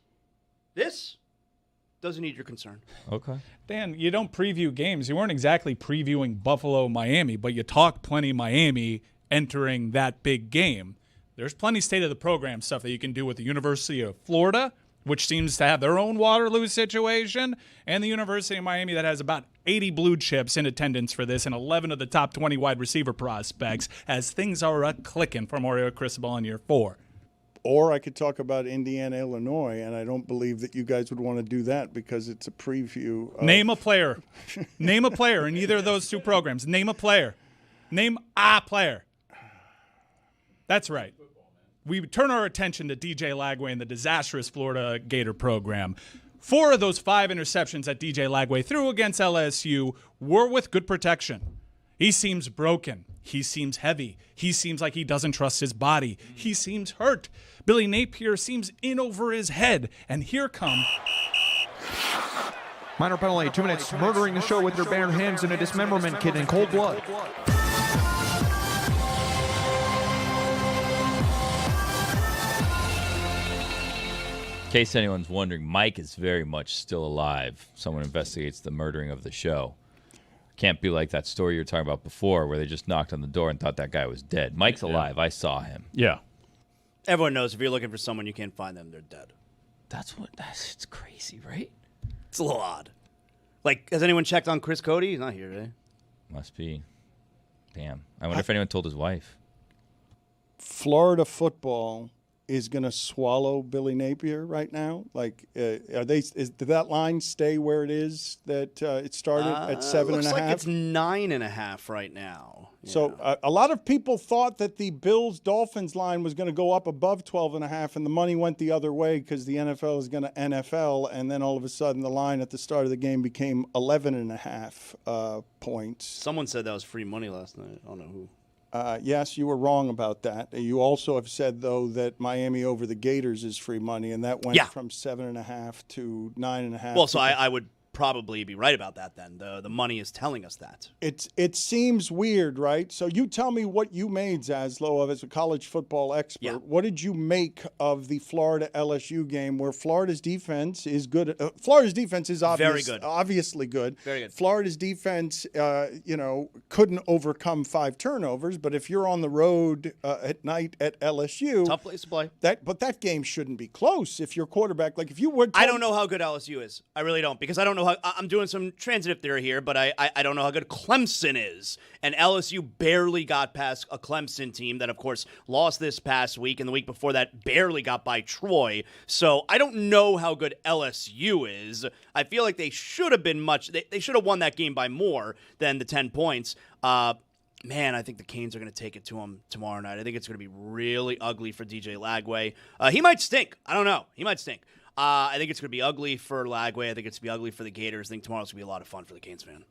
doesn't need your concern. Okay. Dan, you don't preview games. You weren't exactly previewing Buffalo, Miami, but you talk plenty Miami entering that big game. There's plenty state of the program stuff that you can do with the University of Florida, which seems to have their own Waterloo situation, and the University of Miami that has about 80 blue chips in attendance for this and 11 of the top 20 wide receiver prospects as things are a-clicking for Mario Cristobal in year 4. Or I could talk about Indiana, Illinois, and I don't believe that you guys would want to do that because it's a preview. Name a player. Name a player in either of those two programs. Name a player. Name a player. That's right. We turn our attention to DJ Lagway and the disastrous Florida Gator program. 4 of those 5 interceptions that DJ Lagway threw against LSU were with good protection. He seems broken. He seems heavy. He seems like he doesn't trust his body. He seems hurt. Billy Napier seems in over his head. And here come... Minor penalty, 2 minutes, murdering the show with their bare hands in a dismemberment kit in cold blood. In case anyone's wondering, Mike is very much still alive. Someone investigates the murdering of the show. Can't be like that story you were talking about before where they just knocked on the door and thought that guy was dead. Mike's alive. I saw him. Yeah. Everyone knows if you're looking for someone, you can't find them. They're dead. It's crazy, right? It's a little odd. Like, has anyone checked on Chris Cody? He's not here today. Must be. Damn. I wonder if anyone told his wife. Florida football is going to swallow Billy Napier right now? Like, did that line stay where it is that it started at 7.5? Looks like it's 9.5 right now. So a lot of people thought that the Bills-Dolphins line was going to go up above 12.5, and the money went the other way because the NFL is going to NFL, and then all of a sudden the line at the start of the game became 11.5 points. Someone said that was free money last night. I don't know who. Yes, you were wrong about that. You also have said, though, that Miami over the Gators is free money, and that went from 7.5 to 9.5. Well, so I would probably be right about that then. The money is telling us that. It seems weird, right? So you tell me what you made, Zazzlo, as a college football expert. Yeah. What did you make of the Florida LSU game where Florida's defense is good? Florida's defense is Very good. Obviously good. Very good. Florida's defense, couldn't overcome 5 turnovers, but if you're on the road at night at LSU, Tough place to play. But that game shouldn't be close if your quarterback, like if you would. I don't know how good LSU is. I really don't, because I don't know how. I'm doing some transitive theory here, but I don't know how good Clemson is. And LSU barely got past a Clemson team that, of course, lost this past week, and the week before that barely got by Troy. So I don't know how good LSU is. I feel like they should have been they should have won that game by more than the 10 points. Man, I think the Canes are going to take it to them tomorrow night. I think it's going to be really ugly for DJ Lagway. He might stink. I don't know. He might stink. I think it's going to be ugly for Lagway. I think it's going to be ugly for the Gators. I think tomorrow's going to be a lot of fun for the Canes fan.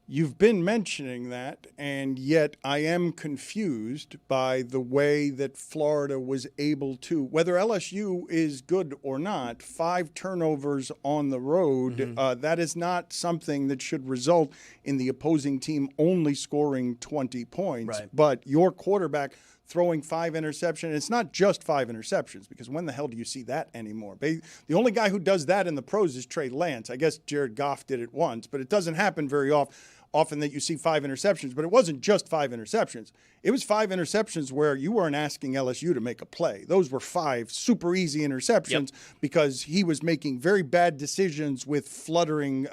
You've been mentioning that, and yet I am confused by the way that Florida was able to, whether LSU is good or not, 5 turnovers on the road, that is not something that should result in the opposing team only scoring 20 points. Right. But your quarterback throwing 5 interceptions. It's not just 5 interceptions, because when the hell do you see that anymore? The only guy who does that in the pros is Trey Lance. I guess Jared Goff did it once, but it doesn't happen very often that you see 5 interceptions. But it wasn't just 5 interceptions. It was 5 interceptions where you weren't asking LSU to make a play. Those were 5 super easy interceptions because he was making very bad decisions with fluttering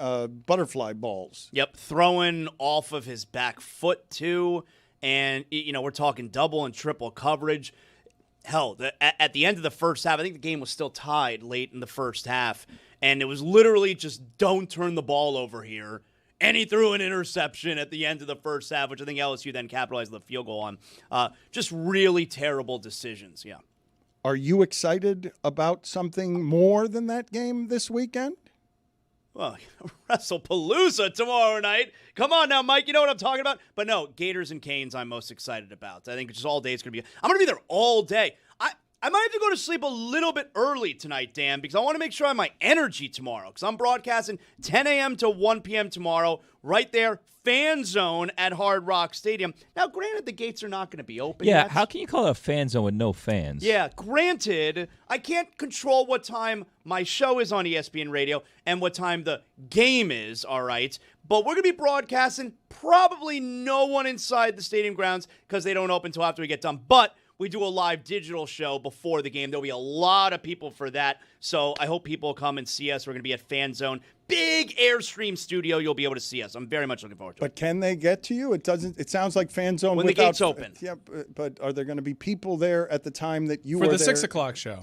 butterfly balls. Yep, throwing off of his back foot, too. And, we're talking double and triple coverage. Hell, at the end of the first half, I think the game was still tied late in the first half. And it was literally just, don't turn the ball over here. And he threw an interception at the end of the first half, which I think LSU then capitalized the field goal on. Just really terrible decisions, yeah. Are you excited about something more than that game this weekend? Well, WrestlePalooza tomorrow night. Come on now, Mike. You know what I'm talking about? But no, Gators and Canes I'm most excited about. I think just all day it's going to be. I'm going to be there all day. I might have to go to sleep a little bit early tonight, Dan, because I want to make sure I have my energy tomorrow, because I'm broadcasting 10 a.m. to 1 p.m. tomorrow, right there, Fan Zone at Hard Rock Stadium. Now, granted, the gates are not going to be open Yeah, yet. how can you call it a fan zone with no fans? Yeah, granted, I can't control what time my show is on ESPN Radio and what time the game is, all right? But we're going to be broadcasting probably no one inside the stadium grounds because they don't open until after we get done. But we do a live digital show before the game. There'll be a lot of people for that. So I hope people come and see us. We're going to be at Fan Zone. Big Airstream studio. You'll be able to see us. I'm very much looking forward to it. But can they get to you? It sounds like Fan Zone when the gates open. Yeah, but are there going to be people there at the time that you for were the there? 6 o'clock show?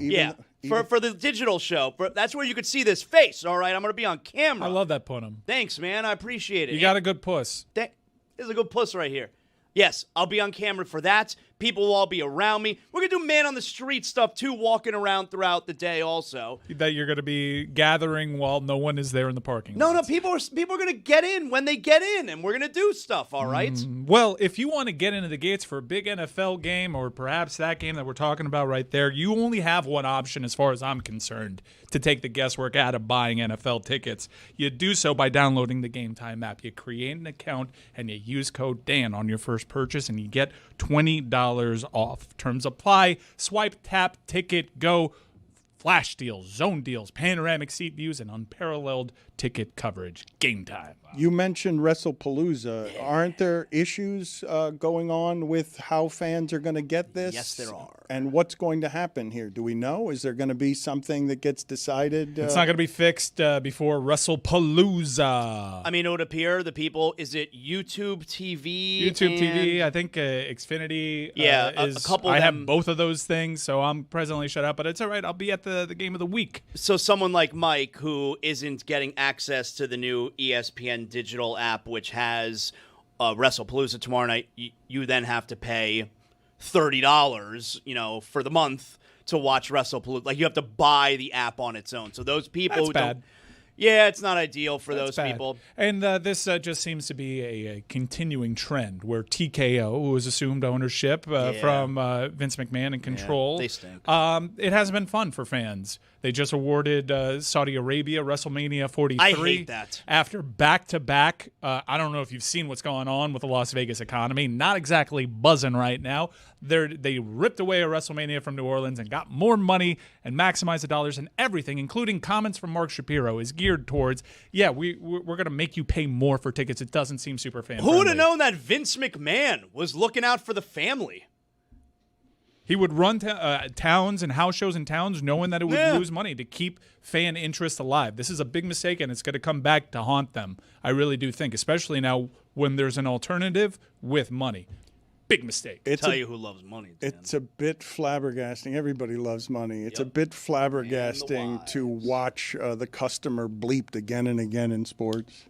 For the digital show. That's where you could see this face, all right? I'm going to be on camera. I love that Punham. Thanks, man. I appreciate it. You got a good puss. There's a good puss right here. Yes, I'll be on camera for that. People will all be around me. We're going to do man on the street stuff, too, walking around throughout the day also. That you're going to be gathering while no one is there in the parking lot. No, people are going to get in when they get in, and we're going to do stuff, all right? Well, if you want to get into the gates for a big NFL game or perhaps that game that we're talking about right there, you only have one option as far as I'm concerned to take the guesswork out of buying NFL tickets. You do so by downloading the Game Time app. You create an account and you use code Dan on your first purchase and you get $20 off. Terms apply. Swipe, tap, ticket, go. Flash deals, zone deals, panoramic seat views, and unparalleled ticket coverage. Game Time. You mentioned WrestlePalooza. Aren't there issues going on with how fans are going to get this? Yes, there are. And what's going to happen here? Do we know? Is there going to be something that gets decided? It's not going to be fixed before WrestlePalooza. I mean, it would appear the people, is it YouTube TV? YouTube TV, I think Xfinity is. A couple I of them. have both of those things, so I'm presently shut out, but it's all right. I'll be at the game of the week. So someone like Mike, who isn't getting access to the new ESPN digital app, which has WrestlePalooza tomorrow night, you then have to pay $30, for the month to watch WrestlePalooza. Like, you have to buy the app on its own. So those people That's who bad. Yeah, it's not ideal for That's those bad. people. And this just seems to be a continuing trend where TKO, who has assumed ownership from Vince McMahon and control, they stink. It hasn't been fun for fans. They just awarded Saudi Arabia WrestleMania 43. I hate that. After back-to-back, I don't know if you've seen what's going on with the Las Vegas economy. Not exactly buzzing right now. They ripped away a WrestleMania from New Orleans and got more money and maximized the dollars, and everything, including comments from Mark Shapiro, is geared towards, we're going to make you pay more for tickets. It doesn't seem super fan-friendly. Who would have known that Vince McMahon was looking out for the family? He would run towns and house shows in towns knowing that it would lose money to keep fan interest alive. This is a big mistake, and it's going to come back to haunt them. I really do think, especially now when there's an alternative with money. Big mistake. Tell you who loves money, Dan. It's a bit flabbergasting. Everybody loves money. It's a bit flabbergasting to watch the customer bleeped again and again in sports.